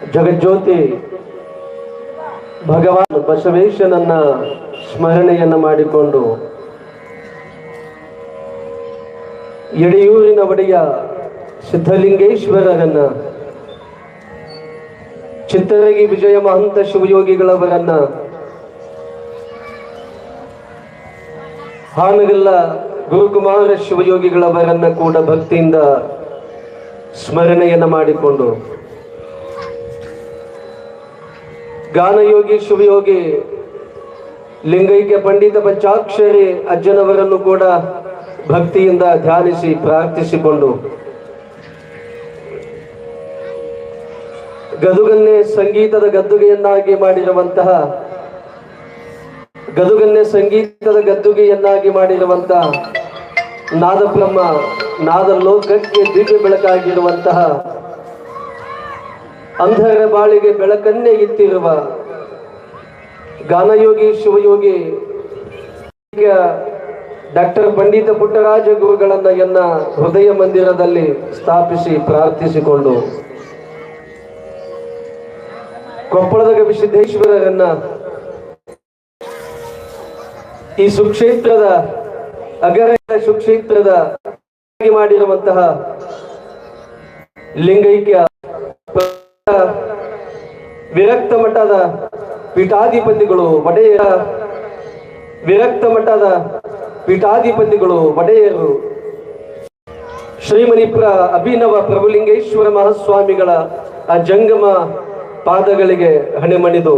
ಜಗಜ್ಯೋತಿ ಭಗವಾನ್ ಬಸವೇಶ್ವರನನ್ನ ಸ್ಮರಣೆಯನ್ನ ಮಾಡಿಕೊಂಡು ಯಡಿಯೂರಿನ ಒಡೆಯ ಸಿದ್ಧಲಿಂಗೇಶ್ವರರನ್ನ, ಚಿತ್ತರಗಿ ವಿಜಯ ಮಹಂತ ಶಿವಯೋಗಿಗಳವರನ್ನ, ಹಾನಗಲ್ಲ ಗುರುಕುಮಾರ ಶಿವಯೋಗಿಗಳವರನ್ನ ಕೂಡ ಭಕ್ತಿಯಿಂದ ಸ್ಮರಣೆಯನ್ನ ಮಾಡಿಕೊಂಡು ಗಾನಯೋಗಿ ಶಿವಯೋಗಿ ಲಿಂಗೈಕ್ಯ ಪಂಡಿತ ಪಂಚಾಕ್ಷರಿ ಅಜ್ಜನವರನ್ನು ಕೂಡ ಭಕ್ತಿಯಿಂದ ಧ್ಯಾನಿಸಿ ಪ್ರಾರ್ಥಿಸಿಕೊಂಡು ಗದುಗನ್ನೇ ಸಂಗೀತದ ಗದ್ದುಗೆಯನ್ನಾಗಿ ಮಾಡಿರುವಂತಹ ನಾದಬ್ರಹ್ಮ, ನಾದ ಲೋಕಕ್ಕೆ ದಿವ್ಯ ಬೆಳಕಾಗಿರುವಂತಹ, ಅಂಧರ ಬಾಳಿಗೆ ಬೆಳಕನ್ನೇ ಇತ್ತಿರುವ ಗಾನಯೋಗಿ ಶಿವಯೋಗಿ ಡಾಕ್ಟರ್ ಪಂಡಿತ ಪುಟ್ಟರಾಜ ಗುರುಗಳನ್ನ ಹೃದಯ ಮಂದಿರದಲ್ಲಿ ಸ್ಥಾಪಿಸಿ ಪ್ರಾರ್ಥಿಸಿಕೊಂಡು ಕೊಪ್ಪಳದ ಗವಿಸಿದ್ದೇಶ್ವರರನ್ನ ಈ ಸುಕ್ಷೇತ್ರದ ಅಗರ ಸುಕ್ಷೇತ್ರದ ಮಾಡಿರುವಂತಹ ಲಿಂಗೈಕ್ಯ ವಿರಕ್ತ ಮಠದ ಪೀಠಾಧಿಪತಿಗಳು ಒಡೆಯರು ಶ್ರೀಮಣಿಪುರ ಅಭಿನವ ಪ್ರಭುಲಿಂಗೇಶ್ವರ ಮಹಾಸ್ವಾಮಿಗಳ ಆ ಜಂಗಮ ಪಾದಗಳಿಗೆ ಹಣೆಮಣಿದು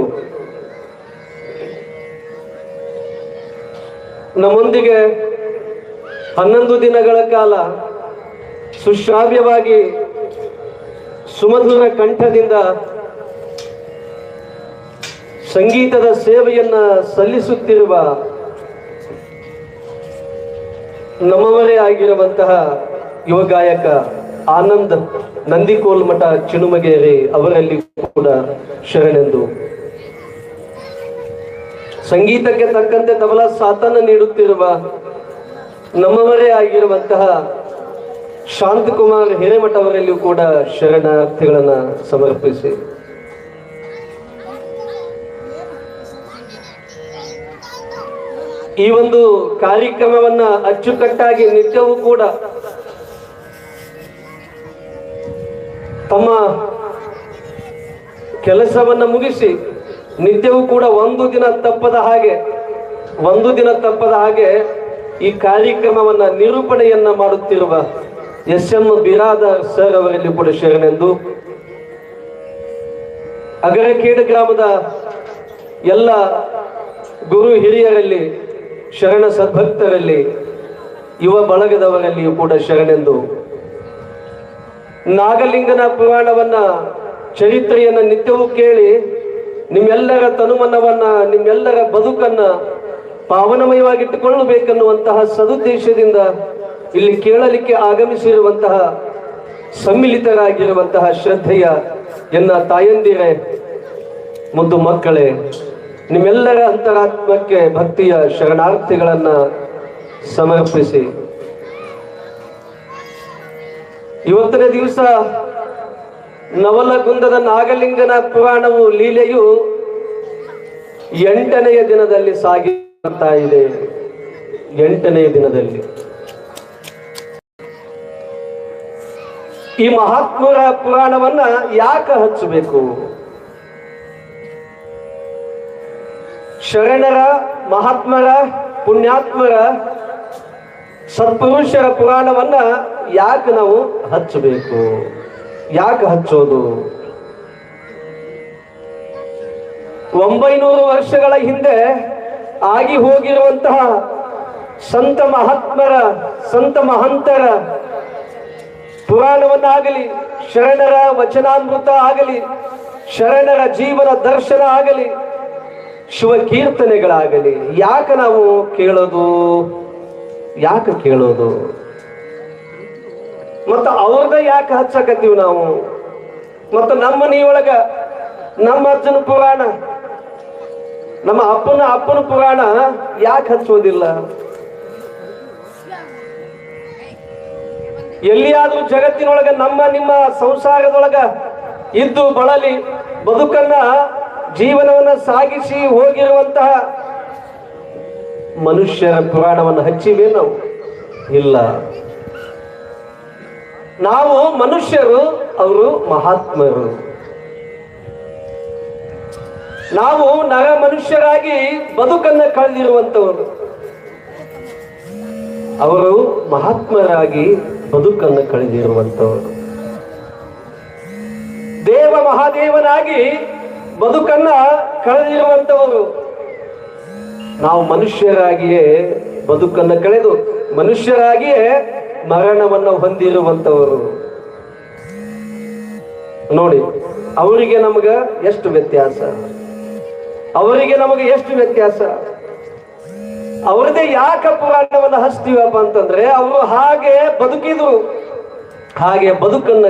ನಮ್ಮೊಂದಿಗೆ 11 ದಿನಗಳ ಕಾಲ ಸುಶ್ರಾವ್ಯವಾಗಿ ಸುಮಧುರ ಕಂಠದಿಂದ ಸಂಗೀತದ ಸೇವೆಯನ್ನ ಸಲ್ಲಿಸುತ್ತಿರುವ ನಮ್ಮವರೇ ಆಗಿರುವಂತಹ ಯುವ ಗಾಯಕ ಆನಂದ್ ನಂದಿಕೋಲ್ಮಠ ಚಿನುಮಗೇರಿ ಅವರಲ್ಲಿ ಕೂಡ ಶರಣೆಂದು, ಸಂಗೀತಕ್ಕೆ ತಕ್ಕಂತೆ ತಬಲಾ ಸಾಥನ್ನ ನೀಡುತ್ತಿರುವ ನಮ್ಮವರೇ ಆಗಿರುವಂತಹ ಶಾಂತಕುಮಾರ್ ಹಿರೇಮಠ ಅವರಲ್ಲಿಯೂ ಕೂಡ ಶರಣಾರ್ಥಿಗಳನ್ನ ಸಮರ್ಪಿಸಿ ಈ ಒಂದು ಕಾರ್ಯಕ್ರಮವನ್ನ ಅಚ್ಚುಕಟ್ಟಾಗಿ ನಿತ್ಯವೂ ಕೂಡ ತಮ್ಮ ಕೆಲಸವನ್ನ ಮುಗಿಸಿ ನಿತ್ಯವೂ ಕೂಡ ಒಂದು ದಿನ ತಪ್ಪದ ಹಾಗೆ ಈ ಕಾರ್ಯಕ್ರಮವನ್ನ ನಿರೂಪಣೆಯನ್ನ ಮಾಡುತ್ತಿರುವ ಎಸ್.ಎಂ. ಬಿರಾದಾರ್ ಸರ್ ಅವರಲ್ಲಿ ಕೂಡ ಶರಣೆಂದು, ಅಗರಕೇಡ ಗ್ರಾಮದ ಎಲ್ಲ ಗುರು ಹಿರಿಯರಲ್ಲಿ, ಶರಣ ಸದ್ಭಕ್ತರಲ್ಲಿ, ಯುವ ಬಳಗದವರಲ್ಲಿಯೂ ಕೂಡ ಶರಣೆಂದು, ನಾಗಲಿಂಗನ ಪುರಾಣವನ್ನ ಚರಿತ್ರೆಯನ್ನ ನಿತ್ಯವೂ ಕೇಳಿ ನಿಮ್ಮೆಲ್ಲರ ತನುಮನವನ್ನ, ನಿಮ್ಮೆಲ್ಲರ ಬದುಕನ್ನ ಪಾವನಮಯವಾಗಿಟ್ಟುಕೊಳ್ಳಬೇಕನ್ನುವಂತಹ ಸದುದ್ದೇಶದಿಂದ ಇಲ್ಲಿ ಕೇಳಲಿಕ್ಕೆ ಆಗಮಿಸಿರುವಂತಹ ಸಮ್ಮಿಲಿತರಾಗಿರುವಂತಹ ಶ್ರದ್ಧೆಯ ಎನ್ನ ತಾಯಂದಿರೇ, ಮುದ್ದು ಮಕ್ಕಳೇ, ನಿಮ್ಮೆಲ್ಲರ ಅಂತರಾತ್ಮಕ್ಕೆ ಭಕ್ತಿಯ ಶರಣಾರ್ಥಿಗಳನ್ನ ಸಮರ್ಪಿಸಿ ಇವತ್ತಿನ ದಿವಸ ನವಲಗುಂದದ ನಾಗಲಿಂಗನ ಪುರಾಣವು ಲೀಲೆಯು 8ನೆಯ ದಿನದಲ್ಲಿ ಸಾಗಿರ್ತಾ ಇದೆ. 8ನೆಯ ದಿನದಲ್ಲಿ ಈ ಮಹಾತ್ಮರ ಪುರಾಣವನ್ನ ಯಾಕೆ ಹಚ್ಚಬೇಕು? ಶರಣರ, ಮಹಾತ್ಮರ, ಪುಣ್ಯಾತ್ಮರ, ಸತ್ಪುರುಷರ ಪುರಾಣವನ್ನ ಯಾಕೆ ನಾವು ಹಚ್ಚಬೇಕು? ಯಾಕೆ ಹಚ್ಚೋದು? 900 ವರ್ಷಗಳ ಹಿಂದೆ ಆಗಿ ಹೋಗಿರುವಂತಹ ಸಂತ ಮಹಾತ್ಮರ, ಸಂತ ಮಹಂತರ ಪುರಾಣವನ್ನಾಗಲಿ, ಶರಣರ ವಚನಾಮೃತ ಆಗಲಿ, ಶರಣರ ಜೀವನ ದರ್ಶನ ಆಗಲಿ, ಶಿವಕೀರ್ತನೆಗಳಾಗಲಿ ಯಾಕೆ ನಾವು ಕೇಳೋದು? ಮತ್ತು ಅವ್ರದ ಯಾಕೆ ಹಚ್ಚಕತ್ತೀವಿ ನಾವು? ಮತ್ತು ನಮ್ಮ ಮನೆಯೊಳಗ ನಮ್ಮ ಅಜ್ಜನ ಪುರಾಣ, ನಮ್ಮ ಅಪ್ಪನ ಪುರಾಣ ಯಾಕೆ ಹಚ್ಚೋದಿಲ್ಲ? ಎಲ್ಲಿಯಾದ್ರೂ ಜಗತ್ತಿನೊಳಗ ನಿಮ್ಮ ಸಂಸಾರದೊಳಗ ಇದ್ದು ಬಳಲಿ ಬದುಕನ್ನ ಜೀವನವನ್ನ ಸಾಗಿಸಿ ಹೋಗಿರುವಂತಹ ಮನುಷ್ಯರ ಪುರಾಣವನ್ನು ಹಚ್ಚಿವೆ ನಾವು? ಇಲ್ಲ. ನಾವು ಮನುಷ್ಯರು, ಅವರು ಮಹಾತ್ಮರು. ನಾವು ನರ ಮನುಷ್ಯರಾಗಿ ಬದುಕನ್ನ ಕಳೆದಿರುವಂತವರು, ಅವರು ಮಹಾತ್ಮರಾಗಿ ಬದುಕನ್ನು ಕಳೆದಿರುವಂತವರು. ದೇವ ಮಹಾದೇವನಾಗಿ ಬದುಕನ್ನ ಕಳೆದಿರುವಂತವರು. ನಾವು ಮನುಷ್ಯರಾಗಿಯೇ ಬದುಕನ್ನು ಕಳೆದು ಮನುಷ್ಯರಾಗಿಯೇ ಮರಣವನ್ನು ಹೊಂದಿರುವಂತವರು. ನೋಡಿ, ಅವರಿಗೆ ನಮಗ ಎಷ್ಟು ವ್ಯತ್ಯಾಸ, ಅವರಿಗೆ ನಮಗೆ ಎಷ್ಟು ವ್ಯತ್ಯಾಸ. ಅವ್ರದೇ ಯಾಕೆ ಪುರಾಣವನ್ನು ಹಚ್ತೀವಪ್ಪ ಅಂತಂದ್ರೆ, ಅವರು ಹಾಗೆ ಬದುಕಿದ್ರು, ಹಾಗೆ ಬದುಕನ್ನ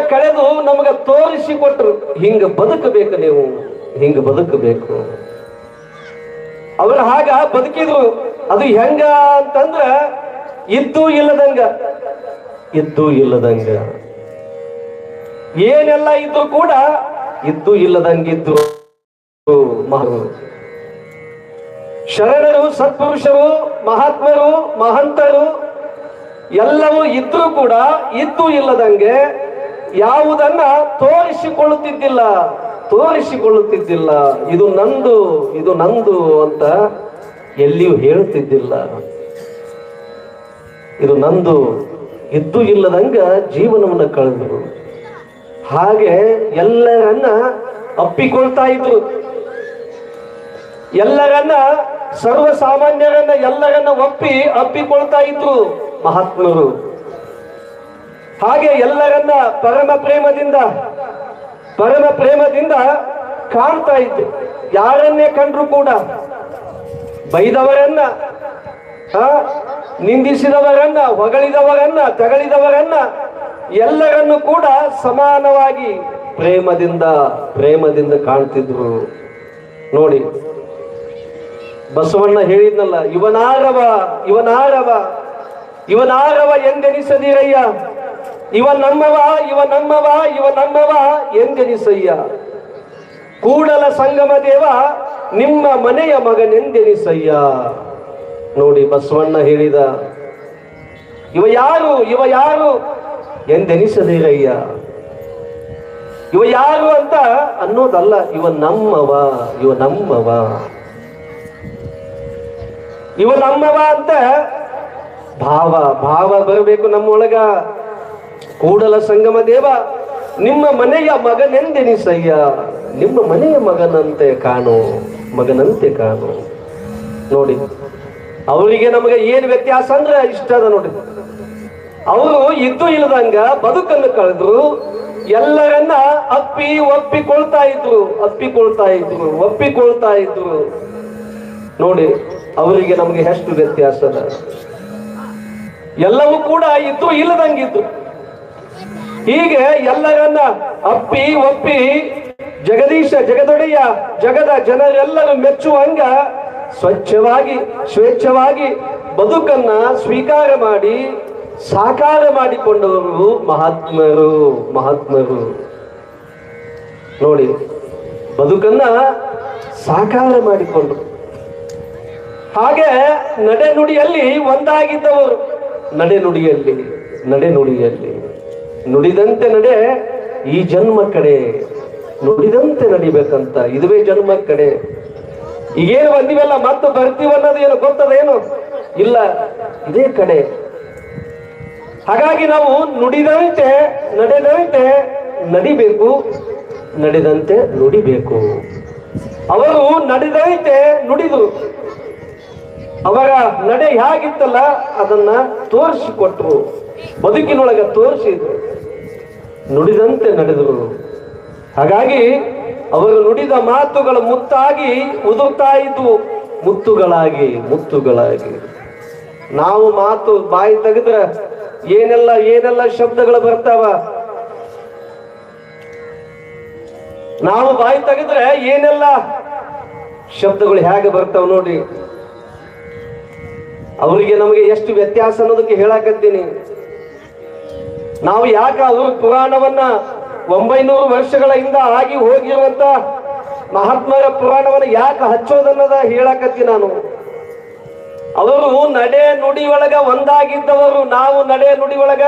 ಕಳೆದು ನಮಗ ತೋರಿಸಿಕೊಟ್ರು. ಹಿಂಗ ಬದುಕಬೇಕು, ನೀವು ಹಿಂಗ ಬದುಕಬೇಕು. ಅವರು ಹಾಗ ಬದುಕಿದ್ರು. ಅದು ಹೆಂಗ ಅಂತಂದ್ರ ಇದ್ದು ಇಲ್ಲದಂಗ ಏನೆಲ್ಲ ಇದ್ರು ಕೂಡ ಇದ್ದು ಇಲ್ಲದಂಗಿದ್ರು. ಶರಣರು, ಸತ್ಪುರುಷರು, ಮಹಾತ್ಮರು, ಮಹಂತರು ಎಲ್ಲವೂ ಇದ್ರೂ ಕೂಡ ಇದ್ದು ಇಲ್ಲದಂಗೆ ಯಾವುದನ್ನ ತೋರಿಸಿಕೊಳ್ಳುತ್ತಿದ್ದಿಲ್ಲ. ಇದು ನಂದು ಅಂತ ಎಲ್ಲಿಯೂ ಹೇಳುತ್ತಿದ್ದಿಲ್ಲ. ಇದು ನಂದು, ಇದ್ದು ಇಲ್ಲದಂಗ ಜೀವನವನ್ನು ಕಳೆದರು. ಹಾಗೆ ಎಲ್ಲರನ್ನ ಅಪ್ಪಿಕೊಳ್ತಾ ಇದ್ರು. ಎಲ್ಲರನ್ನ, ಸರ್ವಸಾಮಾನ್ಯರನ್ನ ಎಲ್ಲರನ್ನ ಅಪ್ಪಿಕೊಳ್ತಾ ಇದ್ರು ಮಹಾತ್ಮರು. ಹಾಗೆ ಎಲ್ಲರನ್ನ ಪರಮ ಪ್ರೇಮದಿಂದ ಕಾಣ್ತಾ ಇದ್ರು. ಯಾರನ್ನೇ ಕಂಡ್ರು ಕೂಡ ಬೈದವರನ್ನ, ನಿಂದಿಸಿದವರನ್ನ, ಹೊಗಳಿದವರನ್ನ, ತಗಳಿದವರನ್ನ ಎಲ್ಲರನ್ನು ಕೂಡ ಸಮಾನವಾಗಿ ಪ್ರೇಮದಿಂದ ಕಾಣ್ತಿದ್ರು. ನೋಡಿ, ಬಸವಣ್ಣ ಹೇಳಿದ್ನಲ್ಲ, ಇವನಾರವ ಎಂದೆನಿಸದಿರಯ್ಯ, ಇವ ನಮ್ಮವ ಎಂದೆನಿಸಯ್ಯ. ಕೂಡಲ ಸಂಗಮ ದೇವ ನಿಮ್ಮ ಮನೆಯ ಮಗನೆಂದೆನಿಸಯ್ಯ. ನೋಡಿ, ಬಸವಣ್ಣ ಹೇಳಿದ, ಇವ ಯಾರು ಎಂದೆನಿಸದಿರಯ್ಯ. ಇವ ಯಾರು ಅಂತ ಅನ್ನೋದಲ್ಲ, ಇವ ನಮ್ಮವ ಅಂತ ಭಾವ ಬರಬೇಕು ನಮ್ಮೊಳಗ. ಕೂಡಲ ಸಂಗಮ ದೇವ ನಿಮ್ಮ ಮನೆಯ ಮಗನೆಂದೆನಿಸಯ್ಯ. ನಿಮ್ಮ ಮನೆಯ ಮಗನಂತೆ ಕಾಣು. ನೋಡಿ, ಅವರಿಗೆ ನಮಗೆ ಏನು ವ್ಯತ್ಯಾಸ ಅಂದ್ರೆ ಇಷ್ಟ ಅದ. ನೋಡಿ, ಅವರು ಇದ್ದು ಇಲ್ಲದಂಗ ಬದುಕನ್ನು ಕಳೆದ್ರು. ಎಲ್ಲರನ್ನ ಒಪ್ಪಿಕೊಳ್ತಾ ಇದ್ರು. ನೋಡಿ, ಅವರಿಗೆ ನಮಗೆ ಎಷ್ಟು ವ್ಯತ್ಯಾಸ ಅದ. ಎಲ್ಲವೂ ಕೂಡ ಇದ್ದು ಇಲ್ಲದಂಗಿದ್ರು. ಹೀಗೆ ಎಲ್ಲರನ್ನ ಒಪ್ಪಿ ಜಗದೀಶ, ಜಗದೊಡೆಯ, ಜಗದ ಜನರೆಲ್ಲರೂ ಮೆಚ್ಚುವಂಗ ಸ್ವೇಚ್ಛವಾಗಿ ಬದುಕನ್ನ ಸ್ವೀಕಾರ ಮಾಡಿ ಸಾಕಾರ ಮಾಡಿಕೊಂಡವರು ಮಹಾತ್ಮರು. ನೋಡಿ, ಬದುಕನ್ನ ಸಾಕಾರ ಮಾಡಿಕೊಂಡ್ರು. ಹಾಗೆ ನಡೆನುಡಿಯಲ್ಲಿ ಒಂದಾಗಿದ್ದವರು. ನಡೆನುಡಿಯಲ್ಲಿ ನುಡಿದಂತೆ ನಡೆ ಈ ಜನ್ಮ ಕಡೆ, ನುಡಿದಂತೆ ನಡಿಬೇಕಂತ ಇದುವೇ ಜನ್ಮ ಕಡೆ. ಈಗೇನು ಬಂದಿವೆಲ್ಲ ಮತ್ತೆ ಬರ್ತೀವನ್ನೋದು ಏನು ಗೊತ್ತದೇನು? ಇಲ್ಲ, ಇದೇ ಕಡೆ. ಹಾಗಾಗಿ ನಾವು ನಡೆದಂತೆ ನಡಿಬೇಕು, ನಡೆದಂತೆ ನುಡಿಬೇಕು. ಅವರು ನಡೆದಂತೆ ನುಡಿದರು. ಅವರ ನಡೆ ಹೇಗಿತ್ತಲ್ಲ ಅದನ್ನ ತೋರಿಸಿಕೊಟ್ರು, ಬದುಕಿನೊಳಗ ತೋರಿಸಿದ್ರು, ನುಡಿದಂತೆ ನಡೆದರು. ಹಾಗಾಗಿ ಅವರು ನುಡಿದ ಮಾತುಗಳು ಮುತ್ತಾಗಿ ಉದುರ್ತಾ ಇದ್ವು, ಮುತ್ತುಗಳಾಗಿ. ನಾವು ಮಾತು ಬಾಯಿ ತೆಗೆದ್ರೆ ಏನೆಲ್ಲ ಶಬ್ದಗಳು ಬರ್ತಾವ. ನಾವು ಬಾಯಿ ತೆಗೆದ್ರೆ ಏನೆಲ್ಲ ಶಬ್ದಗಳು ಹೇಗೆ ಬರ್ತಾವ ನೋಡಿ. ಅವರಿಗೆ ನಮಗೆ ಎಷ್ಟು ವ್ಯತ್ಯಾಸ ಅನ್ನೋದಕ್ಕೆ ಹೇಳಕತ್ತೀನಿ. ನಾವು ಯಾಕೆ ಅವ್ರ ಪುರಾಣವನ್ನ 900 ವರ್ಷಗಳ ಹಿಂದ ಆಗಿ ಹೋಗಿರುವಂತ ಮಹಾತ್ಮರ ಪುರಾಣವನ್ನ ಯಾಕೆ ಹಚ್ಚೋದನ್ನದ ಹೇಳಕತ್ತಿ ನಾನು. ಅವರು ನಡೆ ನುಡಿ ಒಳಗ ಒಂದಾಗಿದ್ದವರು, ನಾವು ನಡೆ ನುಡಿ ಒಳಗ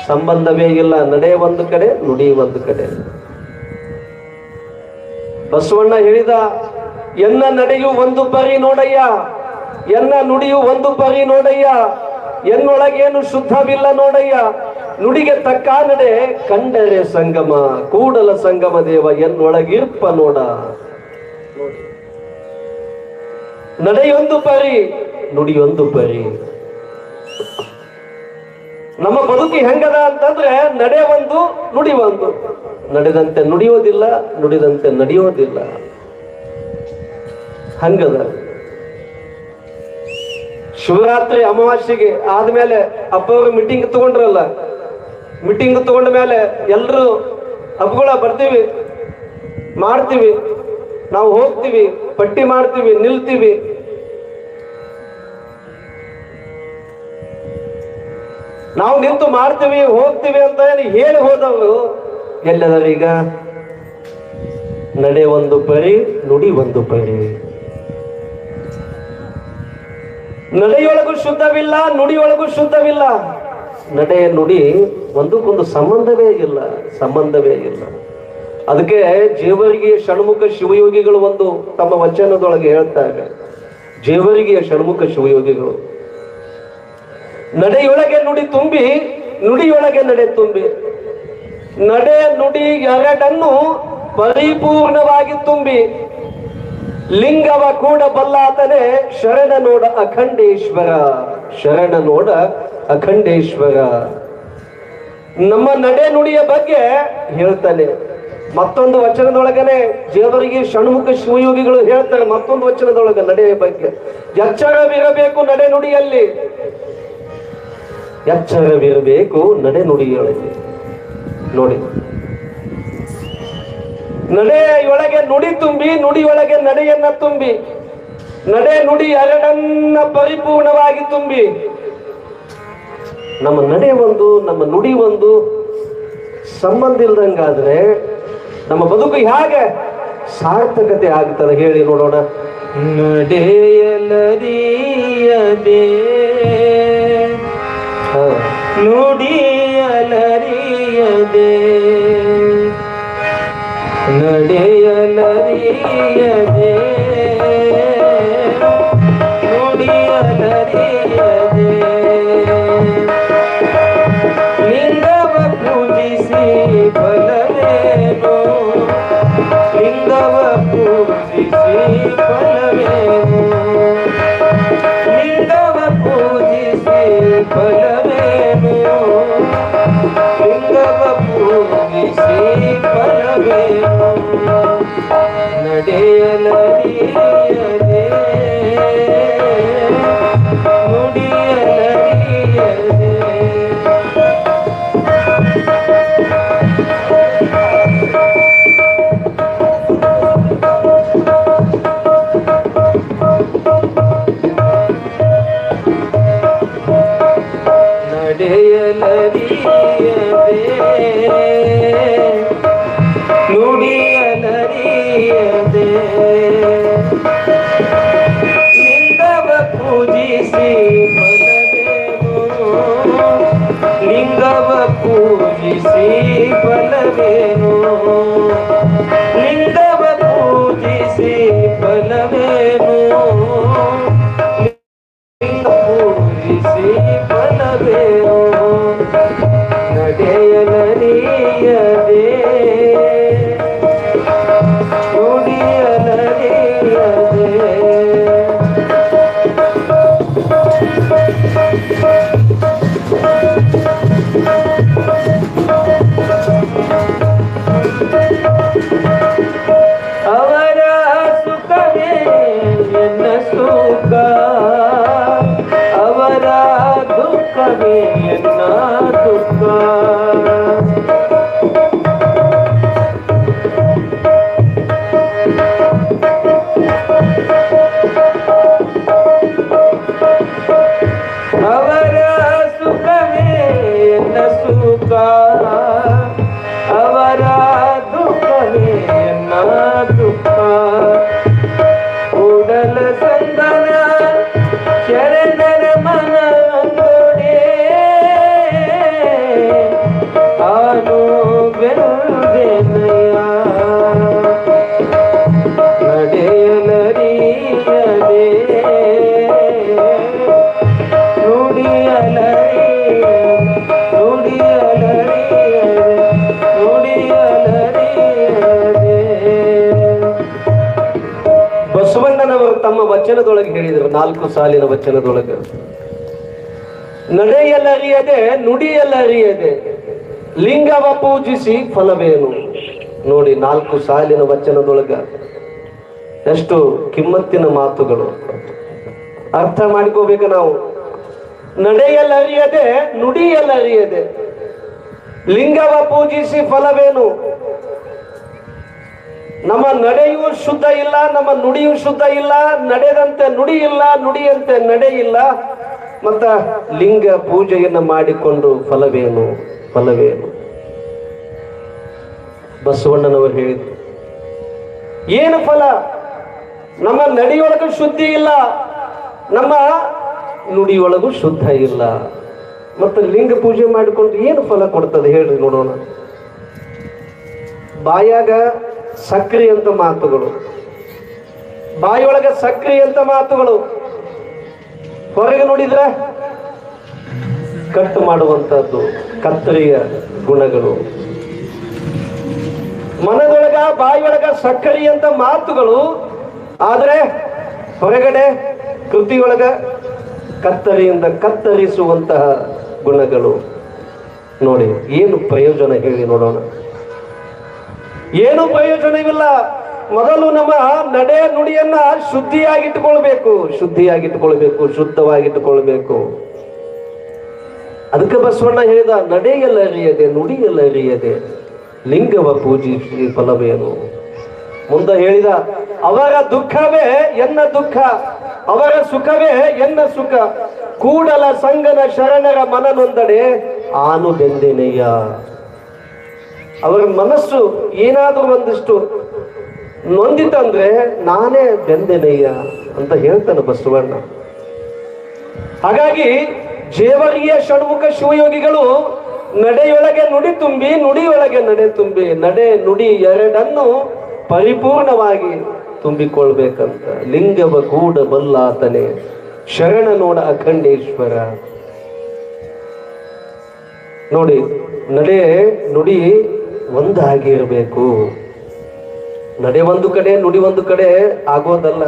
ಸಂಬಂಧವೇ ಇಲ್ಲ. ನಡೆ ಒಂದು ಕಡೆ, ನುಡಿ ಒಂದು ಕಡೆ. ಬಸವಣ್ಣ ಹೇಳಿದ, ಎನ್ನ ನಡೆಯು ಒಂದು ಪರಿ ನೋಡಯ್ಯ, ಎನ್ನ ನುಡಿಯು ಒಂದು ಪರಿ ನೋಡಯ್ಯ, ಎನ್ನೊಳಗೇನು ಶುದ್ಧವಿಲ್ಲ ನೋಡಯ್ಯ, ನುಡಿಗೆ ತಕ್ಕ ನಡೆ ಕಂಡರೆ ಸಂಗಮ, ಕೂಡಲ ಸಂಗಮ ದೇವ ಎನ್ನೊಳಗಿರ್ಪ ನೋಡ. ನಡೆಯೊಂದು ಪರಿ, ನುಡಿಯೊಂದು ಪರಿ. ನಮ್ಮ ಬದುಕಿ ಹೆಂಗದ ಅಂತಂದ್ರೆ ನಡೆ ಒಂದು, ನುಡಿ ಒಂದು. ನಡೆದಂತೆ ನುಡಿಯೋದಿಲ್ಲ, ನುಡಿದಂತೆ ನಡೆಯೋದಿಲ್ಲ, ಹಂಗದ. ಶಿವರಾತ್ರಿ ಅಮಾವಾಸ್ಯೆಗೆ ಆದ್ಮೇಲೆ ಹಬ್ಬವ್ರು ಮೀಟಿಂಗ್ ತಗೊಂಡ್ರಲ್ಲ, ಮೀಟಿಂಗ್ ತಗೊಂಡ ಮೇಲೆ ಎಲ್ರು ಹಬ್ಬಗಳ ಬರ್ತೀವಿ, ಮಾಡ್ತೀವಿ, ನಾವು ಹೋಗ್ತೀವಿ, ಪಟ್ಟಿ ಮಾಡ್ತೀವಿ, ನಿಲ್ತೀವಿ. ನಾವು ನಿಂತು ಮಾಡ್ತೀವಿ, ಹೋಗ್ತೀವಿ ಅಂತ ಹೇಳಿ ಹೋದವರು ಎಲ್ಲದರ ಈಗ? ನಡೆ ಒಂದು ಪರಿ, ನುಡಿ ಒಂದು ಪರಿ. ನಡೆಯೊಳಗೂ ಶುದ್ಧವಿಲ್ಲ, ನುಡಿಯೊಳಗೂ ಶುದ್ಧವಿಲ್ಲ. ನಡೆ ನುಡಿ ಒಂದಕ್ಕೊಂದು ಸಂಬಂಧವೇ ಇಲ್ಲ, ಸಂಬಂಧವೇ ಇಲ್ಲ. ಅದಕ್ಕೆ ಜೇವರಿಗೆಯ ಷಣ್ಮುಖ ಶಿವಯೋಗಿಗಳು ಒಂದು ತಮ್ಮ ವಚನದೊಳಗೆ ಹೇಳ್ತಾರೆ. ಜೇವರಿಗೆಯ ಷಣ್ಮುಖ ಶಿವಯೋಗಿಗಳು, ನಡೆಯೊಳಗೆ ನುಡಿ ತುಂಬಿ, ನುಡಿಯೊಳಗೆ ನಡೆ ತುಂಬಿ, ನಡೆ ನುಡಿ ಎರಡನ್ನು ಪರಿಪೂರ್ಣವಾಗಿ ತುಂಬಿ, ಲಿಂಗವ ಕೂಡ ಬಲ್ಲಾತನೆ ಶರಣ ನೋಡ ಅಖಂಡೇಶ್ವರ, ಶರಣ ನೋಡ ಅಖಂಡೇಶ್ವರ. ನಮ್ಮ ನಡೆ ನುಡಿಯ ಬಗ್ಗೆ ಹೇಳ್ತಾನೆ. ಮತ್ತೊಂದು ವಚನದೊಳಗನೆ ಜೇವರಿಗೆ ಷಣ್ಮುಖ ಶಿವಯೋಗಿಗಳು ಹೇಳ್ತಾರೆ, ಮತ್ತೊಂದು ವಚನದೊಳಗೆ ನಡೆಯ ಬಗ್ಗೆ. ಎಚ್ಚರವಿರಬೇಕು ನಡೆ ನುಡಿಯಲ್ಲಿ, ಎಚ್ಚರವಿರಬೇಕು ನಡೆ ನುಡಿಯೊಳಗೆ. ನೋಡಿ, ನಡೆಯೊಳಗೆ ನುಡಿ ತುಂಬಿ, ನುಡಿಯೊಳಗೆ ನಡೆಯನ್ನ ತುಂಬಿ, ನಡೆ ನುಡಿ ಎರಡನ್ನ ಪರಿಪೂರ್ಣವಾಗಿ ತುಂಬಿ, ನಮ್ಮ ನಡೆ ಒಂದು, ನಮ್ಮ ನುಡಿ ಒಂದು ಸಂಬಂಧ ಇಲ್ದಂಗಾದ್ರೆ ನಮ್ಮ ಬದುಕು ಹೇಗೆ ಸಾರ್ಥಕತೆ ಆಗ್ತದೆ ಹೇಳಿ ನೋಡೋಣ. ನಡೆಯಲರಿಯದೆ, ನುಡಿಯಲರಿಯದೆ, ನಡೆಯಲರಿಯದೆ, ನುಡಿಯಲರಿಯದೆ, ಲಿಂಗವ ಪೂಜಿಸಿ ಫಲವೇನು, ಲಿಂಗವ ಪೂಜಿಸಿ ಫಲವೇನು, ಲಿಂಗವ ಪೂಜಿಸಿ ಫಲವೇನು, ಲಿಂಗವ ಪೂಜಿಸಿ ಫಲವೇನು, ನಡೆಯಲರಿಯದೆ, ನುಡಿಯಲರಿಯದೆ. ನುಡಿಯಲರಿಯದೆ, ಲಿಂಗವ ಪೂಜಿಸಿ ಫಲವೇನು, ಲಿಂಗವ ಪೂಜಿಸಿ ಫಲವೇನು, ಲಿಂಗವ ಪೂಜಿಸಿ ಫಲವೇನು, ಲಿಂಗ ಪೂಜಿಸಿ ಫಲವೇನು, ನಡೆಯಲರಿಯದೆ, ನುಡಿಯಲರಿಯದೆ. ಅವರ ಸುಖವೇ ಎನ್ನ ಸುಖ, ಅವರ ದುಃಖವೇ ಎನ್ನ ದುಃಖ. ಅವರ ಸುಖವೇ ಎನ್ನ ಸುಖ ಅವರ ದುಃಖವೇ ಎನ್ನ ದುಃಖ ಕೂಡಲ ಸಂದನ ಶರಣರ ಮನದೊಡೆ ಆನು ಬೆಳೆದೆನಯ್ಯ ನಡೆಯಲರಿಯದೆ ಬಸವಣ್ಣನವರು ತಮ್ಮ ವಚನದೊಳಗೆ ಹೇಳಿದರು, 4 ಸಾಲಿನ ವಚನದೊಳಗೆ, ನಡೆಯಲರಿಯದೆ ನುಡಿಯಲರಿಯದೆ ಲಿಂಗವ ಪೂಜಿಸಿ ಫಲವೇನು. ನೋಡಿ, 4 ಸಾಲಿನ ವಚನದೊಳಗ ಎಷ್ಟು ಕಿಮ್ಮತ್ತಿನ ಮಾತುಗಳು. ಅರ್ಥ ಮಾಡ್ಕೋಬೇಕು ನಾವು. ನಡೆಯಲರಿಯದೆ ನುಡಿಯಲರಿಯದೆ ಲಿಂಗವ ಪೂಜಿಸಿ ಫಲವೇನು. ನಮ್ಮ ನಡೆಯೂ ಶುದ್ಧ ಇಲ್ಲ, ನಮ್ಮ ನುಡಿಯೂ ಶುದ್ಧ ಇಲ್ಲ, ನಡೆದಂತೆ ನುಡಿ ಇಲ್ಲ, ನುಡಿಯಂತೆ ನಡೆ ಇಲ್ಲ, ಮತ್ತ ಲಿಂಗ ಪೂಜೆಯನ್ನು ಮಾಡಿಕೊಂಡು ಫಲವೇನು ಫಲವೇನು. ಬಸವಣ್ಣನವರು ಹೇಳಿದ್ರು, ಏನು ಫಲ? ನಮ್ಮ ನಡೆಯೊಳಗೂ ಶುದ್ಧಿ ಇಲ್ಲ, ನಮ್ಮ ನುಡಿಯೊಳಗೂ ಶುದ್ಧ ಇಲ್ಲ, ಮತ್ತೆ ಲಿಂಗ ಪೂಜೆ ಮಾಡಿಕೊಂಡು ಏನು ಫಲ ಕೊಡ್ತದೆ ಹೇಳ್ರಿ ನೋಡೋಣ. ಬಾಯಾಗ ಸಕ್ರಿ ಅಂತ ಮಾತುಗಳು, ಬಾಯಿಯೊಳಗೆ ಸಕ್ರಿ ಅಂತ ಮಾತುಗಳು, ಹೊರಗೆ ನೋಡಿದ್ರೆ ಕಟ್ಟು ಮಾಡುವಂತದ್ದು ಕತ್ತರಿಯ ಗುಣಗಳು. ಮನದೊಳಗ ಬಾಯಿಯೊಳಗ ಸಕ್ಕರಿ ಅಂತ ಮಾತುಗಳು, ಆದ್ರೆ ಹೊರಗಡೆ ಕೃತಿಯೊಳಗ ಕತ್ತರಿಯಿಂದ ಕತ್ತರಿಸುವಂತಹ ಗುಣಗಳು. ನೋಡಿ, ಏನು ಪ್ರಯೋಜನ ಹೇಳಿ ನೋಡೋಣ. ಏನು ಪ್ರಯೋಜನವಿಲ್ಲ. ಮೊದಲು ನಮ್ಮ ನಡೆ ನುಡಿಯನ್ನ ಶುದ್ಧಿಯಾಗಿಟ್ಟುಕೊಳ್ಬೇಕು, ಶುದ್ಧವಾಗಿಟ್ಟುಕೊಳ್ಬೇಕು. ಅದಕ್ಕೆ ಬಸವಣ್ಣ ಹೇಳಿದ, ನಡೆಯಲ್ಲ ಅರಿಯದೆ ನುಡಿಯಲ್ಲ ಅರಿಯದೆ ಲಿಂಗವ ಪೂಜಿಸಿ ಫಲವೇನು. ಮುಂದೆ ಹೇಳಿದ, ಅವರ ದುಃಖವೇ ಎನ್ನ ದುಃಖ, ಅವರ ಸುಖವೇ ಎನ್ನ ಸುಖ, ಕೂಡಲ ಸಂಗನ ಶರಣರ ಮನನೊಂದಡೆ ಆನು ಬೆಂದೆನೆಯ. ಅವರ ಮನಸ್ಸು ಏನಾದರೂ ಒಂದಿಷ್ಟು ನೊಂದಿತಂದ್ರೆ ನಾನೇ ಬೆಂದೆನೆಯ್ಯ ಅಂತ ಹೇಳ್ತಾನೆ ಬಸವಣ್ಣ. ಹಾಗಾಗಿ ಜೇವರಿಯ ಷಣ್ಮುಖ ಶಿವಯೋಗಿಗಳು ನಡೆಯೊಳಗೆ ನುಡಿ ತುಂಬಿ, ನುಡಿಯೊಳಗೆ ನಡೆ ತುಂಬಿ, ನಡೆ ನುಡಿ ಎರಡನ್ನು ಪರಿಪೂರ್ಣವಾಗಿ ತುಂಬಿಕೊಳ್ಬೇಕಂತ. ಲಿಂಗವ ಗೂಢ ಬಲ್ಲಾತನೆ ಶರಣ ನೋಡ ಅಖಂಡೇಶ್ವರ. ನೋಡಿ, ನಡೆ ನುಡಿ ಒಂದಾಗಿರಬೇಕು. ನಡೆ ಒಂದು ಕಡೆ, ನುಡಿ ಒಂದು ಕಡೆ ಆಗೋದಲ್ಲ.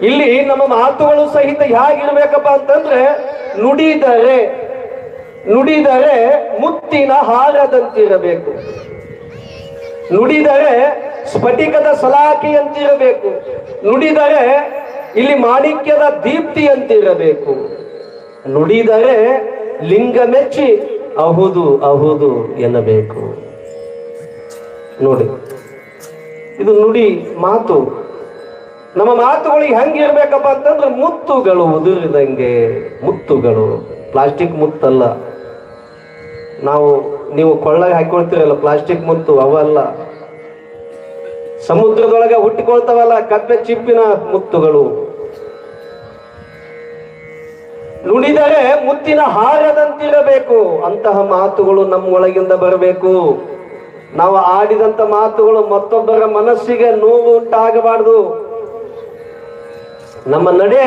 ಇಲ್ಲಿ ನಮ್ಮ ಮಾತುಗಳು ಸಹಿತ ಹೇಗಿರ್ಬೇಕಪ್ಪ ಅಂತಂದ್ರೆ, ನುಡಿದರೆ ಮುತ್ತಿನ ಹಾರದಂತಿರಬೇಕು, ನುಡಿದರೆ ಸ್ಫಟಿಕದ ಸಲಾಖೆಯಂತಿರಬೇಕು, ನುಡಿದರೆ ಇಲ್ಲಿ ಮಾಣಿಕ್ಯದ ದೀಪ್ತಿಯಂತಿರಬೇಕು, ನುಡಿದರೆ ಲಿಂಗ ಮೆಚ್ಚಿ ಅಹುದು ಅಹುದು ಎನ್ನಬೇಕು. ನೋಡಿ, ಇದು ನುಡಿ ಮಾತು. ನಮ್ಮ ಮಾತುಗಳಿಗೆ ಹೆಂಗಿರ್ಬೇಕಪ್ಪ ಅಂತಂದ್ರೆ ಮುತ್ತುಗಳು ಉದುರಿದಂಗೆ. ಮುತ್ತುಗಳು, ಪ್ಲಾಸ್ಟಿಕ್ ಮುತ್ತಲ್ಲ. ನೀವು ಕೊಳ್ಳಾಗ ಹಾಕೊಳ್ತೀರಲ್ಲ ಪ್ಲಾಸ್ಟಿಕ್ ಮುತ್ತು, ಅವಲ್ಲ. ಸಮುದ್ರದೊಳಗೆ ಹುಟ್ಟಿಕೊಳ್ತಾವಲ್ಲ ಕಪ್ಪೆ ಚಿಪ್ಪಿನ ಮುತ್ತುಗಳು. ನುಡಿದರೆ ಮುತ್ತಿನ ಹಾರದಂತಿರಬೇಕು. ಅಂತಹ ಮಾತುಗಳು ನಮ್ಮ ಒಳಗಿಂದ ಬರಬೇಕು. ನಾವು ಆಡಿದಂತ ಮಾತುಗಳು ಮತ್ತೊಬ್ಬರ ಮನಸ್ಸಿಗೆ ನೋವು ಉಂಟಾಗಬಾರದು. ನಮ್ಮ ನಡೆ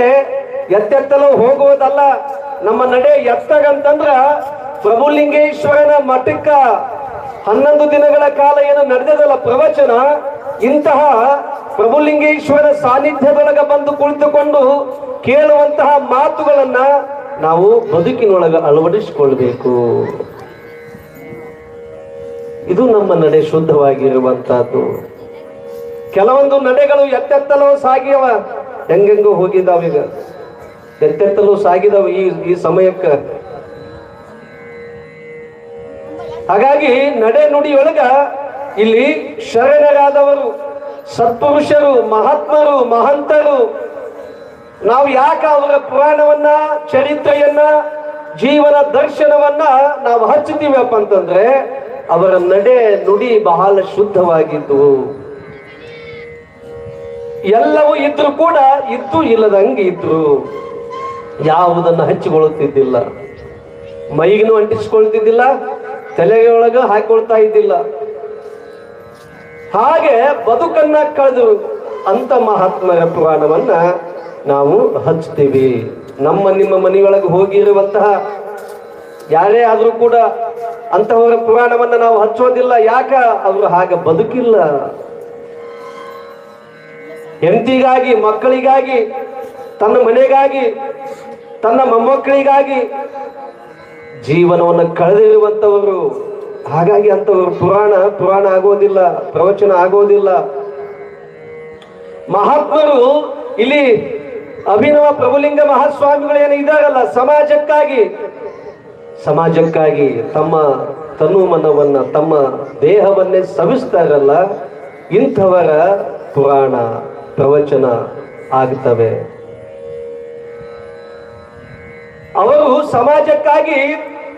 ಎತ್ತೆತ್ತಲು ಹೋಗುವುದಲ್ಲ. ನಮ್ಮ ನಡೆ ಎತ್ತಗಂತಂದ್ರ ಪ್ರಭುಲಿಂಗೇಶ್ವರನ ಮಠಕ್ಕ 11 ದಿನಗಳ ಕಾಲ ಏನು ನಡೆದದಲ್ಲ ಪ್ರವಚನ, ಇಂತಹ ಪ್ರಭುಲಿಂಗೇಶ್ವರ ಸಾನ್ನಿಧ್ಯದೊಳಗ ಬಂದು ಕುಳಿತುಕೊಂಡು ಕೇಳುವಂತಹ ಮಾತುಗಳನ್ನ ನಾವು ಬದುಕಿನೊಳಗ ಅಳವಡಿಸಿಕೊಳ್ಬೇಕು. ಇದು ನಮ್ಮ ನಡೆ ಶುದ್ಧವಾಗಿರುವಂತಹದ್ದು. ಕೆಲವೊಂದು ನಡೆಗಳು ಎತ್ತೆತ್ತಲೋ ಸಾಗಿಯವ, ಹೆಂಗೆಂಗೋ ಹೋಗಿದ್ದಾವೀಗ, ಎತ್ತೆತ್ತಲೋ ಸಾಗಿದಾವ ಈ ಸಮಯಕ್ಕ. ಹಾಗಾಗಿ ನಡೆ ನುಡಿಯೊಳಗ ಇಲ್ಲಿ ಶರಣರಾದವರು, ಸತ್ಪುರುಷರು, ಮಹಾತ್ಮರು, ಮಹಂತರು, ನಾವು ಯಾಕೆ ಅವರ ಪುರಾಣವನ್ನ, ಚರಿತ್ರೆಯನ್ನ ಜೀವನ ದರ್ಶನವನ್ನ ನಾವು ಹಚ್ಚುತ್ತೀವಪ್ಪ ಅಂತಂದ್ರೆ ಅವರ ನಡೆ ನುಡಿ ಬಹಳ ಶುದ್ಧವಾಗಿದ್ದು, ಎಲ್ಲವೂ ಇದ್ರು ಕೂಡ ಇದ್ದು ಇಲ್ಲದಂಗೆ ಇದ್ರು, ಯಾವುದನ್ನ ಹಚ್ಚಿಕೊಳ್ಳುತ್ತಿದ್ದಿಲ್ಲ, ಮೈಗೂ ಅಂಟಿಸ್ಕೊಳ್ತಿದ್ದಿಲ್ಲ, ತಲೆಯೊಳಗ ಹಾಕೊಳ್ತಾ ಇದ್ದಿಲ್ಲ. ಹಾಗೆ ಬದುಕನ್ನ ಕಳೆದು ಅಂತ ಮಹಾತ್ಮರ ಪುರಾಣವನ್ನ ನಾವು ಹಚ್ತೀವಿ. ನಿಮ್ಮ ಮನೆಯೊಳಗೆ ಹೋಗಿರುವಂತಹ ಯಾರೇ ಆದ್ರೂ ಕೂಡ ಅಂತಹವರ ಪುರಾಣವನ್ನ ನಾವು ಹಚ್ಚೋದಿಲ್ಲ. ಯಾಕ? ಅವರು ಹಾಗೆ ಬದುಕಿಲ್ಲ. ಹೆಂಡತಿಗಾಗಿ, ಮಕ್ಕಳಿಗಾಗಿ, ತನ್ನ ಮನೆಗಾಗಿ, ತನ್ನ ಮೊಮ್ಮಕ್ಕಳಿಗಾಗಿ ಜೀವನವನ್ನು ಕಳೆದಿರುವಂತವರು. ಹಾಗಾಗಿ ಅಂತವರು ಪುರಾಣ ಆಗೋದಿಲ್ಲ, ಪ್ರವಚನ ಆಗೋದಿಲ್ಲ. ಮಹಾತ್ಮರು ಇಲ್ಲಿ ಅಭಿನವ ಪ್ರಭುಲಿಂಗ ಮಹಾಸ್ವಾಮಿಗಳು ಏನು ಇದಾರಲ್ಲ, ಸಮಾಜಕ್ಕಾಗಿ ತಮ್ಮ ತನು ಮನವನ್ನ, ತಮ್ಮ ದೇಹವನ್ನೇ ಸವಿಸ್ತಾರಲ್ಲ, ಇಂಥವರ ಪುರಾಣ ಪ್ರವಚನ ಆಗ್ತವೆ. ಅವರು ಸಮಾಜಕ್ಕಾಗಿ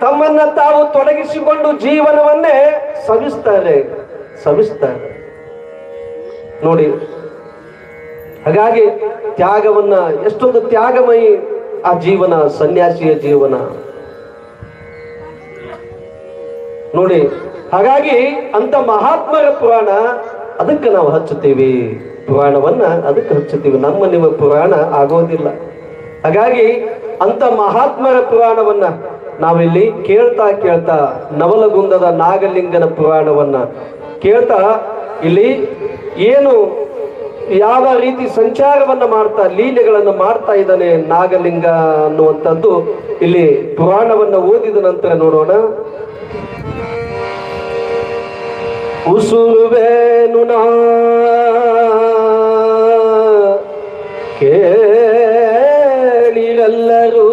ತಮ್ಮನ್ನ ತಾವು ತೊಡಗಿಸಿಕೊಂಡು ಜೀವನವನ್ನೇ ಸವಿಸ್ತಾರೆ ನೋಡಿ. ಹಾಗಾಗಿ ತ್ಯಾಗವನ್ನ, ಎಷ್ಟೊಂದು ತ್ಯಾಗಮಯಿ ಆ ಜೀವನ, ಸನ್ಯಾಸಿಯ ಜೀವನ ನೋಡಿ. ಹಾಗಾಗಿ ಅಂತ ಮಹಾತ್ಮರ ಪುರಾಣ ಅದಕ್ಕೆ ನಾವು ಹಚ್ಚುತ್ತೀವಿ, ಪುರಾಣವನ್ನ ಅದಕ್ಕೆ ಹಚ್ಚುತ್ತೀವಿ. ನಿಮ್ಮ ಪುರಾಣ ಆಗೋದಿಲ್ಲ. ಹಾಗಾಗಿ ಅಂತ ಮಹಾತ್ಮರ ಪುರಾಣವನ್ನ ನಾವಿಲ್ಲಿ ಕೇಳ್ತಾ ನವಲಗುಂದದ ನಾಗಲಿಂಗನ ಪುರಾಣವನ್ನ ಕೇಳ್ತಾ ಇಲ್ಲಿ ಏನು ಯಾವ ರೀತಿ ಸಂಚಾರವನ್ನ ಮಾಡ್ತಾ, ಲೀಲೆಗಳನ್ನು ಮಾಡ್ತಾ ಇದ್ದಾನೆ ನಾಗಲಿಂಗ ಅನ್ನುವಂಥದ್ದು ಇಲ್ಲಿ ಪುರಾಣವನ್ನ ಓದಿದ ನಂತರ ನೋಡೋಣ. ಉಸುರುವೇನು ನಾ ಕೇಳಿರೆಲ್ಲರೂ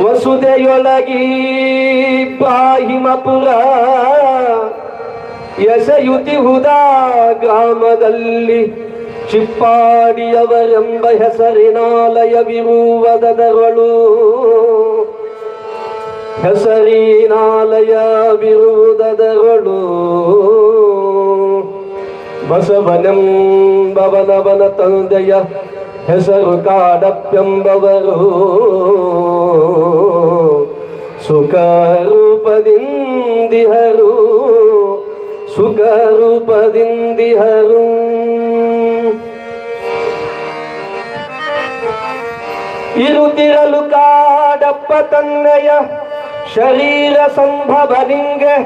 ವಸುದೆಯೊಳಗಿ ಪಾಹಿಮಪುರ ಎಸೆಯುತಿಹುದ ಗ್ರಾಮದಲ್ಲಿ ಚಿಪ್ಪಾಡಿಯವರೆಂಬ ಹೆಸರಿನಾಲಯವಿರುವುದರಳು ಬಸವನೆಂಬವನವನ ತಂದೆಯ ಹೆಸರು ಕಾಡಪ್ಪೆಂಬವರು ಸುಖರೂಪದಿಂದಿಹರು ಇರುತ್ತಿರಲು ಕಾಡಪ್ಪ ತನ್ನಯ ಶರೀರ ಸಂಭವನಿಂಗೆ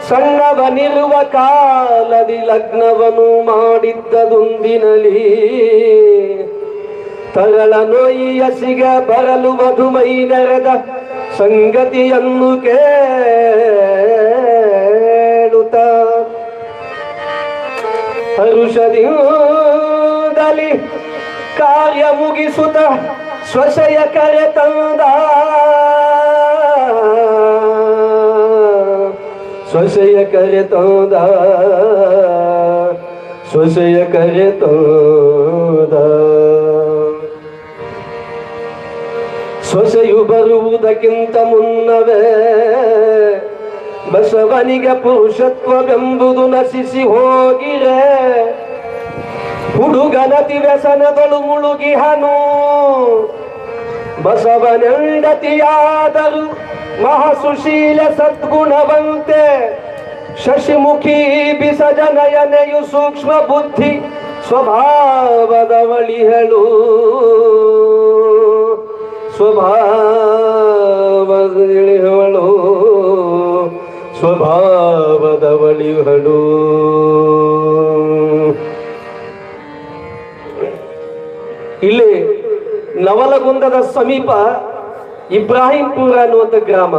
ಸಣ್ಣವನಿರುವ ಕಾಲದಿ ಲಗ್ನವನು ಮಾಡಿದ್ದದೊಂದಿನಲಿ ತರಳ ನೋಯಿಯಸಿಗ ಬರಲು ಮಧುಮೈ ನೆರೆದ ಸಂಗತಿಯನ್ನು ಕೇಳುತ್ತ ಹರುಷದಿಂದಲಿ ಕಾರ್ಯ ಮುಗಿಸುತ್ತ ಸ್ವಶಯ ಕರೆತಂದ ಸೊಸೆಯು ಬರುವುದಕ್ಕಿಂತ ಮುನ್ನವೇ ಬಸವನಿಗೆ ಪುರುಷತ್ವವೆಂಬುದು ನಶಿಸಿ ಹೋಗಿರೆ ಹುಡುಗನತಿ ವ್ಯಸನದಳು ಮುಳುಗಿಹನು ಬಸವನೆಂಡತಿಯಾದರು ಮಹಾಸುಶೀಲ ಸದ್ಗುಣವಂತೆ ಶಶಿಮುಖಿ ಬಿಸಜನಯನೆಯು ಸೂಕ್ಷ್ಮ ಬುದ್ಧಿ ಸ್ವಭಾವದವಳಿಹಳು ಸ್ವಭಾವದವಳಿಹಳು. ಇಲ್ಲಿ ನವಲಗುಂದದ ಸಮೀಪ ಇಬ್ರಾಹಿಂಪುರ ಅನ್ನುವಂಥ ಗ್ರಾಮ.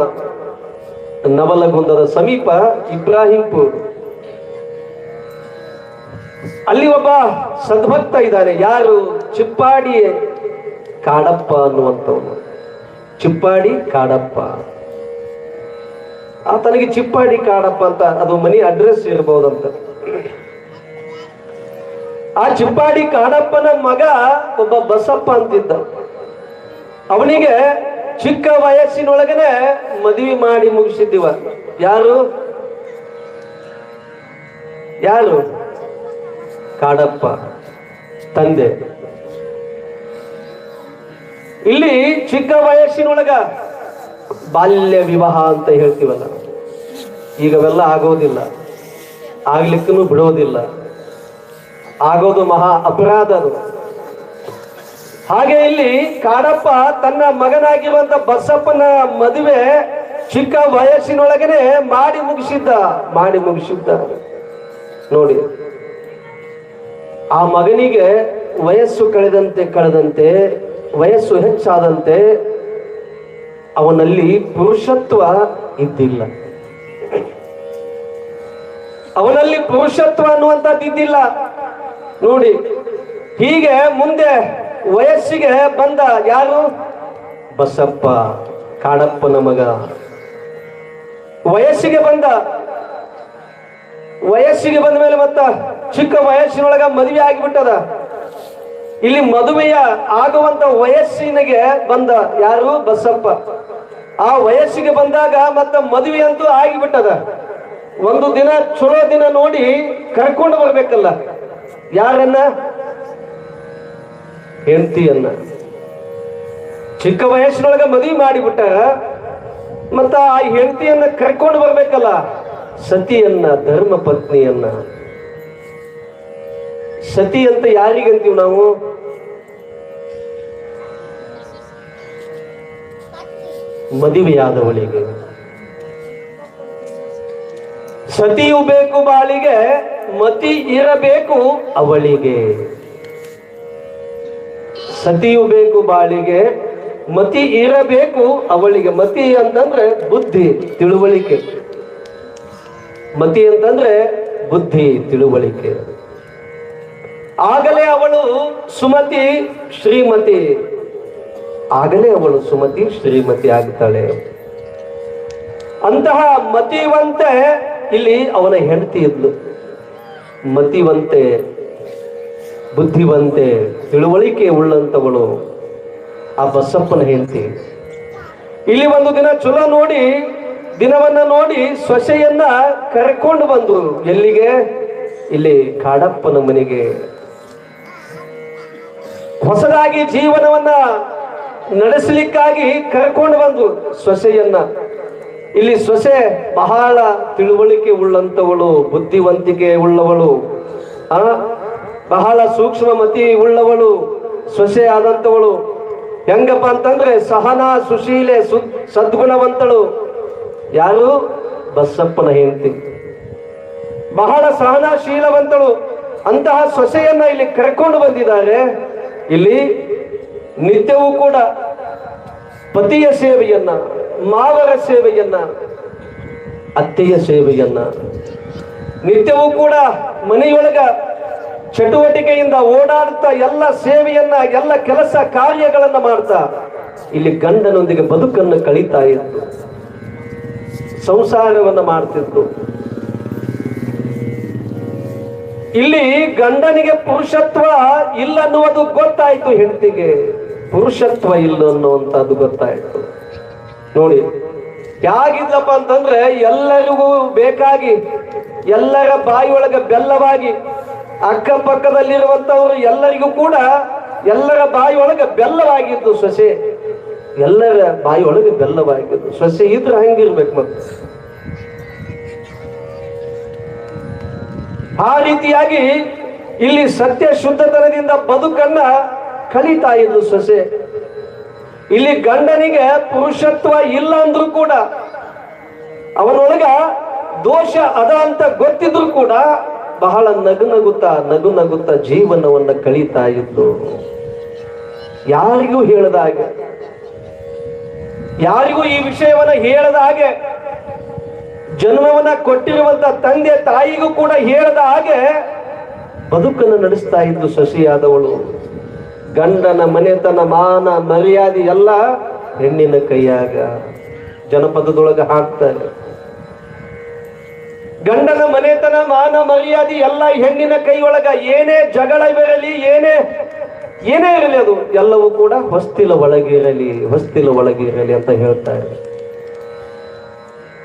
ನವಲಗುಂದದ ಸಮೀಪ ಇಬ್ರಾಹಿಂಪುರ್. ಅಲ್ಲಿ ಒಬ್ಬ ಸದ್ಭಕ್ತ ಇದ್ದಾನೆ. ಯಾರು? ಚಿಪ್ಪಾಡಿ ಕಾಡಪ್ಪ ಅನ್ನುವಂಥವನು. ಚಿಪ್ಪಾಡಿ ಕಾಡಪ್ಪ. ಆತನಿಗೆ ಚಿಪ್ಪಾಡಿ ಕಾಡಪ್ಪ ಅಂತ ಅದು ಮನೆ ಅಡ್ರೆಸ್ ಇರಬಹುದಂತ. ಆ ಚಿಪ್ಪಾಡಿ ಕಾಡಪ್ಪನ ಮಗ ಒಬ್ಬ ಬಸಪ್ಪ ಅಂತಿದ್ದ. ಅವನಿಗೆ ಚಿಕ್ಕ ವಯಸ್ಸಿನೊಳಗನೆ ಮದುವೆ ಮಾಡಿ ಮುಗಿಸಿದ್ದೀವ. ಯಾರು ಯಾರು ಕಾಡಪ್ಪ ತಂದೆ. ಇಲ್ಲಿ ಚಿಕ್ಕ ವಯಸ್ಸಿನೊಳಗ ಬಾಲ್ಯ ವಿವಾಹ ಅಂತ ಹೇಳ್ತೀವಲ್ಲ, ಈಗವೆಲ್ಲ ಆಗೋದಿಲ್ಲ, ಆಗ್ಲಿಕ್ಕೂ ಬಿಡೋದಿಲ್ಲ, ಆಗೋದು ಮಹಾ ಅಪರಾಧ ಅದು. ಹಾಗೆ ಇಲ್ಲಿ ಕಾಡಪ್ಪ ತನ್ನ ಮಗನಾಗಿರುವಂತ ಬಸಪ್ಪನ ಮದುವೆ ಚಿಕ್ಕ ವಯಸ್ಸಿನೊಳಗನೆ ಮಾಡಿ ಮುಗಿಸಿದ್ದ ನೋಡಿ. ಆ ಮಗನಿಗೆ ವಯಸ್ಸು ಕಳೆದಂತೆ ವಯಸ್ಸು ಹೆಚ್ಚಾದಂತೆ ಅವನಲ್ಲಿ ಪುರುಷತ್ವ ಇದ್ದಿಲ್ಲ. ಅವನಲ್ಲಿ ಪುರುಷತ್ವ ಅನ್ನುವಂಥದ್ದು ಇದ್ದಿಲ್ಲ ನೋಡಿ. ಹೀಗೆ ಮುಂದೆ ವಯಸ್ಸಿಗೆ ಬಂದ ಯಾರು? ಬಸಪ್ಪ, ಕಾಡಪ್ಪನ ಮಗ. ವಯಸ್ಸಿಗೆ ಬಂದ ಮೇಲೆ ಮತ್ತ ಚಿಕ್ಕ ವಯಸ್ಸಿನೊಳಗ ಮದುವೆ ಆಗಿಬಿಟ್ಟದ. ಇಲ್ಲಿ ಮದುವೆಯ ಆಗುವಂತ ವಯಸ್ಸಿನಿಗೆ ಬಂದ ಯಾರು? ಬಸಪ್ಪ. ಆ ವಯಸ್ಸಿಗೆ ಬಂದಾಗ ಮತ್ತ ಮದುವೆ ಅಂತೂ ಆಗಿಬಿಟ್ಟದ. ಒಂದು ದಿನ ಚಲೋ ದಿನ ನೋಡಿ ಕರ್ಕೊಂಡು ಬರ್ಬೇಕಲ್ಲ. ಯಾರನ್ನ? ಹೆಂಡತಿಯನ್ನ. ಚಿಕ್ಕ ವಯಸ್ಸಿನೊಳಗ ಮದುವೆ ಮಾಡಿಬಿಟ್ಟ, ಮತ್ತ ಆ ಹೆಂಡತಿಯನ್ನ ಕರ್ಕೊಂಡು ಬರ್ಬೇಕಲ್ಲ. ಸತಿಯನ್ನ, ಧರ್ಮ ಪತ್ನಿಯನ್ನ. ಸತಿ ಅಂತ ಯಾರಿಗಂತೀವಿ ನಾವು? ಮದುವೆಯಾದವಳಿಗೆ. ಸತಿಯು ಬೇಕು ಬಾಳಿಗೆ, ಮತಿ ಇರಬೇಕು ಅವಳಿಗೆ. ಸತಿಯು ಬೇಕು ಬಾಳಿಗೆ, ಮತಿ ಇರಬೇಕು ಅವಳಿಗೆ. ಮತಿ ಅಂತಂದ್ರೆ ಬುದ್ಧಿ, ತಿಳುವಳಿಕೆ. ಮತಿ ಅಂತಂದ್ರೆ ಬುದ್ಧಿ, ತಿಳುವಳಿಕೆ. ಆಗಲೇ ಅವಳು ಸುಮತಿ ಶ್ರೀಮತಿ. ಆಗಲೇ ಅವಳು ಸುಮತಿ ಶ್ರೀಮತಿ ಆಗ್ತಾಳೆ. ಅಂತಹ ಮತಿವಂತೆ ಇಲ್ಲಿ ಅವನ ಹೆಂಡತಿ ಇದ್ಲು. ಮತಿವಂತೆ, ಬುದ್ಧಿವಂತೆ, ತಿಳುವಳಿಕೆ ಉಳ್ಳಂತವಳು ಆ ಬಸಪ್ಪನ ಹೆಂಡತಿ. ಇಲ್ಲಿ ಒಂದು ದಿನ ಚಲೋ ನೋಡಿ, ದಿನವನ್ನ ನೋಡಿ ಸೊಸೆಯನ್ನ ಕರ್ಕೊಂಡು ಬಂದ್ರು. ಎಲ್ಲಿಗೆ? ಇಲ್ಲಿ ಕಾಡಪ್ಪನ ಮನೆಗೆ. ಹೊಸದಾಗಿ ಜೀವನವನ್ನ ನಡೆಸಲಿಕ್ಕಾಗಿ ಕರ್ಕೊಂಡು ಬಂದ್ರು ಸೊಸೆಯನ್ನ. ಇಲ್ಲಿ ಸೊಸೆ ಬಹಳ ತಿಳುವಳಿಕೆ ಉಳ್ಳಂತವಳು, ಬುದ್ಧಿವಂತಿಕೆ ಉಳ್ಳವಳು, ಬಹಳ ಸೂಕ್ಷ್ಮ ಮತಿ ಉಳ್ಳವಳು ಸೊಸೆ ಆದಂತವಳು. ಹೆಂಗಪ್ಪ ಅಂತಂದ್ರೆ ಸಹನಾ, ಸುಶೀಲೆ, ಸದ್ಗುಣವಂತಳು. ಯಾರು? ಬಸಪ್ಪನ ಹೆಂಡತಿ. ಬಹಳ ಸಹನಾಶೀಲವಂತಳು. ಅಂತಹ ಸೊಸೆಯನ್ನ ಇಲ್ಲಿ ಕರ್ಕೊಂಡು ಬಂದಿದ್ದಾರೆ. ಇಲ್ಲಿ ನಿತ್ಯವೂ ಕೂಡ ಪತಿಯ ಸೇವೆಯನ್ನ, ಮಾವರ ಸೇವೆಯನ್ನ, ಅತ್ತೆಯ ಸೇವೆಯನ್ನ, ನಿತ್ಯವೂ ಕೂಡ ಮನೆಯೊಳಗ ಚಟುವಟಿಕೆಯಿಂದ ಓಡಾಡ್ತಾ ಎಲ್ಲ ಸೇವೆಯನ್ನ, ಎಲ್ಲ ಕೆಲಸ ಕಾರ್ಯಗಳನ್ನ ಮಾಡ್ತಾ ಇಲ್ಲಿ ಗಂಡನೊಂದಿಗೆ ಬದುಕನ್ನು ಕಳೀತಾ ಇತ್ತು, ಸಂಸಾರವನ್ನ ಮಾಡ್ತಿತ್ತು. ಇಲ್ಲಿ ಗಂಡನಿಗೆ ಪುರುಷತ್ವ ಇಲ್ಲ ಅನ್ನುವುದು ಗೊತ್ತಾಯ್ತು. ಹೆಂಡತಿಗೆ ಪುರುಷತ್ವ ಇಲ್ಲ ಅನ್ನುವಂಥದ್ದು ಗೊತ್ತಾಯ್ತು. ನೋಡಿ ಹೇಗಿದ್ಲಪ್ಪ ಅಂತಂದ್ರೆ ಎಲ್ಲರಿಗೂ ಬೇಕಾಗಿ, ಎಲ್ಲರ ಬಾಯಿಯೊಳಗೆ ಬೆಲ್ಲವಾಗಿ, ಅಕ್ಕಪಕ್ಕದಲ್ಲಿರುವಂತವರು ಎಲ್ಲರಿಗೂ ಕೂಡ ಎಲ್ಲರ ಬಾಯಿಯೊಳಗೆ ಬೆಲ್ಲವಾಗಿದ್ದು ಸೊಸೆ. ಎಲ್ಲರ ಬಾಯಿಯೊಳಗೆ ಬೆಲ್ಲವಾಗಿದ್ದು ಸೊಸೆ ಇದ್ರೆ ಹಂಗಿರ್ಬೇಕು. ಮತ್ತೆ ಆ ರೀತಿಯಾಗಿ ಇಲ್ಲಿ ಸತ್ಯ ಶುದ್ಧತನದಿಂದ ಬದುಕನ್ನ ಕಲಿತಾ ಇದ್ದು ಸೊಸೆ. ಇಲ್ಲಿ ಗಂಡನಿಗೆ ಪುರುಷತ್ವ ಇಲ್ಲ ಅಂದ್ರೂ ಕೂಡ, ಅವನೊಳಗ ದೋಷ ಅದ ಅಂತ ಗೊತ್ತಿದ್ರು ಕೂಡ ಬಹಳ ನಗುನಗುತ್ತಾ ಜೀವನವನ್ನ ಕಳೀತಾ ಇದ್ದು. ಯಾರಿಗೂ ಹೇಳದ ಹಾಗೆ, ಯಾರಿಗೂ ಈ ವಿಷಯವನ್ನ ಹೇಳದ ಹಾಗೆ, ಜನ್ಮವನ್ನ ಕೊಟ್ಟಿರುವಂತ ತಂದೆ ತಾಯಿಗೂ ಕೂಡ ಹೇಳದ ಹಾಗೆ ಬದುಕನ್ನು ನಡೆಸ್ತಾ ಇದ್ದು ಸೊಸೆಯಾದವಳು. ಗಂಡನ ಮನೆತನ, ಮಾನ, ಮರ್ಯಾದೆ ಎಲ್ಲ ಹೆಣ್ಣಿನ ಕೈಯಾಗ. ಜನಪದದೊಳಗ ಹಾಕ್ತಾರೆ, ಗಂಡನ ಮನೆತನ, ಮಾನ, ಮರ್ಯಾದೆ ಎಲ್ಲ ಹೆಣ್ಣಿನ ಕೈಯೊಳಗ. ಏನೇ ಜಗಳ ಬರಲಿ, ಏನೇ ಏನೇ ಇರಲಿ ಅದು ಎಲ್ಲವೂ ಕೂಡ ಹೊಸ್ತಿಲ ಒಳಗಿರಲಿ, ಹೊಸ್ತಿಲ ಒಳಗಿರಲಿ ಅಂತ ಹೇಳ್ತಾರೆ.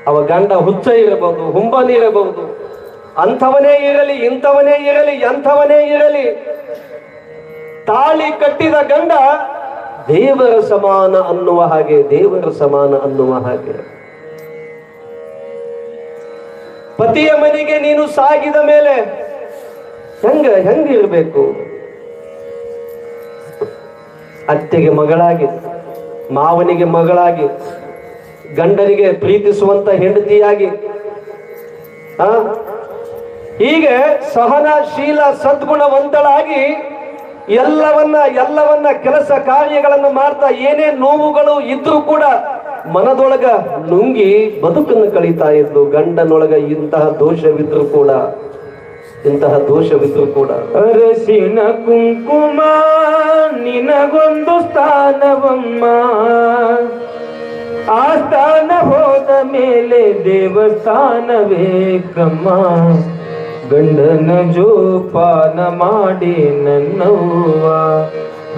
ಅವ ಗಂಡ ಹುಚ್ಚ ಇರಬಹುದು, ಹುಂಬನಿ ಇರಬಹುದು, ಅಂಥವನೇ ಇರಲಿ, ಇಂಥವನೇ ಇರಲಿ, ಎಂಥವನೇ ಇರಲಿ, ತಾಳಿ ಕಟ್ಟಿದ ಗಂಡ ದೇವರ ಸಮಾನ ಅನ್ನುವ ಹಾಗೆ, ದೇವರ ಸಮಾನ ಅನ್ನುವ ಹಾಗೆ. ಪತಿಯ ಮನೆಗೆ ನೀನು ಸಾಗಿದ ಮೇಲೆ ಹೆಂಗಿರ್ಬೇಕು? ಅತ್ತೆಗೆ ಮಗಳಾಗಿ, ಮಾವನಿಗೆ ಮಗಳಾಗಿ, ಗಂಡನಿಗೆ ಪ್ರೀತಿಸುವಂತ ಹೆಂಡತಿಯಾಗಿ, ಹೀಗೆ ಸಹನಶೀಲ ಸದ್ಗುಣವಂತಳಾಗಿ ಎಲ್ಲವನ್ನ ಕೆಲಸ ಕಾರ್ಯಗಳನ್ನು ಮಾಡ್ತಾ ಏನೇ ನೋವುಗಳು ಇದ್ರೂ ಕೂಡ ಮನದೊಳಗ ನುಂಗಿ ಬದುಕನ್ನು ಕಳೀತಾ ಇದ್ದು. ಗಂಡನೊಳಗ ಇಂತಹ ದೋಷವಿದ್ರು ಕೂಡ ಅರಸಿನ ಕುಂಕುಮ ನಿನಗೊಂದು ಸ್ಥಾನವಮ್ಮ, ಆ ಸ್ಥಾನ ಹೋದ ಮೇಲೆ ದೇವಸ್ಥಾನವೇ ಕಮ್ಮ. ಗಂಡನ ಜೋಪಾನ ಮಾಡಿ ನನ್ನವ್ವ,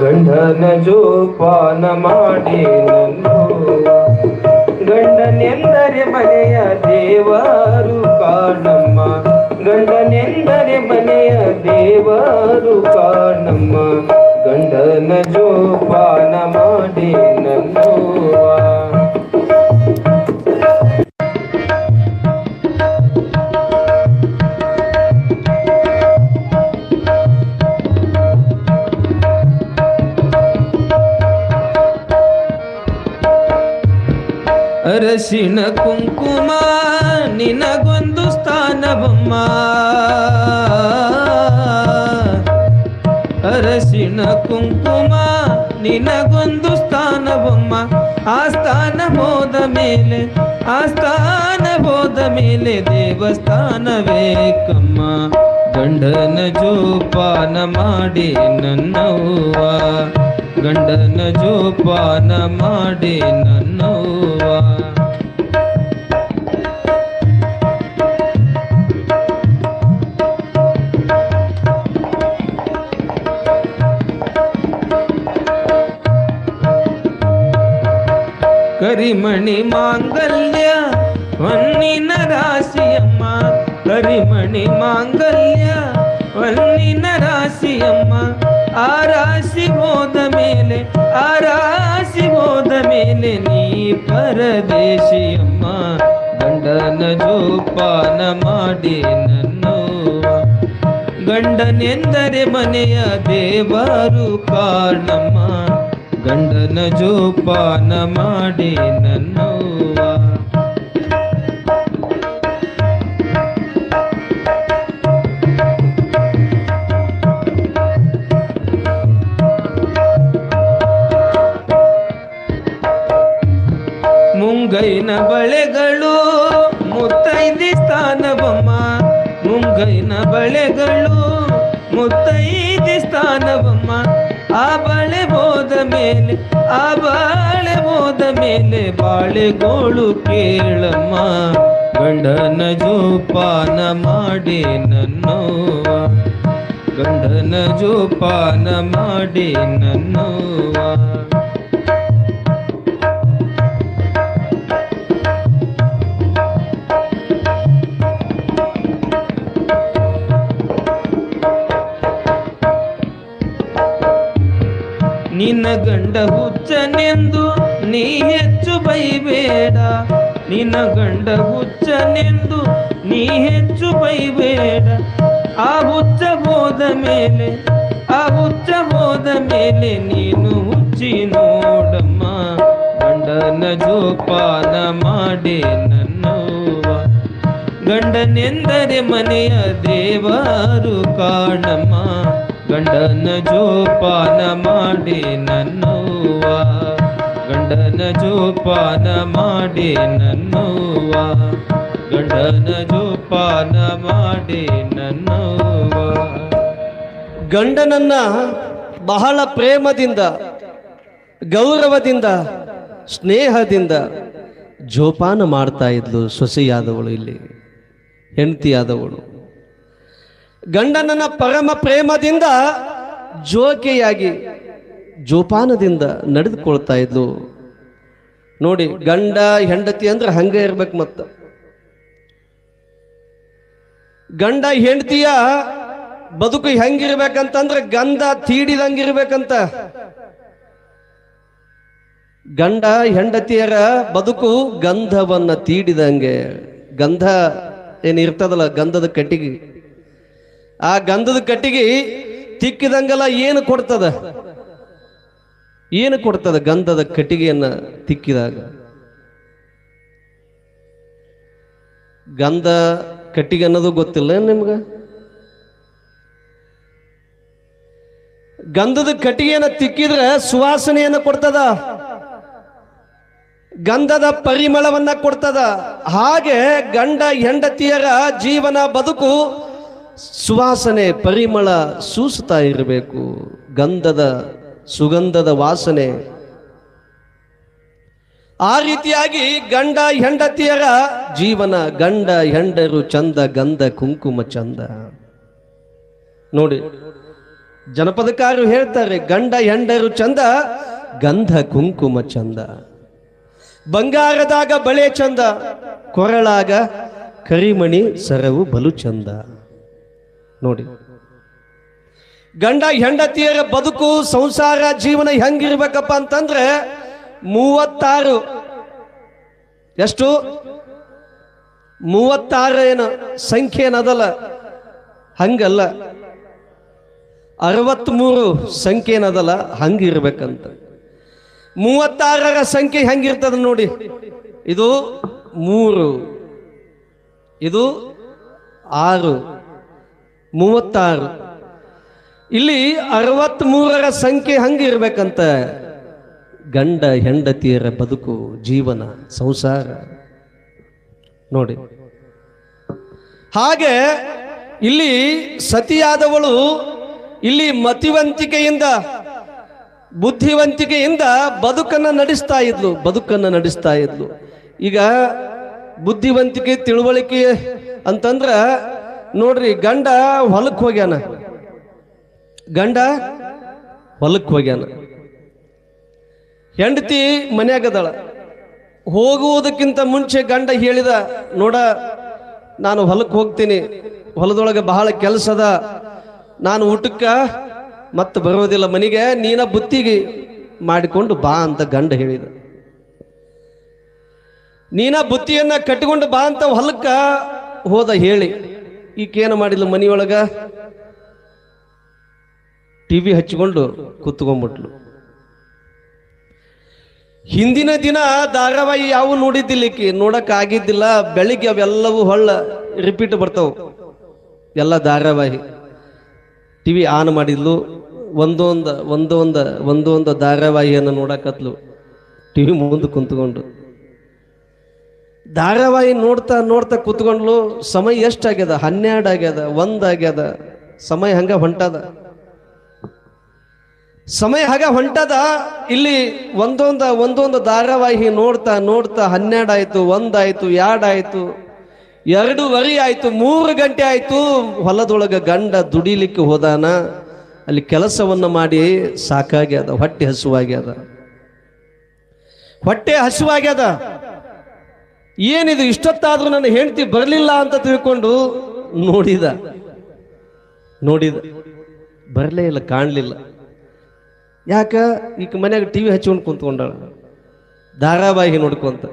ಗಂಡನ ಜೋಪಾನ ಮಾಡಿ ನನ್ನವ್ವ. ಗಂಡನೆಂದರೆ ಮನೆಯ ದೇವರು ಕಾಣಮ್ಮ, ಗಂಡನೆಂದರೆ ಮನೆಯ ದೇವರು ಕಾಣಮ್ಮ. ಗಂಡನ ಜೋಪಾನ ಮಾಡಿ ನನ್ನವ್ವ. ಅರಸಿನ ಕುಂಕುಮ ನಿನಗೊಂದು ಸ್ಥಾನವಮ್ಮ, ಅರಸಿನ ಕುಂಕುಮ ನಿನಗೊಂದು ಸ್ಥಾನವಮ್ಮ. ಆ ಸ್ಥಾನ ಹೋದ ಮೇಲೆ ದೇವಸ್ಥಾನವೇ ಕಮ್ಮ. ಗಂಡನ ಜೋಪಾನ ಮಾಡಿ ನನ್ನವ್ವ, ಗಂಡನ ಜೋಪಾನ ಮಾಡಿ ನನ್ನವ್ವ. ಕರಿಮಣಿ ಮಾಂಗಲ್ಯ ಹೊನ್ನಿನ ರಾಶಿಯಮ್ಮ, ಕರಿಮಣಿ ಮಾಂಗಲ್ಯ ಹೊನ್ನಿನ ರಾಶಿಯಮ್ಮ. ಆ ರಾಶಿ ಹೋದ ಮೇಲೆ ನೀ ಪರದೇಶಿಯಮ್ಮ. ಗಂಡನ ಜೋಪಾನ ಮಾಡಿ ನನ್ನವ್ವ, ಗಂಡನೆಂದರೆ ಮನೆಯ ದೇವರು ಕಾಣಮ್ಮ. ಗಂಡನ ಜೋಪಾನ ಮಾಡಿ ನನ್ನವ್ವ. ಮುಂಗೈನ ಬಳೆಗಳು ಮುತ್ತೈದೆ ಸ್ಥಾನವಮ್ಮ, ಮುಂಗೈನ ಬಳೆಗಳು ಮುತ್ತೈದೆ ಸ್ಥಾನವಮ್ಮ. ಆ ಬಳೆ ಹೋದ ಮೇಲೆ ಬಾಳೆಗೋಳು ಕೇಳಮ್ಮ. ಗಂಡನ ಜೋಪಾನ ಮಾಡಿ ನನ್ನವ್ವ, ಗಂಡನ ಜೋಪಾನ ಮಾಡಿ ನನ್ನವ್ವ. ನಿನ್ನ ಗಂಡ ಹುಚ್ಚನೆಂದು ನೀ ಹೆಚ್ಚು ಬೈಬೇಡ, ನಿನ್ನ ಗಂಡ ಹುಚ್ಚನೆಂದು ನೀ ಹೆಚ್ಚು ಬೈಬೇಡ. ಆ ಹುಚ್ಚ ಹೋದ ಮೇಲೆ ನೀನು ಹುಚ್ಚಿ ನೋಡಮ್ಮ. ಗಂಡನ ಜೋಪಾನ ಮಾಡಿ ನನ್ನವ್ವ, ಗಂಡನೆಂದರೆ ಮನೆಯ ದೇವರು ಕಾಣಮ್ಮ. ಗಂಡನ ಜೋಪಾನ ಮಾಡಿ ನನ್ನವ್ವ, ಗಂಡನ ಜೋಪಾನ ಮಾಡಿ ನನ್ನವ್ವ, ಗಂಡನ ಜೋಪಾನ ಮಾಡಿ ನನ್ನವ್ವ. ಗಂಡನನ್ನ ಬಹಳ ಪ್ರೇಮದಿಂದ, ಗೌರವದಿಂದ, ಸ್ನೇಹದಿಂದ ಜೋಪಾನ ಮಾಡ್ತಾ ಇದ್ಲು ಸೊಸೆಯಾದವಳು, ಇಲ್ಲಿ ಹೆಂಡತಿಯಾದವಳು. ಗಂಡನನ್ನ ಪರಮ ಪ್ರೇಮದಿಂದ ಜೋಕೆಯಾಗಿ ಜೋಪಾನದಿಂದ ನಡೆದುಕೊಳ್ತಾ ಇದ್ಲು. ನೋಡಿ, ಗಂಡ ಹೆಂಡತಿ ಅಂದ್ರೆ ಹಂಗೆ ಇರ್ಬೇಕು. ಮತ್ತ ಗಂಡ ಹೆಂಡತಿಯ ಬದುಕು ಹೆಂಗಿರ್ಬೇಕಂತಂದ್ರೆ ಗಂಧ ತೀಡಿದಂಗಿರ್ಬೇಕಂತ. ಗಂಡ ಹೆಂಡತಿಯರ ಬದುಕು ಗಂಧವನ್ನ ತೀಡಿದಂಗೆ. ಗಂಧ ಏನಿರ್ತದಲ್ಲ, ಗಂಧದ ಕಟ್ಟಿಗೆ, ಆ ಗಂಧದ ಕಟ್ಟಿಗೆ ತಿಕ್ಕಿದಂಗೆಲ್ಲ ಏನು ಕೊಡ್ತದ? ಏನು ಕೊಡ್ತದ ಗಂಧದ ಕಟ್ಟಿಗೆಯನ್ನ ತಿಕ್ಕಿದಾಗ? ಗಂಧ ಕಟ್ಟಿಗೆ ಅನ್ನೋದು ಗೊತ್ತಿಲ್ಲ ನಿಮ್ಗೆ? ಗಂಧದ ಕಟ್ಟಿಗೆಯನ್ನು ತಿಕ್ಕಿದ್ರೆ ಸುವಾಸನೆಯನ್ನು ಕೊಡ್ತದ, ಗಂಧದ ಪರಿಮಳವನ್ನ ಕೊಡ್ತದ. ಹಾಗೆ ಗಂಡ ಹೆಂಡತಿಯರ ಜೀವನ ಬದುಕು ಸುವಾಸನೆ ಪರಿಮಳ ಸೂಸುತ್ತಾ ಇರಬೇಕು. ಗಂಧದ ಸುಗಂಧದ ವಾಸನೆ. ಆ ರೀತಿಯಾಗಿ ಗಂಡ ಹೆಂಡತಿಯರ ಜೀವನ, ಗಂಡ ಹೆಂಡರು ಚಂದ, ಗಂಧ ಕುಂಕುಮ ಚಂದ. ನೋಡಿ, ಜನಪದಕಾರರು ಹೇಳ್ತಾರೆ, ಗಂಡ ಹೆಂಡರು ಚಂದ, ಗಂಧ ಕುಂಕುಮ ಚಂದ. ಬಂಗಾರದಾಗ ಬಳೆ ಚಂದ, ಕೊರಳಾಗ ಕರಿಮಣಿ ಸರವು ಬಲು ಚಂದ. ನೋಡಿ, ಗಂಡ ಹೆಂಡತಿಯರ ಬದುಕು ಸಂಸಾರ ಜೀವನ ಹೆಂಗಿರ್ಬೇಕಪ್ಪ ಅಂತಂದ್ರೆ 36 ಎಷ್ಟು 36 ಏನು ಸಂಖ್ಯೆ ಏನದಲ್ಲ, ಹಂಗಲ್ಲ. 63 ಸಂಖ್ಯೆ ಏನದಲ್ಲ, ಹಂಗಿರ್ಬೇಕಂತ. 36ರ ಸಂಖ್ಯೆ ಹೆಂಗಿರ್ತದ ನೋಡಿ. ಇದು 3, ಇದು 6, 36. ಇಲ್ಲಿ 63ರ ಸಂಖ್ಯೆ ಹಂಗಿರ್ಬೇಕಂತ. ಗಂಡ ಹೆಂಡತಿಯರ ಬದುಕು ಜೀವನ ಸಂಸಾರ ನೋಡಿ. ಹಾಗೆ ಇಲ್ಲಿ ಸತಿಯಾದವಳು ಇಲ್ಲಿ ಮತಿವಂತಿಕೆಯಿಂದ ಬುದ್ಧಿವಂತಿಕೆಯಿಂದ ಬದುಕನ್ನು ನಡೆಸ್ತಾ ಇದ್ಲು. ಈಗ ಬುದ್ಧಿವಂತಿಕೆ ತಿಳುವಳಿಕೆ ಅಂತಂದ್ರ ನೋಡ್ರಿ, ಗಂಡ ಹೊಲಕ್ಕೆ ಹೋಗ್ಯಾನ, ಹೆಂಡತಿ ಮನ್ಯಾಗದಳ. ಹೋಗುವುದಕ್ಕಿಂತ ಮುಂಚೆ ಗಂಡ ಹೇಳಿದ, ನೋಡ ನಾನು ಹೊಲಕ್ಕೆ ಹೋಗ್ತೀನಿ, ಹೊಲದೊಳಗೆ ಬಹಳ ಕೆಲಸದ, ನಾನು ಊಟಕ್ಕ ಮತ್ತೆ ಬರೋದಿಲ್ಲ ಮನೆಗೆ, ನೀನ ಬುತ್ತಿಗೆ ಮಾಡಿಕೊಂಡು ಬಾ ಅಂತ ಗಂಡ ಹೇಳಿದ. ನೀನ ಬುತ್ತಿಯನ್ನ ಕಟ್ಟಿಕೊಂಡು ಬಾ ಅಂತ ಹೊಲಕ್ಕ ಹೋದ ಹೇಳಿ. ಈಕೇನು ಮಾಡಿದ್ಲು, ಮನೆಯೊಳಗ ಟಿವಿ ಹಚ್ಚಿಕೊಂಡು ಕೂತ್ಕೊಂಡ್ಬಿಟ್ಲು. ಹಿಂದಿನ ದಿನ ಧಾರಾವಾಹಿ ಯಾವ ನೋಡಿದ್ದಿಲ್ಲ ಈಕಿ, ನೋಡಕ್ ಆಗಿದ್ದಿಲ್ಲ. ಬೆಳಿಗ್ಗೆ ಅವೆಲ್ಲವೂ ಹೊಳ್ಳ ರಿಪೀಟ್ ಬರ್ತಾವು ಎಲ್ಲ ಧಾರಾವಾಹಿ. ಟಿವಿ ಆನ್ ಮಾಡಿದ್ಲು, ಒಂದೊಂದು ಧಾರಾವಾಹಿಯನ್ನು ನೋಡಕತ್ಲು ಟಿವಿ ಮುಂದೆ ಕುಂತ್ಕೊಂಡು. ಧಾರಾವಾಹಿ ನೋಡ್ತಾ ನೋಡ್ತಾ ಕೂತ್ಕೊಂಡ್ಲು. ಸಮಯ ಎಷ್ಟಾಗ್ಯದ? 12 ಆಗ್ಯದ, 1 ಆಗ್ಯದ. ಸಮಯ ಹಂಗ ಹೊಂಟದ. ಇಲ್ಲಿ ಒಂದೊಂದು ಧಾರಾವಾಹಿ ನೋಡ್ತಾ ನೋಡ್ತಾ 12 ಆಯ್ತು, 1 ಆಯ್ತು, 2 ಆಯ್ತು, 2:15 ಆಯ್ತು, 3 ಗಂಟೆ ಆಯ್ತು. ಹೊಲದೊಳಗ ಗಂಡ ದುಡಿಲಿಕ್ಕೆ ಹೋದಾನ. ಅಲ್ಲಿ ಕೆಲಸವನ್ನ ಮಾಡಿ ಸಾಕಾಗ್ಯದ, ಹೊಟ್ಟೆ ಹಸುವಾಗ್ಯದ. ಏನಿದು ಇಷ್ಟೊತ್ತಾದ್ರೂ ನನ್ನ ಹೆಂಡತಿ ಬರಲಿಲ್ಲ ಅಂತ ತಿಳ್ಕೊಂಡು ನೋಡಿದ, ಬರಲೇ ಇಲ್ಲ, ಕಾಣಲಿಲ್ಲ. ಯಾಕ? ಈಗ ಮನ್ಯಾಗ ಟಿವಿ ಹಚ್ಕೊಂಡು ಕುಂತ್ಕೊಂಡಾಳ, ಧಾರಾವಾಹಿ ನೋಡ್ಕೊಂತ.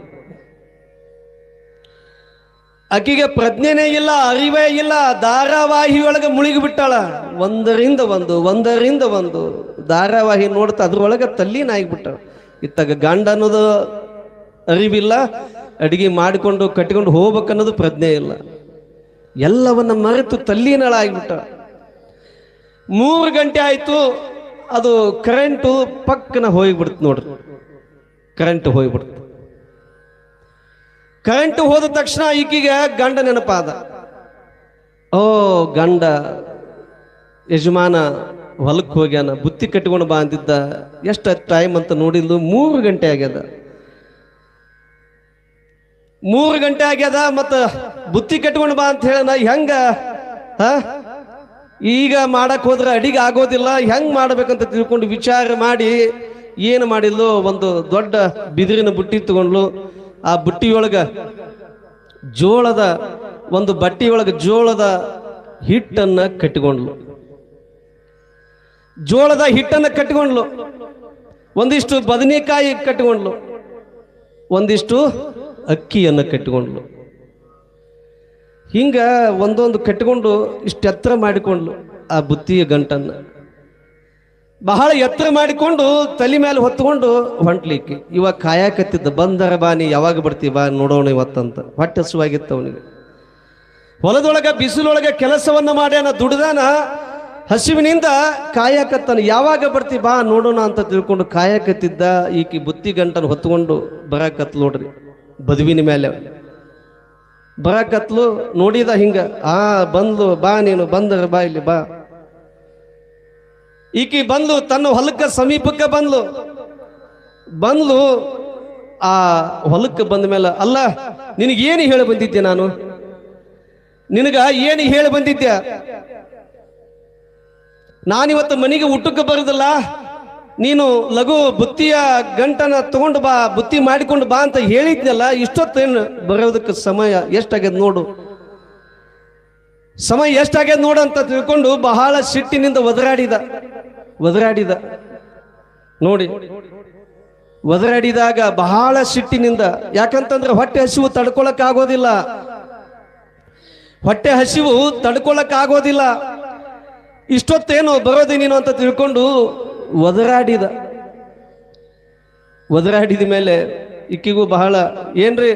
ಆಕಿಗೆ ಪ್ರಜ್ಞೆನೇ ಇಲ್ಲ, ಅರಿವೇ ಇಲ್ಲ. ಧಾರಾವಾಹಿ ಒಳಗೆ ಮುಳುಗಿ ಬಿಟ್ಟಾಳ. ಒಂದರಿಂದ ಒಂದು ಧಾರಾವಾಹಿ ನೋಡ್ತಾ ಅದ್ರೊಳಗೆ ತಲ್ಲೀನ ಆಗಿಬಿಟ್ಟಾಳ. ಇತ್ತಾಗ ಗಂಡ ಅನ್ನೋದು ಅರಿವಿಲ್ಲ, ಅಡಿಗೆ ಮಾಡಿಕೊಂಡು ಕಟ್ಟಿಕೊಂಡು ಹೋಗ್ಬೇಕನ್ನೋದು ಪ್ರಜ್ಞೆ ಇಲ್ಲ. ಎಲ್ಲವನ್ನ ಮರೆತು ತಲ್ಲೀನಳಾಗಿಬಿಟ್ಟ. 3 ಗಂಟೆ ಆಯ್ತು. ಅದು ಕರೆಂಟು ಪಕ್ಕನ ಹೋಗಿಬಿಡ್ತು ನೋಡ್ರಿ. ಕರೆಂಟ್ ಹೋದ ತಕ್ಷಣ ಈಕಿಗೆ ಗಂಡ ನೆನಪಾದ. ಗಂಡ ಯಜಮಾನ ಹೊಲಕ್ಕೆ ಹೋಗ್ಯಾನ, ಬುತ್ತಿ ಕಟ್ಕೊಂಡು ಬಾ ಅಂತಿದ್ದ. ಎಷ್ಟು ಟೈಮ್ ಅಂತ ನೋಡಿದ್ಲು, 3 ಗಂಟೆ ಆಗ್ಯದ. 3 ಗಂಟೆ ಆಗ್ಯದ. ಮತ್ತ ಬುತ್ತಿ ಕಟ್ಕೊಂಡು ಬಾ ಅಂತ ಹೇಳ ಹೆಂಗ ಈಗ ಮಾಡಕ್ ಹೋದ್ರೆ ಅಡಿಗೆ ಆಗೋದಿಲ್ಲ, ಹೆಂಗ್ ಮಾಡ್ಬೇಕಂತ ತಿಳ್ಕೊಂಡು ವಿಚಾರ ಮಾಡಿ ಏನು ಮಾಡಿದ್ಲು, ಒಂದು ದೊಡ್ಡ ಬಿದಿರಿನ ಬುಟ್ಟಿ ತಗೊಂಡ್ಲು. ಆ ಬುಟ್ಟಿಯೊಳಗ ಜೋಳದ ಒಂದು ಬಟ್ಟಿಯೊಳಗೆ ಜೋಳದ ಹಿಟ್ಟನ್ನ ಕಟ್ಟಿಕೊಂಡ್ಲು. ಜೋಳದ ಹಿಟ್ಟನ್ನು ಕಟ್ಟಿಕೊಂಡ್ಲು. ಒಂದಿಷ್ಟು ಬದನೆಕಾಯಿ ಕಟ್ಟಿಕೊಂಡ್ಲು, ಒಂದಿಷ್ಟು ಅಕ್ಕಿಯನ್ನು ಕಟ್ಟಿಕೊಂಡ್ಲು. ಹಿಂಗ ಒಂದೊಂದು ಕಟ್ಟಿಕೊಂಡು ಇಷ್ಟು ಎತ್ತರ ಮಾಡಿಕೊಂಡ್ಲು. ಆ ಬುತ್ತಿಯ ಗಂಟನ್ನು ಬಹಳ ಎತ್ತರ ಮಾಡಿಕೊಂಡು ತಲೆ ಮೇಲೆ ಹೊತ್ಕೊಂಡು ಹೊಂಟ್ಲಿಕ್ಕೆ. ಇವಾಗ ಕಾಯಕತ್ತಿದ್ದ, ಬಂದರ ಬಾನಿ ಯಾವಾಗ ಬರ್ತೀವಿ ಬಾ ನೋಡೋಣ ಇವತ್ತಂತ. ಹೊಟ್ಟೆ ಹಸುವಾಗಿತ್ತು ಅವನಿಗೆ. ಹೊಲದೊಳಗ ಬಿಸಿಲೊಳಗೆ ಕೆಲಸವನ್ನ ಮಾಡ್ಯಾನ, ದುಡ್ದಾನ, ಹಸಿವಿನಿಂದ ಕಾಯಕತ್ತನ. ಯಾವಾಗ ಬರ್ತಿ ಬಾ ನೋಡೋಣ ಅಂತ ತಿಳ್ಕೊಂಡು ಕಾಯಕತ್ತಿದ್ದ. ಈಕಿ ಬುತ್ತಿ ಗಂಟನ್ನು ಹೊತ್ಕೊಂಡು ಬರಕತ್ಲು ನೋಡ್ರಿ, ಬದುವಿನ ಮೇಲೆ ಬರಕತ್ಲು. ನೋಡಿದ ಹಿಂಗ, ಬಂದ್ಲು, ಬಾ ನೀನು ಬಂದರ ಬಾ ಇಲ್ಲಿ ಬಾ. ಈಕಿ ಬಂದ್ಲು, ತನ್ನ ಹೊಲಕ್ಕ ಸಮೀಪಕ್ಕೆ ಬಂದ್ಲು. ಆ ಹೊಲಕ್ಕೆ ಬಂದ ಮೇಲೆ, ಅಲ್ಲ ನಿನಗೇನು ಹೇಳಿ ಬಂದಿದ್ದೆ ನಾನು, ನಿನಗ ಏನು ಹೇಳಿ ಬಂದಿದ್ದೆ? ನಾನಿವತ್ತು ಮನೆಗೆ ಊಟಕ್ಕೆ ಬರುದಿಲ್ಲ, ನೀನು ಲಘು ಬುತ್ತಿಯ ಗಂಟನ ತಗೊಂಡು ಬಾ, ಬುತ್ತಿ ಮಾಡಿಕೊಂಡು ಬಾ ಅಂತ ಹೇಳಿದ್ನಲ್ಲ. ಇಷ್ಟೊತ್ತೇನು ಬರೋದಕ್ಕೆ ಸಮಯ ಎಷ್ಟಾಗ್ಯದ ನೋಡು, ಸಮಯ ಎಷ್ಟಾಗ್ಯದ ನೋಡು ಅಂತ ತಿಳ್ಕೊಂಡು ಬಹಳ ಸಿಟ್ಟಿನಿಂದ ಒದರಾಡಿದ ನೋಡಿ. ಒದರಾಡಿದಾಗ ಬಹಳ ಸಿಟ್ಟಿನಿಂದ, ಯಾಕಂತಂದ್ರೆ ಹೊಟ್ಟೆ ಹಸಿವು ತಡ್ಕೊಳಕ್ಕಾಗೋದಿಲ್ಲ, ಹೊಟ್ಟೆ ಹಸಿವು ತಡ್ಕೊಳಕ್ಕಾಗೋದಿಲ್ಲ. ಇಷ್ಟೊತ್ತೇನು ಬರೋದಿ ನೀನು ಅಂತ ತಿಳ್ಕೊಂಡು ಒದರಾಡಿದ ಮೇಲೆ ಇಕ್ಕಿಗೂ ಬಹಳ, ಏನ್ರಿ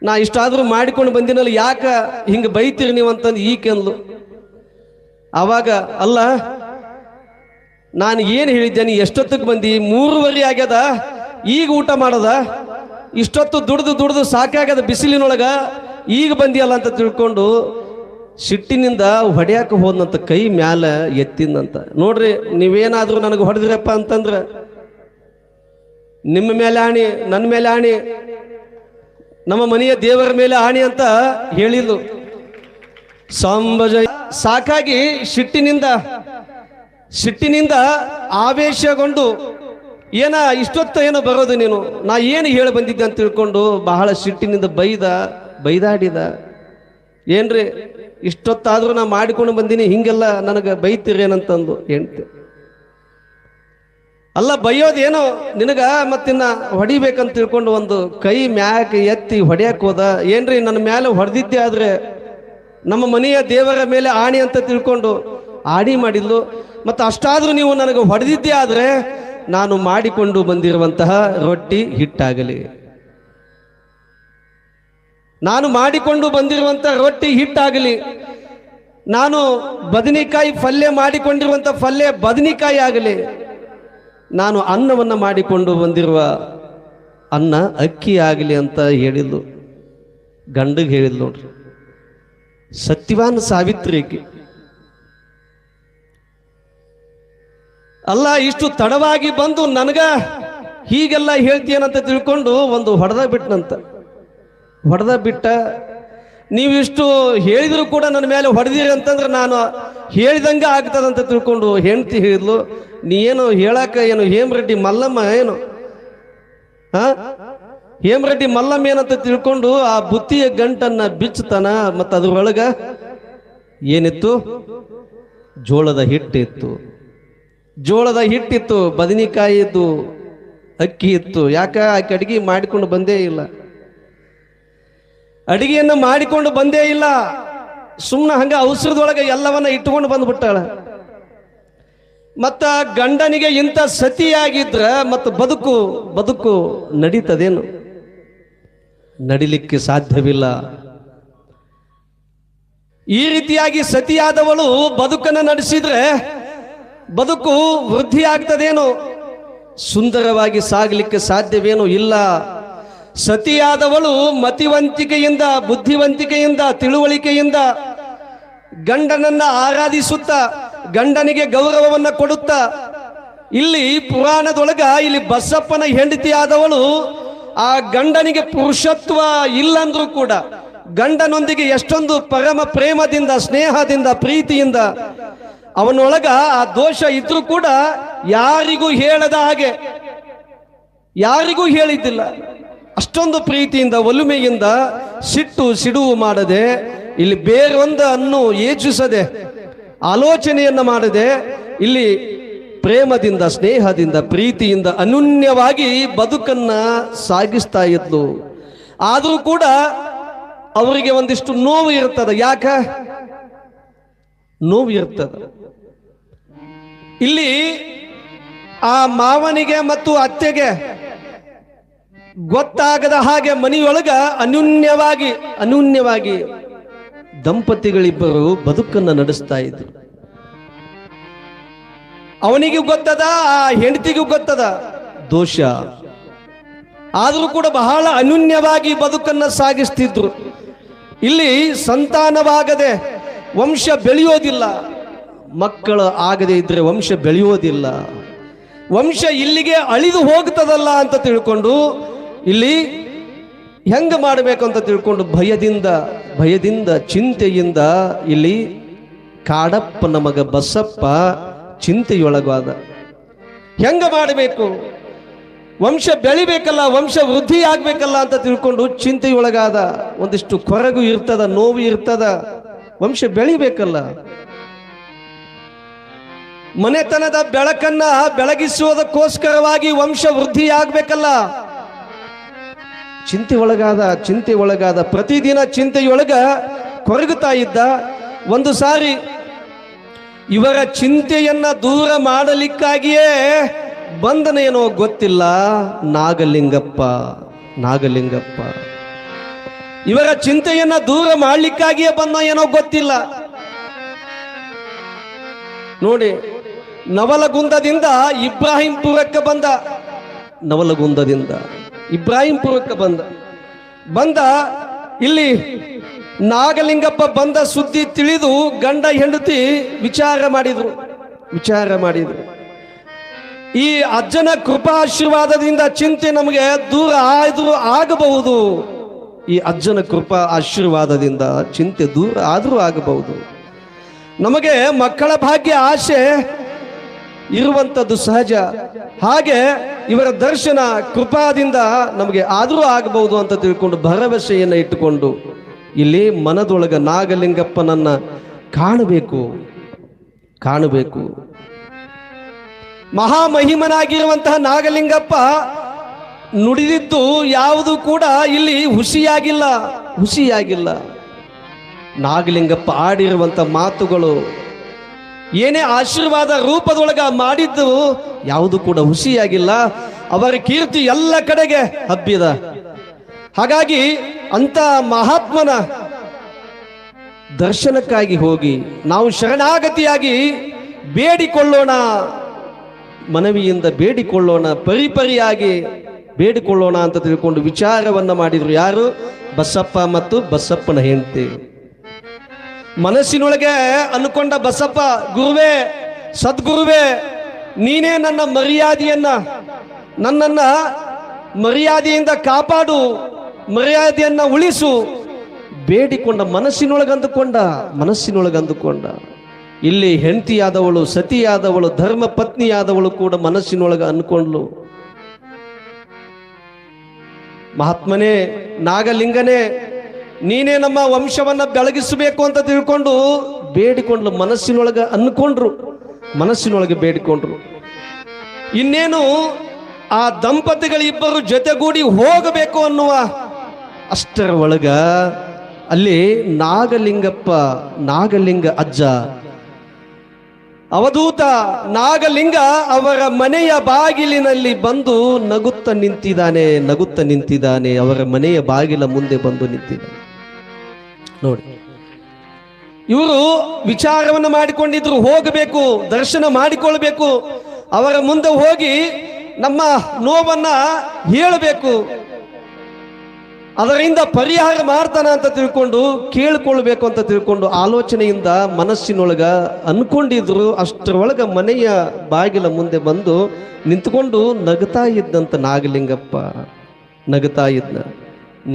ನಾ ಇಷ್ಟಾದ್ರೂ ಮಾಡಿಕೊಂಡು ಬಂದಿನಲ್ಲ, ಯಾಕ ಹಿಂಗೆ ಬೈತೀರಿ ನೀವು ಅಂತಂದು ಈಕೆಂದ್ಲು. ಆವಾಗ, ಅಲ್ಲ ನಾನು ಏನು ಹೇಳಿದ್ದೇನೆ, ಎಷ್ಟೊತ್ತಿಗೆ ಬಂದಿ? 3:30 ಆಗ್ಯದ, ಈಗ ಊಟ ಮಾಡದ? ಇಷ್ಟೊತ್ತು ದುಡ್ದು ಸಾಕಾಗ್ಯದ ಬಿಸಿಲಿನೊಳಗ, ಈಗ ಬಂದಿಯಲ್ಲ ಅಂತ ತಿಳ್ಕೊಂಡು ಸಿಟ್ಟಿನಿಂದ ಹೊಡೆಯಾಕ ಹೋದ್ನಂತ, ಕೈ ಮ್ಯಾಲ ಎತ್ತಿಂದಂತ. ನೋಡ್ರಿ, ನೀವೇನಾದ್ರೂ ನನಗೆ ಹೊಡೆದ್ರಪ್ಪ ಅಂತಂದ್ರೆ ನಿಮ್ಮ ಮೇಲೆ ಆಣಿ, ನನ್ನ ಮೇಲೆ ಆಣಿ, ನಮ್ಮ ಮನೆಯ ದೇವರ ಮೇಲೆ ಆಣಿ ಅಂತ ಹೇಳಿದ್ಲು. ಸಾಕಾಗಿ ಸಿಟ್ಟಿನಿಂದ ಆವೇಶಗೊಂಡು, ಏನ ಇಷ್ಟೊತ್ತ ಏನೋ ಬರೋದು ನೀನು, ನಾ ಏನು ಹೇಳಿ ಬಂದಿದ್ದೆ ಅಂತ ತಿಳ್ಕೊಂಡು ಬಹಳ ಸಿಟ್ಟಿನಿಂದ ಬೈದಾಡಿದ. ಏನ್ರಿ ಇಷ್ಟೊತ್ತಾದ್ರೂ ನಾ ಮಾಡಿಕೊಂಡು ಬಂದೀನಿ, ಹಿಂಗೆಲ್ಲ ನನಗೆ ಬೈತೀರೇನಂತಂದು ಹೆಂಡ್ತಿ. ಅಲ್ಲ ಬೈಯೋದೇನೋ ನಿನಗ, ಮತ್ತಿನ್ನ ಹೊಡಿಬೇಕಂತ ತಿಳ್ಕೊಂಡು ಒಂದು ಕೈ ಮ್ಯಾಕ ಎತ್ತಿ ಹೊಡೆಯಕ್ಕೆ ಹೋದ. ಏನ್ರಿ ನನ್ನ ಮೇಲೆ ಹೊಡೆದಿದ್ದೆ ಆದ್ರೆ ನಮ್ಮ ಮನೆಯ ದೇವರ ಮೇಲೆ ಆಣಿ ಅಂತ ತಿಳ್ಕೊಂಡು ಆಣಿ ಮಾಡಿದ್ಲು. ಮತ್ತು ಅಷ್ಟಾದ್ರೂ ನೀವು ನನಗೆ ಹೊಡೆದಿದ್ದೆ ಆದ್ರೆ ನಾನು ಮಾಡಿಕೊಂಡು ಬಂದಿರುವಂತಹ ರೊಟ್ಟಿ ಹಿಟ್ಟಾಗಲಿ, ನಾನು ಮಾಡಿಕೊಂಡು ಬಂದಿರುವಂಥ ರೊಟ್ಟಿ ಹಿಟ್ಟಾಗಲಿ, ನಾನು ಬದನೆಕಾಯಿ ಪಲ್ಯ ಮಾಡಿಕೊಂಡಿರುವಂಥ ಪಲ್ಯ ಬದನೆಕಾಯಿ ಆಗಲಿ, ನಾನು ಅನ್ನವನ್ನು ಮಾಡಿಕೊಂಡು ಬಂದಿರುವ ಅನ್ನ ಅಕ್ಕಿ ಆಗಲಿ ಅಂತ ಹೇಳಿದ್ಲು. ಗಂಡಗೆ ಹೇಳಿದ್ಲು ನೋಡ್ರಿ, ಸತ್ಯವಾನ್ ಸಾವಿತ್ರಿಕೆ. ಅಲ್ಲ ಇಷ್ಟು ತಡವಾಗಿ ಬಂದು ನನಗ ಹೀಗೆಲ್ಲ ಹೇಳ್ತೀಯನಂತ ತಿಳ್ಕೊಂಡು ಒಂದು ಹೊಡೆದ ಬಿಟ್ಟ. ನೀವು ಇಷ್ಟು ಹೇಳಿದ್ರು ಕೂಡ ನನ್ನ ಮೇಲೆ ಹೊಡೆದಿರಿ ಅಂತಂದ್ರೆ ನಾನು ಹೇಳಿದಂಗೆ ಆಗ್ತದಂತ ತಿಳ್ಕೊಂಡು ಹೆಂಡ್ತಿ ಹೇಳಿದ್ಲು. ನೀ ಏನು ಹೇಳಾಕ ಏನು ಹೇಮರೆಡ್ಡಿ ಮಲ್ಲಮ್ಮ ಏನು ಹೇಮರೆಡ್ಡಿ ಮಲ್ಲಮ್ಮ ಏನಂತ ತಿಳ್ಕೊಂಡು ಆ ಬುತ್ತಿಯ ಗಂಟನ್ನ ಬಿಚ್ಚತಾನ. ಮತ್ತು ಅದ್ರೊಳಗ ಏನಿತ್ತು? ಜೋಳದ ಹಿಟ್ಟಿತ್ತು, ಬದನೆಕಾಯಿ ಇದ್ದು, ಅಕ್ಕಿ ಇತ್ತು. ಯಾಕ ಆಕೆ ಅಡಿಗೆ ಮಾಡಿಕೊಂಡು ಬಂದೇ ಇಲ್ಲ, ಅಡಿಗೆಯನ್ನು ಮಾಡಿಕೊಂಡು ಬಂದೇ ಇಲ್ಲ. ಸುಮ್ಮನೆ ಹಂಗ ಅವಸರದೊಳಗೆ ಎಲ್ಲವನ್ನ ಇಟ್ಟುಕೊಂಡು ಬಂದ್ಬಿಟ್ಟಾಳ. ಮತ್ತ ಗಂಡನಿಗೆ ಇಂಥ ಸತಿಯಾಗಿದ್ರ ಮತ್ತು ಬದುಕು ನಡೀತದೇನು? ನಡಿಲಿಕ್ಕೆ ಸಾಧ್ಯವಿಲ್ಲ. ಈ ರೀತಿಯಾಗಿ ಸತಿಯಾದವಳು ಬದುಕನ್ನು ನಡೆಸಿದ್ರೆ ಬದುಕು ವೃದ್ಧಿ ಆಗ್ತದೇನು? ಸುಂದರವಾಗಿ ಸಾಗಲಿಕ್ಕೆ ಸಾಧ್ಯವೇನು? ಇಲ್ಲ. ಸತಿಯಾದವಳು ಮತಿವಂತಿಕೆಯಿಂದ, ಬುದ್ಧಿವಂತಿಕೆಯಿಂದ, ತಿಳುವಳಿಕೆಯಿಂದ ಗಂಡನನ್ನ ಆರಾಧಿಸುತ್ತಾ, ಗಂಡನಿಗೆ ಗೌರವವನ್ನು ಕೊಡುತ್ತಾ, ಇಲ್ಲಿ ಪುರಾಣದೊಳಗ ಇಲ್ಲಿ ಬಸಪ್ಪನ ಹೆಂಡತಿ ಆದವಳು ಆ ಗಂಡನಿಗೆ ಪುರುಷತ್ವ ಇಲ್ಲಂದ್ರೂ ಕೂಡ, ಗಂಡನೊಂದಿಗೆ ಎಷ್ಟೊಂದು ಪರಮ ಪ್ರೇಮದಿಂದ, ಸ್ನೇಹದಿಂದ, ಪ್ರೀತಿಯಿಂದ ಅವನೊಳಗ ಆ ದೋಷ ಇದ್ರೂ ಕೂಡ ಯಾರಿಗೂ ಹೇಳದ ಹಾಗೆ, ಯಾರಿಗೂ ಹೇಳಿದ್ದಿಲ್ಲ. ಅಷ್ಟೊಂದು ಪ್ರೀತಿಯಿಂದ, ಒಲುಮೆಯಿಂದ, ಸಿಡುವು ಮಾಡದೆ, ಇಲ್ಲಿ ಬೇರೊಂದನ್ನು ಯೋಚಿಸದೆ, ಆಲೋಚನೆಯನ್ನ ಮಾಡದೆ, ಇಲ್ಲಿ ಪ್ರೇಮದಿಂದ, ಸ್ನೇಹದಿಂದ, ಪ್ರೀತಿಯಿಂದ ಅನನ್ಯವಾಗಿ ಬದುಕನ್ನ ಸಾಗಿಸ್ತಾ ಇದ್ಲು. ಆದರೂ ಕೂಡ ಅವರಿಗೆ ಒಂದಿಷ್ಟು ನೋವು ಇರ್ತದ. ಯಾಕ ನೋವು ಇರ್ತದ? ಇಲ್ಲಿ ಆ ಮಾವನಿಗೆ ಮತ್ತು ಅತ್ತೆಗೆ ಗೊತ್ತಾಗದ ಹಾಗೆ ಮನೆಯೊಳಗ ಅನ್ಯೂನ್ಯವಾಗಿ ದಂಪತಿಗಳಿಬ್ಬರು ಬದುಕನ್ನ ನಡೆಸ್ತಾ ಇದ್ರು. ಅವನಿಗೂ ಗೊತ್ತದ, ಆ ಹೆಂಡತಿಗೂ ಗೊತ್ತದ ದೋಷ. ಆದರೂ ಕೂಡ ಬಹಳ ಅನ್ಯೂನ್ಯವಾಗಿ ಬದುಕನ್ನ ಸಾಗಿಸ್ತಿದ್ರು. ಇಲ್ಲಿ ಸಂತಾನವಾಗದೆ ವಂಶ ಬೆಳೆಯೋದಿಲ್ಲ. ಮಕ್ಕಳು ಆಗದೆ ಇದ್ರೆ ವಂಶ ಬೆಳೆಯೋದಿಲ್ಲ. ವಂಶ ಇಲ್ಲಿಗೆ ಅಳಿದು ಹೋಗ್ತದಲ್ಲ ಅಂತ ತಿಳ್ಕೊಂಡು ಇಲ್ಲಿ ಹೆಂಗ ಮಾಡಬೇಕು ಅಂತ ತಿಳ್ಕೊಂಡು ಭಯದಿಂದ ಚಿಂತೆಯಿಂದ ಇಲ್ಲಿ ಕಾಡಪ್ಪನ ಮಗ ಬಸಪ್ಪ ಚಿಂತೆಯೊಳಗಾದ. ಹೆಂಗ ಮಾಡಬೇಕು? ವಂಶ ಬೆಳಿಬೇಕಲ್ಲ, ವಂಶ ವೃದ್ಧಿ ಆಗ್ಬೇಕಲ್ಲ ಅಂತ ತಿಳ್ಕೊಂಡು ಚಿಂತೆಯೊಳಗಾದ. ಒಂದಿಷ್ಟು ಕೊರಗು ಇರ್ತದ, ನೋವು ಇರ್ತದ. ವಂಶ ಬೆಳಿಬೇಕಲ್ಲ, ಮನೆತನದ ಬೆಳಕನ್ನ ಬೆಳಗಿಸುವುದಕ್ಕೋಸ್ಕರವಾಗಿ ವಂಶ ವೃದ್ಧಿ ಆಗ್ಬೇಕಲ್ಲ. ಚಿಂತೆ ಒಳಗಾದ ಪ್ರತಿದಿನ ಚಿಂತೆಯೊಳಗ ಕೊರಗುತ್ತಾ ಇದ್ದ. ಒಂದು ಸಾರಿ ಇವರ ಚಿಂತೆಯನ್ನ ದೂರ ಮಾಡಲಿಕ್ಕಾಗಿಯೇ ಬಂದನೇನೋ ಗೊತ್ತಿಲ್ಲ ನಾಗಲಿಂಗಪ್ಪ. ಇವರ ಚಿಂತೆಯನ್ನ ದೂರ ಮಾಡಲಿಕ್ಕಾಗಿಯೇ ಬಂದ ಏನೋ ಗೊತ್ತಿಲ್ಲ. ನೋಡಿ, ನವಲಗುಂದದಿಂದ ಇಬ್ರಾಹಿಂಪುರಕ್ಕೆ ಬಂದ. ಇಬ್ರಾಹಿಂಪುರಕ್ಕೆ ಬಂದ ಇಲ್ಲಿ ನಾಗಲಿಂಗಪ್ಪ ಬಂದ ಸುದ್ದಿ ತಿಳಿದು ಗಂಡ ಹೆಂಡತಿ ವಿಚಾರ ಮಾಡಿದ್ರು. ಈ ಅಜ್ಜನ ಕೃಪಾಶೀರ್ವಾದದಿಂದ ಚಿಂತೆ ನಮಗೆ ದೂರ ಆಗಬಹುದು. ಈ ಅಜ್ಜನ ಕೃಪಾ ಆಶೀರ್ವಾದದಿಂದ ಚಿಂತೆ ದೂರ ಆದರೂ ಆಗಬಹುದು. ನಮಗೆ ಮಕ್ಕಳ ಭಾಗ್ಯ ಆಸೆ ಇರುವಂಥದ್ದು ಸಹಜ. ಹಾಗೆ ಇವರ ದರ್ಶನ ಕೃಪಾದಿಂದ ನಮಗೆ ಆದರೂ ಆಗಬಹುದು ಅಂತ ತಿಳ್ಕೊಂಡು ಭರವಸೆಯನ್ನು ಇಟ್ಟುಕೊಂಡು ಇಲ್ಲಿ ಮನದೊಳಗ ನಾಗಲಿಂಗಪ್ಪನನ್ನ ಕಾಣಬೇಕು. ಮಹಾಮಹಿಮನಾಗಿರುವಂತಹ ನಾಗಲಿಂಗಪ್ಪ ನುಡಿದಿದ್ದು ಯಾವುದು ಕೂಡ ಇಲ್ಲಿ ಹುಸಿಯಾಗಿಲ್ಲ. ನಾಗಲಿಂಗಪ್ಪ ಆಡಿರುವಂತ ಮಾತುಗಳು, ಏನೇ ಆಶೀರ್ವಾದ ರೂಪದೊಳಗ ಮಾಡಿದ್ದು ಯಾವುದು ಕೂಡ ಹುಸಿಯಾಗಿಲ್ಲ. ಅವರ ಕೀರ್ತಿ ಎಲ್ಲ ಕಡೆಗೆ ಹಬ್ಬಿದ. ಹಾಗಾಗಿ ಅಂತ ಮಹಾತ್ಮನ ದರ್ಶನಕ್ಕಾಗಿ ಹೋಗಿ ನಾವು ಶರಣಾಗತಿಯಾಗಿ ಬೇಡಿಕೊಳ್ಳೋಣ, ಮನವಿಯಿಂದ ಬೇಡಿಕೊಳ್ಳೋಣ, ಪರಿಯಾಗಿ ಬೇಡಿಕೊಳ್ಳೋಣ ಅಂತ ತಿಳ್ಕೊಂಡು ವಿಚಾರವನ್ನ ಮಾಡಿದ್ರು. ಯಾರು? ಬಸಪ್ಪ ಮತ್ತು ಬಸಪ್ಪನ ಹೆಂಡತಿ. ಮನಸ್ಸಿನೊಳಗೆ ಅನ್ಕೊಂಡ ಬಸಪ್ಪ, ಗುರುವೇ, ಸದ್ಗುರುವೇ, ನೀನೇ ನನ್ನ ಮರ್ಯಾದೆಯಿಂದ ಕಾಪಾಡು, ಮರ್ಯಾದೆಯನ್ನ ಉಳಿಸು ಬೇಡಿಕೊಂಡ. ಮನಸ್ಸಿನೊಳಗಂದುಕೊಂಡ. ಇಲ್ಲಿ ಹೆಂಡತಿಯಾದವಳು, ಸತಿಯಾದವಳು, ಧರ್ಮ ಪತ್ನಿಯಾದವಳು ಕೂಡ ಮನಸ್ಸಿನೊಳಗ ಅನ್ಕೊಂಡ್ಲು. ಮಹಾತ್ಮನೇ, ನಾಗಲಿಂಗನೇ, ನೀನೇ ನಮ್ಮ ವಂಶವನ್ನ ಬೆಳಗಿಸಬೇಕು ಅಂತ ತಿಳ್ಕೊಂಡು ಬೇಡಿಕೊಂಡ್ಲು. ಮನಸ್ಸಿನೊಳಗೆ ಬೇಡಿಕೊಂಡ್ರು. ಇನ್ನೇನು ಆ ದಂಪತಿಗಳಿಬ್ಬರು ಜೊತೆಗೂಡಿ ಹೋಗಬೇಕು ಅನ್ನುವ ಅಷ್ಟರ ಒಳಗ ಅಲ್ಲಿ ನಾಗಲಿಂಗ ಅಜ್ಜ, ಅವಧೂತ ನಾಗಲಿಂಗ ಅವರ ಮನೆಯ ಬಾಗಿಲಿನಲ್ಲಿ ಬಂದು ನಗುತ್ತಾ ನಿಂತಿದ್ದಾನೆ. ಅವರ ಮನೆಯ ಬಾಗಿಲ ಮುಂದೆ ಬಂದು ನಿಂತಿದ್ದಾನೆ. ನೋಡಿ, ಇವರು ವಿಚಾರವನ್ನು ಮಾಡಿಕೊಂಡಿದ್ರು, ಹೋಗಬೇಕು, ದರ್ಶನ ಮಾಡಿಕೊಳ್ಬೇಕು, ಅವರ ಮುಂದೆ ಹೋಗಿ ನಮ್ಮ ನೋವನ್ನ ಹೇಳಬೇಕು, ಅದರಿಂದ ಪರಿಹಾರ ಮಾಡ್ತಾನ ಅಂತ ತಿಳ್ಕೊಂಡು ಕೇಳ್ಕೊಳ್ಬೇಕು ಅಂತ ತಿಳ್ಕೊಂಡು ಆಲೋಚನೆಯಿಂದ ಮನಸ್ಸಿನೊಳಗ ಅನ್ಕೊಂಡಿದ್ರು. ಅಷ್ಟರೊಳಗ ಮನೆಯ ಬಾಗಿಲ ಮುಂದೆ ಬಂದು ನಿಂತ್ಕೊಂಡು ನಗುತ್ತಾ ಇದ್ದಂತ ನಾಗಲಿಂಗಪ್ಪ.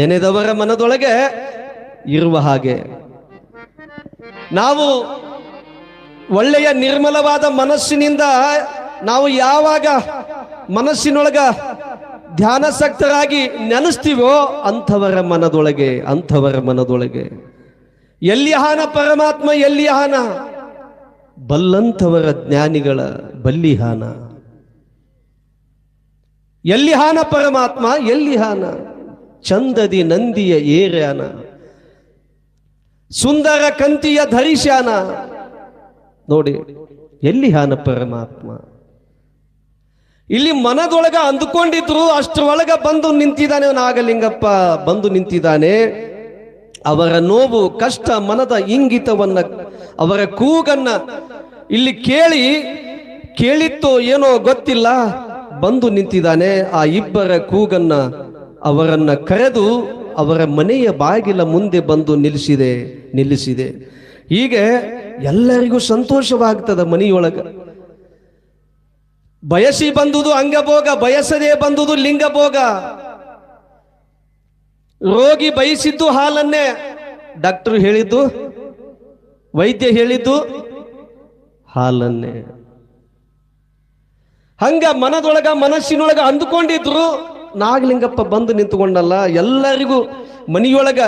ನೆನೆದವರ ಮನದೊಳಗೆ ಇರುವ ಹಾಗೆ ನಾವು ಒಳ್ಳೆಯ ನಿರ್ಮಲವಾದ ಮನಸ್ಸಿನಿಂದ ನಾವು ಯಾವಾಗ ಮನಸ್ಸಿನೊಳಗ ಧ್ಯಾನಾಸಕ್ತರಾಗಿ ನೆನೆಸ್ತೀವೋ ಅಂಥವರ ಮನದೊಳಗೆ ಎಲ್ಲಿಹಾನ ಪರಮಾತ್ಮ, ಎಲ್ಲಿಹಾನ ಬಲ್ಲಂಥವರ ಜ್ಞಾನಿಗಳ ಬಲ್ಲಿಹಾನ. ಎಲ್ಲಿಹಾನ ಪರಮಾತ್ಮ, ಎಲ್ಲಿಹಾನ ಚಂದದಿ ನಂದಿಯ ಏರ್ಯಾನ, ಸುಂದರ ಕಂತಿಯ ಧರಿಸ್ಯಾನ. ನೋಡಿ, ಎಲ್ಲಿಹಾನ ಪರಮಾತ್ಮ. ಇಲ್ಲಿ ಮನದೊಳಗ ಅಂದುಕೊಂಡಿದ್ರು, ಅಷ್ಟರೊಳಗ ಬಂದು ನಿಂತಿದ್ದಾನೆ ನಾಗಲಿಂಗಪ್ಪ, ಬಂದು ನಿಂತಿದ್ದಾನೆ. ಅವರ ನೋವು ಕಷ್ಟ ಮನದ ಇಂಗಿತವನ್ನ, ಅವರ ಕೂಗನ್ನ ಇಲ್ಲಿ ಕೇಳಿತ್ತೋ ಏನೋ ಗೊತ್ತಿಲ್ಲ, ಬಂದು ನಿಂತಿದ್ದಾನೆ. ಆ ಇಬ್ಬರ ಕೂಗನ್ನ ಅವರನ್ನ ಕರೆದು ಅವರ ಮನೆಯ ಬಾಗಿಲ ಮುಂದೆ ಬಂದು ನಿಲ್ಲಿಸಿದೆ. ಹೀಗೆ ಎಲ್ಲರಿಗೂ ಸಂತೋಷವಾಗ್ತದ ಮನೆಯೊಳಗ. ಬಯಸಿ ಬಂದುದು ಅಂಗಭೋಗ, ಬಯಸದೇ ಬಂದುದು ಲಿಂಗಭೋಗ. ರೋಗಿ ಬಯಸಿದ್ದು ಹಾಲನ್ನೇ, ಡಾಕ್ಟರ್ ಹೇಳಿದ್ದು, ವೈದ್ಯ ಹೇಳಿದ್ದು ಹಾಲನ್ನೇ. ಹಂಗ ಮನಸ್ಸಿನೊಳಗ ಅಂದುಕೊಂಡಿದ್ರು. ನಾಗಲಿಂಗಪ್ಪ ಬಂದು ನಿಂತುಕೊಂಡಲ್ಲ, ಎಲ್ಲರಿಗೂ ಮನೆಯೊಳಗ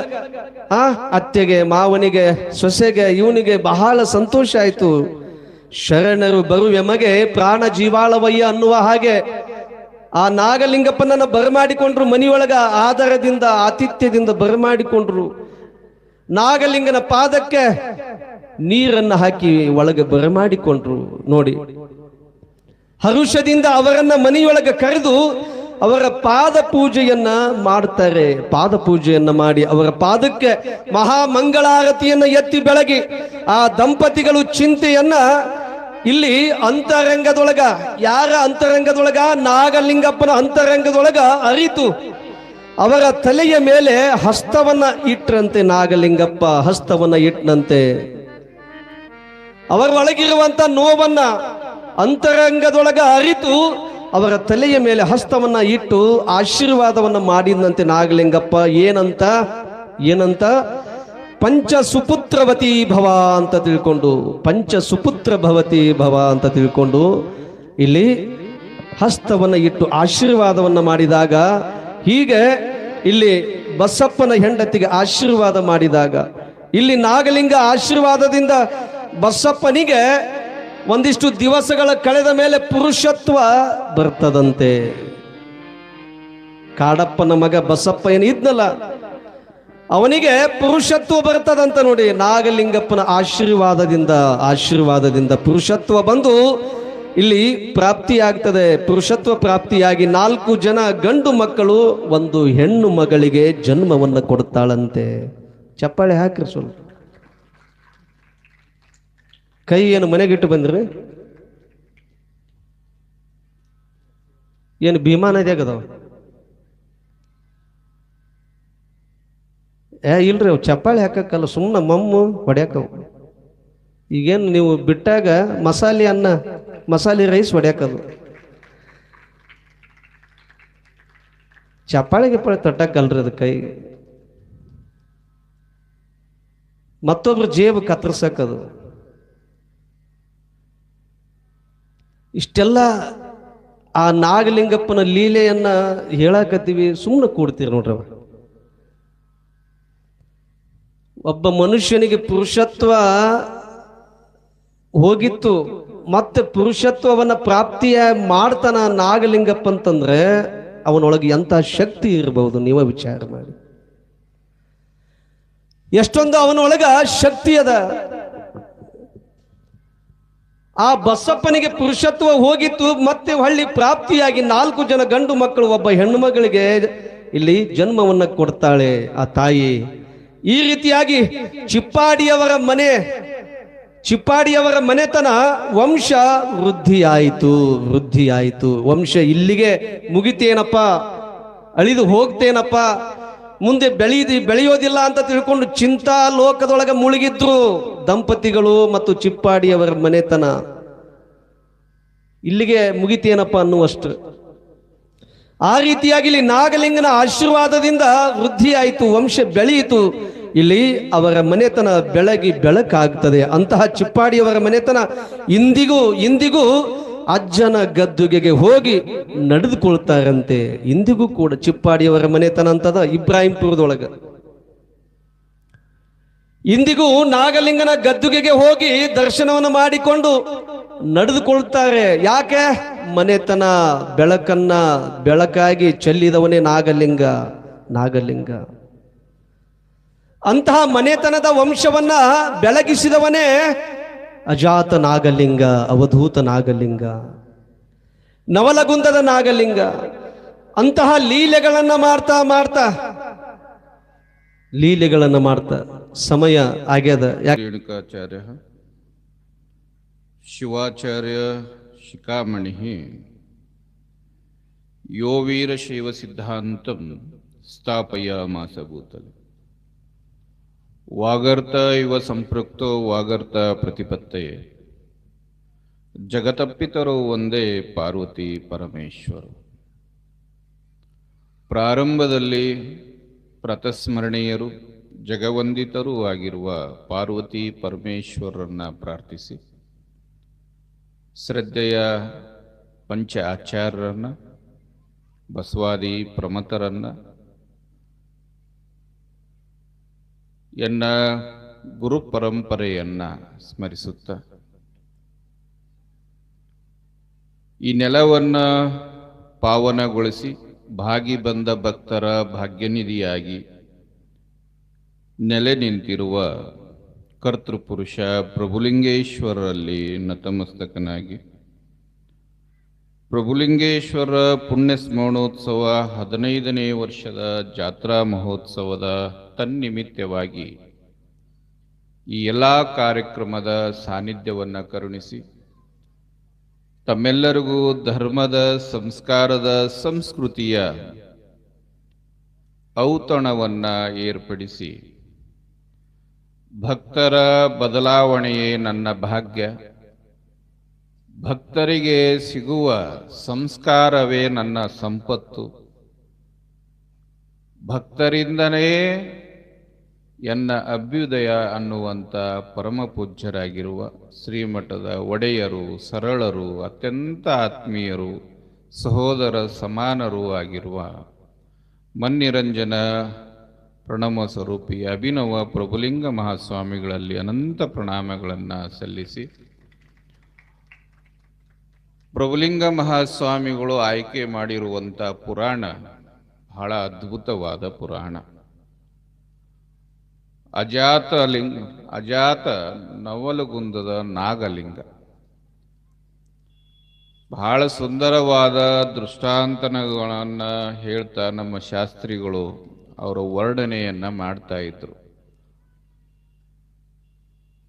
ಅತ್ತೆಗೆ, ಮಾವನಿಗೆ, ಸೊಸೆಗೆ, ಇವನಿಗೆ ಬಹಳ ಸಂತೋಷ ಆಯ್ತು. ಶರಣರು ಬರುವೆಮಗೆ ಪ್ರಾಣ ಜೀವಾಳವಯ್ಯ ಅನ್ನುವ ಹಾಗೆ ಆ ನಾಗಲಿಂಗಪ್ಪನನ್ನ ಬರಮಾಡಿಕೊಂಡ್ರು. ಮನೆಯೊಳಗ ಆದರದಿಂದ ಆತಿಥ್ಯದಿಂದ ಬರಮಾಡಿಕೊಂಡ್ರು. ನಾಗಲಿಂಗನ ಪಾದಕ್ಕೆ ನೀರನ್ನು ಹಾಕಿ ಒಳಗೆ ಬರಮಾಡಿಕೊಂಡ್ರು. ನೋಡಿ, ಹರುಷದಿಂದ ಅವರನ್ನ ಮನೆಯೊಳಗೆ ಕರೆದು ಅವರ ಪಾದ ಪೂಜೆಯನ್ನ ಮಾಡ್ತಾರೆ. ಪಾದ ಪೂಜೆಯನ್ನ ಮಾಡಿ ಅವರ ಪಾದಕ್ಕೆ ಮಹಾಮಂಗಳಾರತಿಯನ್ನ ಎತ್ತಿ ಬೆಳಗಿ ಆ ದಂಪತಿಗಳು ಚಿಂತೆಯನ್ನ ಇಲ್ಲಿ ಅಂತರಂಗದೊಳಗ, ಯಾರ ಅಂತರಂಗದೊಳಗ? ನಾಗಲಿಂಗಪ್ಪನ ಅಂತರಂಗದೊಳಗ ಅರಿತು ಅವರ ತಲೆಯ ಮೇಲೆ ಹಸ್ತವನ್ನ ಇಟ್ರಂತೆ. ನಾಗಲಿಂಗಪ್ಪ ಹಸ್ತವನ್ನ ಇಟ್ಟನಂತೆ. ಅವರ ಒಳಗಿರುವಂತ ನೋವನ್ನ ಅಂತರಂಗದೊಳಗ ಅರಿತು ಅವರ ತಲೆಯ ಮೇಲೆ ಹಸ್ತವನ್ನ ಇಟ್ಟು ಆಶೀರ್ವಾದವನ್ನ ಮಾಡಿದಂತೆ ನಾಗಲಿಂಗಪ್ಪ. ಏನಂತ ಪಂಚ ಸುಪುತ್ರವತಿ ಭವ ಅಂತ ತಿಳ್ಕೊಂಡು, ಪಂಚ ಸುಪುತ್ರ ಭವತಿ ಭವ ಅಂತ ತಿಳ್ಕೊಂಡು ಇಲ್ಲಿ ಹಸ್ತವನ್ನ ಇಟ್ಟು ಆಶೀರ್ವಾದವನ್ನ ಮಾಡಿದಾಗ, ಹೀಗೆ ಇಲ್ಲಿ ಬಸಪ್ಪನ ಹೆಂಡತಿಗೆ ಆಶೀರ್ವಾದ ಮಾಡಿದಾಗ, ಇಲ್ಲಿ ನಾಗಲಿಂಗ ಆಶೀರ್ವಾದದಿಂದ ಬಸಪ್ಪನಿಗೆ ಒಂದಿಷ್ಟು ದಿವಸಗಳ ಕಳೆದ ಮೇಲೆ ಪುರುಷತ್ವ ಬರ್ತದಂತೆ. ಕಾಡಪ್ಪನ ಮಗ ಬಸಪ್ಪ ಏನು ಇದ್ನಲ್ಲ, ಅವನಿಗೆ ಪುರುಷತ್ವ ಬರ್ತದಂತ. ನೋಡಿ, ನಾಗಲಿಂಗಪ್ಪನ ಆಶೀರ್ವಾದದಿಂದ ಪುರುಷತ್ವ ಬಂದು ಇಲ್ಲಿ ಪ್ರಾಪ್ತಿಯಾಗ್ತದೆ. ಪುರುಷತ್ವ ಪ್ರಾಪ್ತಿಯಾಗಿ 4 ಜನ ಗಂಡು ಮಕ್ಕಳು, 1 ಹೆಣ್ಣು ಮಗಳಿಗೆ ಜನ್ಮವನ್ನು ಕೊಡ್ತಾಳಂತೆ. ಚಪ್ಪಾಳೆ ಹಾಕ್ರಿ ಸ್ವಲ್ಪ. ಕೈ ಏನು ಮನೆಗಿಟ್ಟು ಬಂದ್ರಿ? ಏನು ಭೀಮಾ ನದಿ ಆಗದವ? ಇಲ್ರಿ, ಅವು ಚಪ್ಪಾಳೆ ಹಾಕಕ್ಕಲ್ಲ, ಸುಮ್ಮನೆ ಮಮ್ಮು ಹೊಡ್ಯಾಕವು. ಈಗೇನು ನೀವು ಬಿಟ್ಟಾಗ ಮಸಾಲೆ ರೈಸ್ ಹೊಡ್ಯಾಕದು. ಚಪ್ಪಾಳೆ ತಟ್ಟಕ್ಕಲ್ರಿ ಅದು ಕೈ. ಮತ್ತೊಬ್ರು ಜೇಬು ಕತ್ತರಿಸಕ್ಕದು. ಇಷ್ಟೆಲ್ಲ ಆ ನಾಗಲಿಂಗಪ್ಪನ ಲೀಲೆಯನ್ನ ಹೇಳಕತ್ತೀವಿ, ಸುಮ್ಮನೆ ಕೂಡ್ತೀರಿ ನೋಡ್ರಿ. ಒಬ್ಬ ಮನುಷ್ಯನಿಗೆ ಪುರುಷತ್ವ ಹೋಗಿತ್ತು, ಮತ್ತೆ ಪುರುಷತ್ವವನ್ನ ಪ್ರಾಪ್ತಿಯ ಮಾಡ್ತಾನ ನಾಗಲಿಂಗಪ್ಪ ಅಂತಂದ್ರೆ ಅವನೊಳಗೆ ಎಂಥ ಶಕ್ತಿ ಇರಬಹುದು ನೀವ ವಿಚಾರ ಮಾಡಿ. ಎಷ್ಟೊಂದು ಅವನೊಳಗ ಶಕ್ತಿ ಅದ. ಆ ಬಸಪ್ಪನಿಗೆ ಪುರುಷತ್ವ ಹೋಗಿತ್ತು, ಮತ್ತೆ ಹೊಳ್ಳಿ ಪ್ರಾಪ್ತಿಯಾಗಿ 4 ಜನ ಗಂಡು ಮಕ್ಕಳು, 1 ಹೆಣ್ಣು ಮಗಳಿಗೆ ಇಲ್ಲಿ ಜನ್ಮವನ್ನ ಕೊಡ್ತಾಳೆ ಆ ತಾಯಿ. ಈ ರೀತಿಯಾಗಿ ಚಿಪ್ಪಾಡಿಯವರ ಮನೆತನ ವಂಶ ವೃದ್ಧಿಯಾಯಿತು. ವಂಶ ಇಲ್ಲಿಗೆ ಮುಗಿತೇನಪ್ಪ, ಅಳಿದು ಹೋಗ್ತೇನಪ್ಪ, ಮುಂದೆ ಬೆಳೆಯೋದಿಲ್ಲ ಅಂತ ತಿಳ್ಕೊಂಡು ಚಿಂತಾ ಲೋಕದೊಳಗೆ ಮುಳುಗಿದ್ರು ದಂಪತಿಗಳು ಮತ್ತು ಚಿಪ್ಪಾಡಿಯವರ ಮನೆತನ. ಇಲ್ಲಿಗೆ ಮುಗಿತೇನಪ್ಪ ಅನ್ನುವಷ್ಟು. ಆ ರೀತಿಯಾಗಿ ಇಲ್ಲಿ ನಾಗಲಿಂಗನ ಆಶೀರ್ವಾದದಿಂದ ವೃದ್ಧಿಯಾಯಿತು, ವಂಶ ಬೆಳೆಯಿತು. ಇಲ್ಲಿ ಅವರ ಮನೆತನ ಬೆಳಗಿ ಬೆಳಕಾಗ್ತದೆ. ಅಂತಹ ಚಿಪ್ಪಾಡಿಯವರ ಮನೆತನ ಇಂದಿಗೂ ಅಜ್ಜನ ಗದ್ದುಗೆಗೆ ಹೋಗಿ ನಡೆದುಕೊಳ್ತಾರಂತೆ. ಇಂದಿಗೂ ಕೂಡ ಚಿಪ್ಪಾಡಿಯವರ ಮನೆತನ ಅಂತದ ಇಬ್ರಾಹಿಂಪುರದೊಳಗ. ಇಂದಿಗೂ ನಾಗಲಿಂಗನ ಗದ್ದುಗೆಗೆ ಹೋಗಿ ದರ್ಶನವನ್ನು ಮಾಡಿಕೊಂಡು ನಡೆದುಕೊಳ್ತಾರೆ. ಯಾಕೆ? ಮನೆತನ ಬೆಳಕನ್ನ ಬೆಳಕಾಗಿ ಚೆಲ್ಲಿದವನೇ ನಾಗಲಿಂಗ. ಅಂತಹ ಮನೆತನದ ವಂಶವನ್ನ ಬೆಳಗಿಸಿದವನೇ ಅಜಾತ ನಾಗಲಿಂಗ, ಅವಧೂತ ನಾಗಲಿಂಗ, ನವಲಗುಂದದ ನಾಗಲಿಂಗ. ಅಂತಹ ಲೀಲೆಗಳನ್ನ ಮಾಡ್ತಾ ಸಮಯ ಆಗ್ಯದ. ರೇಣುಕಾಚಾರ್ಯ ಶಿವಾಚಾರ್ಯ ಶಿಖಾಮಣಿ ಯೋ ವೀರಶೈವ ಸಿದ್ಧಾಂತಂ ಸ್ಥಾಪಯಾಮಾಸ ಭೂತಲೆ ವಾಗರ್ತ ಇವ ಸಂಪೃಕ್ತೋ ವಾಗರ್ತ ಪ್ರತಿಪತ್ತಯೇ ಜಗತಪ್ಪಿತರೋ ಒಂದೇ ಪಾರ್ವತಿ ಪರಮೇಶ್ವರ. ಪ್ರಾರಂಭದಲ್ಲಿ ಪ್ರತಸ್ಮರಣೀಯರು ಜಗವಂದಿತರೂ ಆಗಿರುವ ಪಾರ್ವತಿ ಪರಮೇಶ್ವರರನ್ನ ಪ್ರಾರ್ಥಿಸಿ, ಶ್ರದ್ಧೆಯ ಪಂಚ ಆಚಾರ್ಯರನ್ನ, ಬಸವಾದಿ ಪ್ರಮತರನ್ನ, ಗುರು ಪರಂಪರೆಯನ್ನ ಸ್ಮರಿಸುತ್ತ ಈ ನೆಲವನ್ನ ಪಾವನಗೊಳಿಸಿ ಭಾಗಿ ಬಂದ ಭಕ್ತರ ಭಾಗ್ಯನಿಧಿಯಾಗಿ ನೆಲೆ ನಿಂತಿರುವ ಕರ್ತೃಪುರುಷ ಪ್ರಭುಲಿಂಗೇಶ್ವರರಲ್ಲಿ ನತಮಸ್ತಕನಾಗಿ ಪ್ರಭುಲಿಂಗೇಶ್ವರ ಪುಣ್ಯ ಸ್ಮರಣೋತ್ಸವ 15ನೇ ವರ್ಷದ ಜಾತ್ರಾ ಮಹೋತ್ಸವದ ತನ್ನಿಮಿತ್ತವಾಗಿ ಈ ಎಲ್ಲ ಕಾರ್ಯಕ್ರಮದ ಸಾನ್ನಿಧ್ಯವನ್ನು ಕರುಣಿಸಿ ತಮ್ಮೆಲ್ಲರಿಗೂ ಧರ್ಮದ ಸಂಸ್ಕಾರದ ಸಂಸ್ಕೃತಿಯ ಔತಣವನ್ನ ಏರ್ಪಡಿಸಿ ಭಕ್ತರ ಬದಲಾವಣೆಯೇ ನನ್ನ ಭಾಗ್ಯ, ಭಕ್ತರಿಗೆ ಸಿಗುವ ಸಂಸ್ಕಾರವೇ ನನ್ನ ಸಂಪತ್ತು, ಭಕ್ತರಿಂದನೇ ಎನ್ನ ಅಭ್ಯುದಯ ಅನ್ನುವಂಥ ಪರಮ ಪೂಜ್ಯರಾಗಿರುವ ಶ್ರೀಮಠದ ಒಡೆಯರು, ಸರಳರು, ಅತ್ಯಂತ ಆತ್ಮೀಯರು, ಸಹೋದರ ಸಮಾನರೂ ಆಗಿರುವ ಮನ್ನಿರಂಜನ ಪ್ರಣಮ ಸ್ವರೂಪಿ ಅಭಿನವ ಪ್ರಭುಲಿಂಗ ಮಹಾಸ್ವಾಮಿಗಳಲ್ಲಿ ಅನಂತ ಪ್ರಣಾಮಗಳನ್ನು ಸಲ್ಲಿಸಿ, ಪ್ರಭುಲಿಂಗ ಮಹಾಸ್ವಾಮಿಗಳು ಆಯ್ಕೆ ಮಾಡಿರುವಂಥ ಪುರಾಣ ಬಹಳ ಅದ್ಭುತವಾದ ಪುರಾಣ. ಅಜಾತ ನವಲಗುಂದದ ನಾಗಲಿಂಗ. ಬಹಳ ಸುಂದರವಾದ ದೃಷ್ಟಾಂತನಗಳನ್ನು ಹೇಳ್ತಾ ನಮ್ಮ ಶಾಸ್ತ್ರಿಗಳು ಅವರ ವರ್ಣನೆಯನ್ನ ಮಾಡ್ತಾ ಇದ್ರು.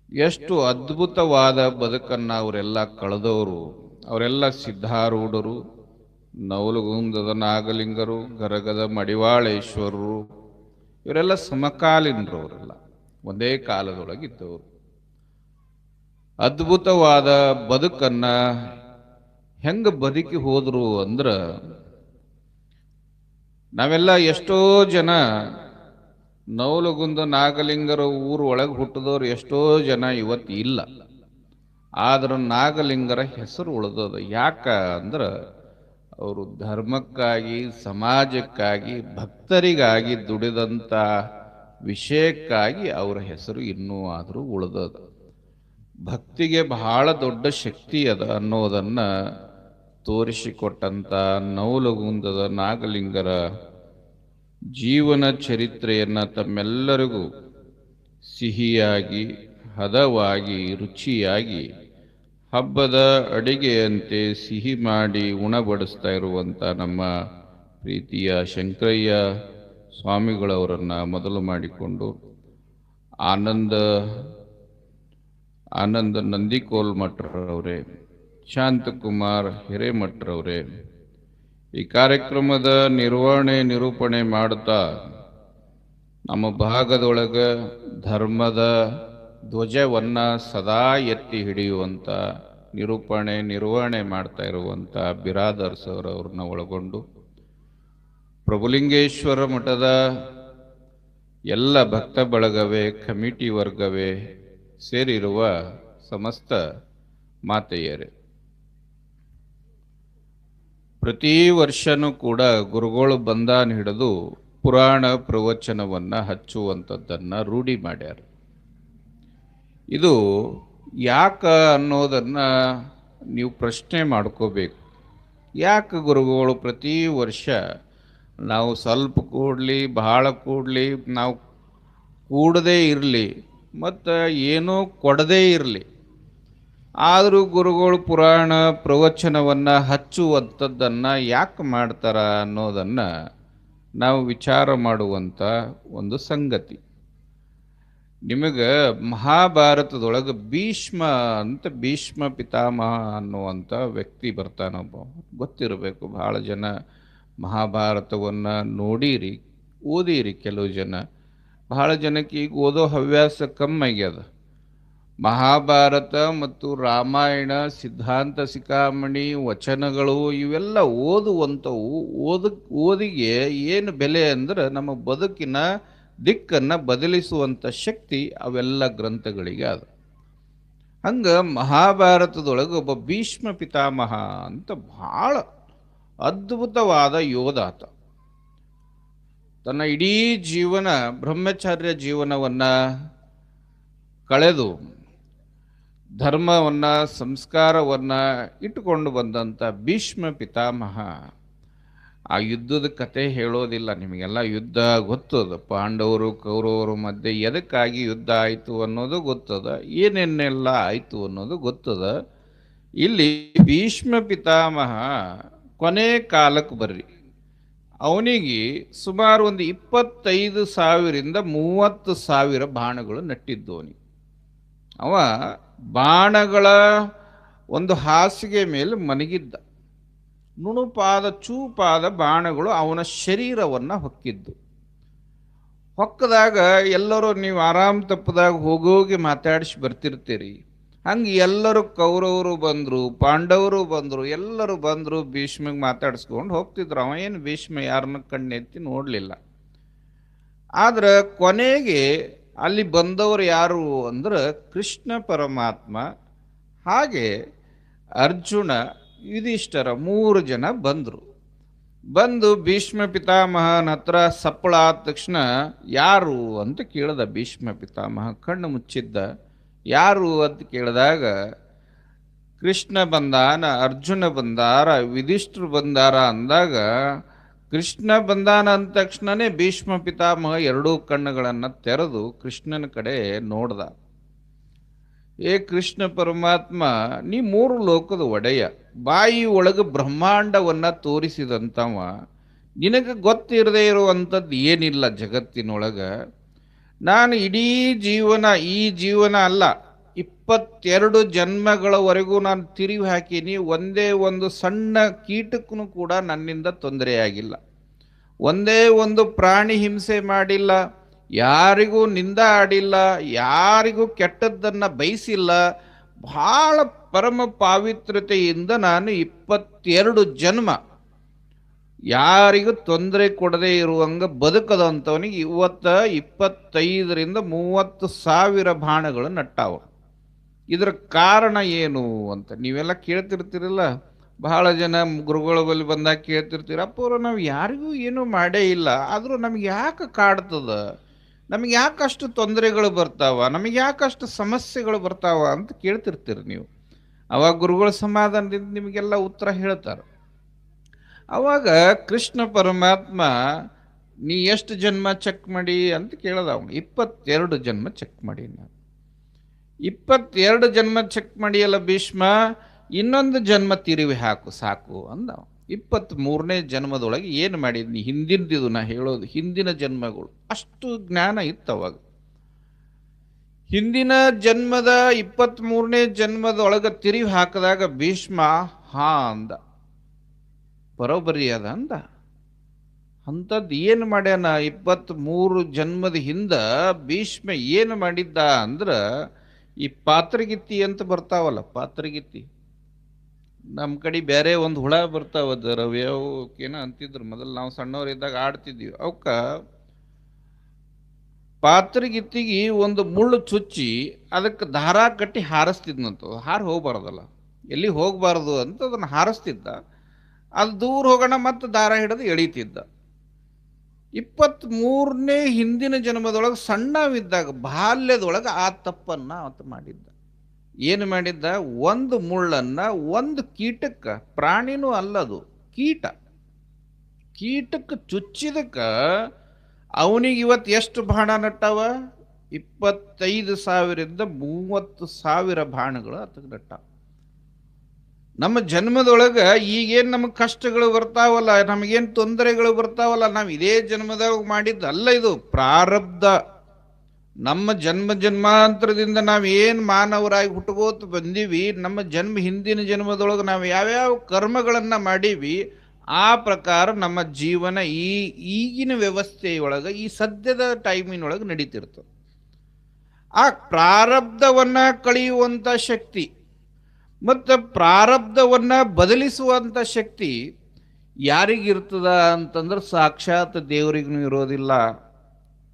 ಎಷ್ಟು ಅದ್ಭುತವಾದ ಬದುಕನ್ನ ಅವರೆಲ್ಲ ಕಳೆದವರು, ಅವರೆಲ್ಲ ಸಿದ್ಧಾರೂಢರು, ನವಲಗುಂದದ ನಾಗಲಿಂಗರು, ಗರಗದ ಮಡಿವಾಳೇಶ್ವರರು, ಇವರೆಲ್ಲ ಸಮಕಾಲೀನರು. ಅವರೆಲ್ಲ ಒಂದೇ ಕಾಲದೊಳಗಿದ್ದವರು. ಅದ್ಭುತವಾದ ಬದುಕನ್ನ ಹೆಂಗ ಬದುಕಿ ಹೋದ್ರು ಅಂದ್ರ, ನಾವೆಲ್ಲ ಎಷ್ಟೋ ಜನ ನವಲಗುಂದ ನಾಗಲಿಂಗರ ಊರು ಒಳಗೆ ಹುಟ್ಟಿದವರು ಎಷ್ಟೋ ಜನ ಇವತ್ತು ಇಲ್ಲ. ಆದ್ರೆ ನಾಗಲಿಂಗರ ಹೆಸರು ಉಳಿದದ. ಯಾಕ ಅಂದ್ರ ಅವರು ಧರ್ಮಕ್ಕಾಗಿ, ಸಮಾಜಕ್ಕಾಗಿ, ಭಕ್ತರಿಗಾಗಿ ದುಡಿದಂಥ ವಿಷಯಕ್ಕಾಗಿ ಅವರ ಹೆಸರು ಇನ್ನೂ ಆದರೂ ಉಳಿದದ. ಭಕ್ತಿಗೆ ಬಹಳ ದೊಡ್ಡ ಶಕ್ತಿ ಅದ ಅನ್ನೋದನ್ನ ತೋರಿಸಿಕೊಟ್ಟಂತ ನವಲಗುಂದದ ನಾಗಲಿಂಗರ ಜೀವನ ಚರಿತ್ರೆಯನ್ನ ತಮ್ಮೆಲ್ಲರಿಗೂ ಸಿಹಿಯಾಗಿ, ಹದವಾಗಿ, ರುಚಿಯಾಗಿ, ಹಬ್ಬದ ಅಡಿಗೆಯಂತೆ ಸಿಹಿ ಮಾಡಿ ಉಣಬಡಿಸ್ತಾ ಇರುವಂಥ ನಮ್ಮ ಪ್ರೀತಿಯ ಶಂಕರಯ್ಯ ಸ್ವಾಮಿಗಳವರನ್ನು ಮೊದಲು ಮಾಡಿಕೊಂಡು ಆನಂದ ನಂದಿಕೋಲ್ ಮಠರವರೇ, ಶಾಂತಕುಮಾರ್ ಹಿರೇಮಠರವರೇ ಈ ಕಾರ್ಯಕ್ರಮದ ನಿರೂಪಣೆ ಮಾಡುತ್ತಾ ನಮ್ಮ ಭಾಗದೊಳಗೆ ಧರ್ಮದ ಧ್ವಜವನ್ನ ಸದಾ ಎತ್ತಿ ಹಿಡಿಯುವಂಥ ನಿರ್ವಹಣೆ ಮಾಡ್ತಾ ಇರುವಂಥ ಬಿರಾದರ್ ಸರ್ ಅವ್ರನ್ನ ಒಳಗೊಂಡು ಪ್ರಭುಲಿಂಗೇಶ್ವರ ಮಠದ ಎಲ್ಲ ಭಕ್ತ ಬಳಗವೇ, ಕಮಿಟಿ ವರ್ಗವೇ ಸೇರಿರುವ ಸಮಸ್ತ ಮಾತೆಯರೇ, ಪ್ರತಿ ವರ್ಷನೂ ಕೂಡ ಗುರುಗಳು ಬಂದಾನ್ ಹಿಡಿದು ಪುರಾಣ ಪ್ರವಚನವನ್ನು ಹಚ್ಚುವಂಥದ್ದನ್ನು ರೂಢಿ ಮಾಡ್ಯಾರ. ಇದು ಯಾಕ ಅನ್ನೋದನ್ನು ನೀವು ಪ್ರಶ್ನೆ ಮಾಡ್ಕೋಬೇಕು. ಯಾಕೆ ಗುರುಗಳು ಪ್ರತಿ ವರ್ಷ ನಾವು ಸ್ವಲ್ಪ ಕೂಡಲಿ ಬಹಳ ಕೂಡಲಿ ನಾವು ಕೂಡದೇ ಇರಲಿ ಮತ್ತು ಏನೂ ಕೊಡದೇ ಇರಲಿ, ಆದರೂ ಗುರುಗಳು ಪುರಾಣ ಪ್ರವಚನವನ್ನು ಹಚ್ಚುವಂಥದ್ದನ್ನು ಯಾಕೆ ಮಾಡ್ತಾರ ಅನ್ನೋದನ್ನು ನಾವು ವಿಚಾರ ಮಾಡುವಂಥ ಒಂದು ಸಂಗತಿ. ನಿಮಗೆ ಮಹಾಭಾರತದೊಳಗೆ ಭೀಷ್ಮ ಅಂತ, ಭೀಷ್ಮ ಪಿತಾಮಹ ಅನ್ನುವಂಥ ವ್ಯಕ್ತಿ ಬರ್ತಾನೊಬ್ಬ, ಗೊತ್ತಿರಬೇಕು. ಭಾಳ ಜನ ಮಹಾಭಾರತವನ್ನು ನೋಡಿರಿ, ಓದಿರಿ. ಕೆಲವು ಜನ, ಬಹಳ ಜನಕ್ಕೆ ಈಗ ಓದೋ ಹವ್ಯಾಸ ಕಮ್ಮಾಗ್ಯದ. ಮಹಾಭಾರತ ಮತ್ತು ರಾಮಾಯಣ, ಸಿದ್ಧಾಂತ ಶಿಖಾಮಣಿ, ವಚನಗಳು ಇವೆಲ್ಲ ಓದುವಂಥವು. ಓದಿಗೆ ಏನು ಬೆಲೆ ಅಂದ್ರೆ ನಮ್ಮ ಬದುಕಿನ ದಿಕ್ಕನ್ನು ಬದಲಿಸುವಂಥ ಶಕ್ತಿ ಅವೆಲ್ಲ ಗ್ರಂಥಗಳಿಗೆ ಅದ. ಹಂಗೆ ಮಹಾಭಾರತದೊಳಗೆ ಒಬ್ಬ ಭೀಷ್ಮ ಪಿತಾಮಹ ಅಂತ ಭಾಳ ಅದ್ಭುತವಾದ ಯೋಧ ಆತ. ತನ್ನ ಇಡೀ ಜೀವನ ಬ್ರಹ್ಮಚರ್ಯ ಜೀವನವನ್ನು ಕಳೆದು ಧರ್ಮವನ್ನು, ಸಂಸ್ಕಾರವನ್ನು ಇಟ್ಟುಕೊಂಡು ಬಂದಂಥ ಭೀಷ್ಮ ಪಿತಾಮಹ ಆ ಯುದ್ಧದ ಕತೆ ಹೇಳೋದಿಲ್ಲ. ನಿಮಗೆಲ್ಲ ಯುದ್ಧ ಗೊತ್ತದ, ಪಾಂಡವರು ಕೌರವರು ಮಧ್ಯೆ ಎದಕ್ಕಾಗಿ ಯುದ್ಧ ಆಯಿತು ಅನ್ನೋದು ಗೊತ್ತದ, ಏನೇನೆಲ್ಲ ಆಯಿತು ಅನ್ನೋದು ಗೊತ್ತದ. ಇಲ್ಲಿ ಭೀಷ್ಮ ಪಿತಾಮಹ ಕೊನೆ ಕಾಲಕ್ಕೆ ಬರ್ರಿ, ಅವನಿಗೆ ಸುಮಾರು ಒಂದು 25,000ರಿಂದ 30,000 ಬಾಣಗಳು ನಟ್ಟಿದ್ದವನಿಗೆ. ಅವ ಬಾಣಗಳ ಒಂದು ಹಾಸಿಗೆ ಮೇಲೆ ಮಲಗಿದ್ದ. ನುಣುಪಾದ ಚೂಪಾದ ಬಾಣಗಳು ಅವನ ಶರೀರವನ್ನು ಹೊಕ್ಕಿದ್ದು. ಹೊಕ್ಕದಾಗ ಎಲ್ಲರೂ ನೀವು ಆರಾಮ್ ತಪ್ಪದಾಗ ಹೋಗೋಗಿ ಮಾತಾಡಿಸಿ ಬರ್ತಿರ್ತೀರಿ. ಹಂಗೆ ಎಲ್ಲರೂ ಕೌರವರು ಬಂದರು, ಪಾಂಡವರು ಬಂದರು, ಎಲ್ಲರೂ ಬಂದರು, ಭೀಷ್ಮಗೆ ಮಾತಾಡಿಸ್ಕೊಂಡು ಹೋಗ್ತಿದ್ರು. ಅವ ಏನು ಭೀಷ್ಮ ಯಾರನ್ನ ಕಣ್ಣೆತ್ತಿ ನೋಡಲಿಲ್ಲ. ಆದ್ರೆ ಕೊನೆಗೆ ಅಲ್ಲಿ ಬಂದವರು ಯಾರು ಅಂದ್ರೆ ಕೃಷ್ಣ ಪರಮಾತ್ಮ, ಹಾಗೆ ಅರ್ಜುನ, ಯುಧಿಷ್ಠರ 3 ಜನ ಬಂದರು. ಬಂದು ಭೀಷ್ಮ ಪಿತಾಮಹನ ಹತ್ರ ಸಪ್ಪಳ ಆದ ತಕ್ಷಣ ಯಾರು ಅಂತ ಕೇಳ್ದ. ಭೀಷ್ಮ ಪಿತಾಮಹ ಕಣ್ಣು ಮುಚ್ಚಿದ್ದ. ಯಾರು ಅಂತ ಕೇಳಿದಾಗ ಕೃಷ್ಣ ಬಂದಾನ, ಅರ್ಜುನ ಬಂದಾರ, ಯುಧಿಷ್ಠರು ಬಂದಾರ ಅಂದಾಗ, ಕೃಷ್ಣ ಬಂದಾನ ಅಂದ ತಕ್ಷಣನೇ ಭೀಷ್ಮ ಪಿತಾಮಹ 2 ಕಣ್ಣುಗಳನ್ನು ತೆರೆದು ಕೃಷ್ಣನ ಕಡೆ ನೋಡ್ದ. ಏ ಕೃಷ್ಣ ಪರಮಾತ್ಮ, ನೀ 3 ಲೋಕದ ಒಡೆಯ, ಬಾಯಿ ಒಳಗೆ ಬ್ರಹ್ಮಾಂಡವನ್ನು ತೋರಿಸಿದಂಥವ, ನಿನಗೆ ಗೊತ್ತಿರದೇ ಇರುವಂಥದ್ದು ಏನಿಲ್ಲ ಜಗತ್ತಿನೊಳಗೆ. ನಾನು ಇಡೀ ಜೀವನ, ಈ ಜೀವನ ಅಲ್ಲ 22 ಜನ್ಮಗಳವರೆಗೂ ನಾನು ತಿರುವಿ ಹಾಕೀನಿ. ಒಂದೇ ಒಂದು ಸಣ್ಣ ಕೀಟಕ್ಕೂ ಕೂಡ ನನ್ನಿಂದ ತೊಂದರೆಯಾಗಿಲ್ಲ. ಒಂದೇ ಒಂದು ಪ್ರಾಣಿ ಹಿಂಸೆ ಮಾಡಿಲ್ಲ, ಯಾರಿಗೂ ನಿಂದ ಆಡಿಲ್ಲ, ಯಾರಿಗೂ ಕೆಟ್ಟದ್ದನ್ನು ಬಯಸಿಲ್ಲ. ಬಹಳ ಪರಮ ಪಾವಿತ್ರತೆಯಿಂದ ನಾನು 22 ಜನ್ಮ ಯಾರಿಗೂ ತೊಂದರೆ ಕೊಡದೇ ಇರುವಂಗೆ ಬದುಕದಂಥವನಿಗೆ ಇವತ್ತು 25ರಿಂದ 30,000 ಬಾಣಗಳು ನಟ್ಟಾವ. ಇದರ ಕಾರಣ ಏನು ಅಂತ ನೀವೆಲ್ಲ ಕೇಳ್ತಿರ್ತೀರಲ್ಲ. ಬಹಳ ಜನ ಗುರುಗಳ ಬಳಿ ಬಂದಾಗ ಕೇಳ್ತಿರ್ತೀರ, ಅಪ್ಪವ್ರು ನಾವು ಯಾರಿಗೂ ಏನೂ ಮಾಡೇ ಇಲ್ಲ, ಆದರೂ ನಮ್ಗೆ ಯಾಕೆ ಕಾಡ್ತದ, ನಮಗೆ ಯಾಕಷ್ಟು ತೊಂದರೆಗಳು ಬರ್ತಾವ, ನಮಗೆ ಯಾಕಷ್ಟು ಸಮಸ್ಯೆಗಳು ಬರ್ತಾವ ಅಂತ ಕೇಳ್ತಿರ್ತೀರಿ ನೀವು. ಅವಾಗ ಗುರುಗಳ ಸಮಾಧಾನದಿಂದ ನಿಮಗೆಲ್ಲ ಉತ್ತರ ಹೇಳ್ತಾರೆ. ಅವಾಗ ಕೃಷ್ಣ ಪರಮಾತ್ಮ ನೀ ಎಷ್ಟು ಜನ್ಮ ಚೆಕ್ ಮಾಡಿ ಅಂತ ಕೇಳದ. ಅವನು 22 ಜನ್ಮ ಚೆಕ್ ಮಾಡಿ. ನಾನು 22 ಜನ್ಮ ಚೆಕ್ ಮಾಡಿಯಲ್ಲ ಭೀಷ್ಮ, ಇನ್ನೊಂದು ಜನ್ಮ ತಿರುವಿ ಹಾಕು ಸಾಕು ಅಂದ. 23ನೇ ಜನ್ಮದೊಳಗೆ ಏನು ಮಾಡಿದ್ನಿ, ಹಿಂದಿನದು ನಾ ಹೇಳೋದು, ಹಿಂದಿನ ಜನ್ಮಗಳು ಅಷ್ಟು ಜ್ಞಾನ ಇತ್ತು ಅವಾಗ. ಹಿಂದಿನ ಜನ್ಮದ 23ನೇ ಜನ್ಮದೊಳಗೆ ತಿರುವಿ ಹಾಕಿದಾಗ ಭೀಷ್ಮ ಹಾ ಅಂದ, ಬರೋಬ್ಬರಿ ಅದ ಅಂದ. ಅಂಥದ್ದು ಏನು ಮಾಡ್ಯಾನ 23 ಜನ್ಮದ ಹಿಂದ ಭೀಷ್ಮ ಏನು ಮಾಡಿದ್ದ ಅಂದ್ರೆ, ಈ ಪಾತ್ರಗಿತ್ತಿ ಅಂತ ಬರ್ತಾವಲ್ಲ, ಪಾತ್ರಗಿತ್ತಿ ನಮ್ಮ ಕಡೆ ಬೇರೆ ಒಂದು ಹುಳ ಬರ್ತಾವದ ರವ್ಯಾವಕ್ಕೇನ ಅಂತಿದ್ರು ಮೊದಲು ನಾವು ಸಣ್ಣವರಿದ್ದಾಗ ಆಡ್ತಿದ್ವಿ. ಅವಕ್ಕ ಪಾತ್ರಿಗಿತ್ತಿಗೆ ಒಂದು ಮುಳ್ಳು ಚುಚ್ಚಿ ಅದಕ್ಕೆ ದಾರ ಕಟ್ಟಿ ಹಾರಿಸ್ತಿದ್ನಂತ. ಹಾರಿ ಹೋಗ್ಬಾರ್ದಲ್ಲ, ಎಲ್ಲಿ ಹೋಗಬಾರ್ದು ಅಂತ ಅದನ್ನು ಹಾರಿಸ್ತಿದ್ದ. ಅದು ದೂರ ಹೋಗೋಣ ಮತ್ತು ದಾರ ಹಿಡಿದು ಎಳೀತಿದ್ದ. 23ನೇ ಹಿಂದಿನ ಜನ್ಮದೊಳಗೆ ಸಣ್ಣವಿದ್ದಾಗ ಬಾಲ್ಯದೊಳಗೆ ಆ ತಪ್ಪನ್ನು ಆತ ಮಾಡಿದ್ದ. ಏನು ಮಾಡಿದ್ದ? ಒಂದು ಮುಳ್ಳನ್ನು ಒಂದು ಕೀಟಕ್ಕೆ, ಪ್ರಾಣಿನೂ ಅಲ್ಲದು ಕೀಟಕ್ಕೆ ಚುಚ್ಚಿದಕ್ಕೆ ಅವನಿಗೆ ಇವತ್ತು ಎಷ್ಟು ಬಾಣ ನಟ್ಟವ? 25,000ರಿಂದ 30,000 ಬಾಣಗಳು ಆತಗೆ ನಟ್ಟಾವ. ನಮ್ಮ ಜನ್ಮದೊಳಗೆ ಈಗೇನು ನಮಗೆ ಕಷ್ಟಗಳು ಬರ್ತಾವಲ್ಲ, ನಮಗೇನು ತೊಂದರೆಗಳು ಬರ್ತಾವಲ್ಲ, ನಾವು ಇದೇ ಜನ್ಮದಾಗ ಮಾಡಿದ್ದಲ್ಲ. ಇದು ಪ್ರಾರಬ್ಧ. ನಮ್ಮ ಜನ್ಮಾಂತರದಿಂದ ನಾವು ಏನು ಮಾನವರಾಗಿ ಹುಟ್ಟುಕೋತ ಬಂದೀವಿ, ನಮ್ಮ ಹಿಂದಿನ ಜನ್ಮದೊಳಗೆ ನಾವು ಯಾವ್ಯಾವ ಕರ್ಮಗಳನ್ನು ಮಾಡೀವಿ, ಆ ಪ್ರಕಾರ ನಮ್ಮ ಜೀವನ ಈಗಿನ ವ್ಯವಸ್ಥೆಯೊಳಗೆ, ಈ ಸದ್ಯದ ಟೈಮಿನೊಳಗೆ ನಡೀತಿರ್ತದೆ. ಆ ಪ್ರಾರಬ್ಧವನ್ನು ಕಳೆಯುವಂಥ ಶಕ್ತಿ ಮತ್ತು ಪ್ರಾರಬ್ಧವನ್ನು ಬದಲಿಸುವಂಥ ಶಕ್ತಿ ಯಾರಿಗಿರ್ತದ ಅಂತಂದ್ರೆ ಸಾಕ್ಷಾತ್ ದೇವರಿಗೂ ಇರೋದಿಲ್ಲ.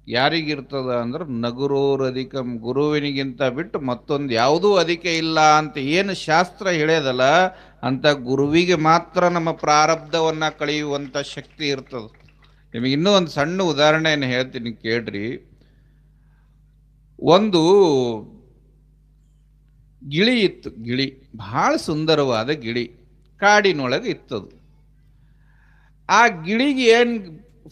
ಯಾರಿಗಿರ್ತದ ಅಂದ್ರೆ ನಗುರೋರಧಿಕಂ, ಗುರುವಿನಿಗಿಂತ ಬಿಟ್ಟು ಮತ್ತೊಂದು ಯಾವುದೂ ಅಧಿಕ ಇಲ್ಲ ಅಂತ ಏನು ಶಾಸ್ತ್ರ ಹೇಳ್ಯದಲ್ಲ, ಅಂತ ಗುರುವಿಗೆ ಮಾತ್ರ ನಮ್ಮ ಪ್ರಾರಬ್ಧವನ್ನು ಕಳೆಯುವಂಥ ಶಕ್ತಿ ಇರ್ತದೆ. ನಿಮಗೆ ಇನ್ನೂ ಒಂದು ಸಣ್ಣ ಉದಾಹರಣೆಯನ್ನು ಹೇಳ್ತೀನಿ ಕೇಳ್ರಿ. ಒಂದು ಗಿಳಿ ಇತ್ತು. ಗಿಳಿ ಬಹಳ ಸುಂದರವಾದ ಗಿಳಿ, ಕಾಡಿನೊಳಗೆ ಇತ್ತದು. ಆ ಗಿಳಿಗೆ ಏನು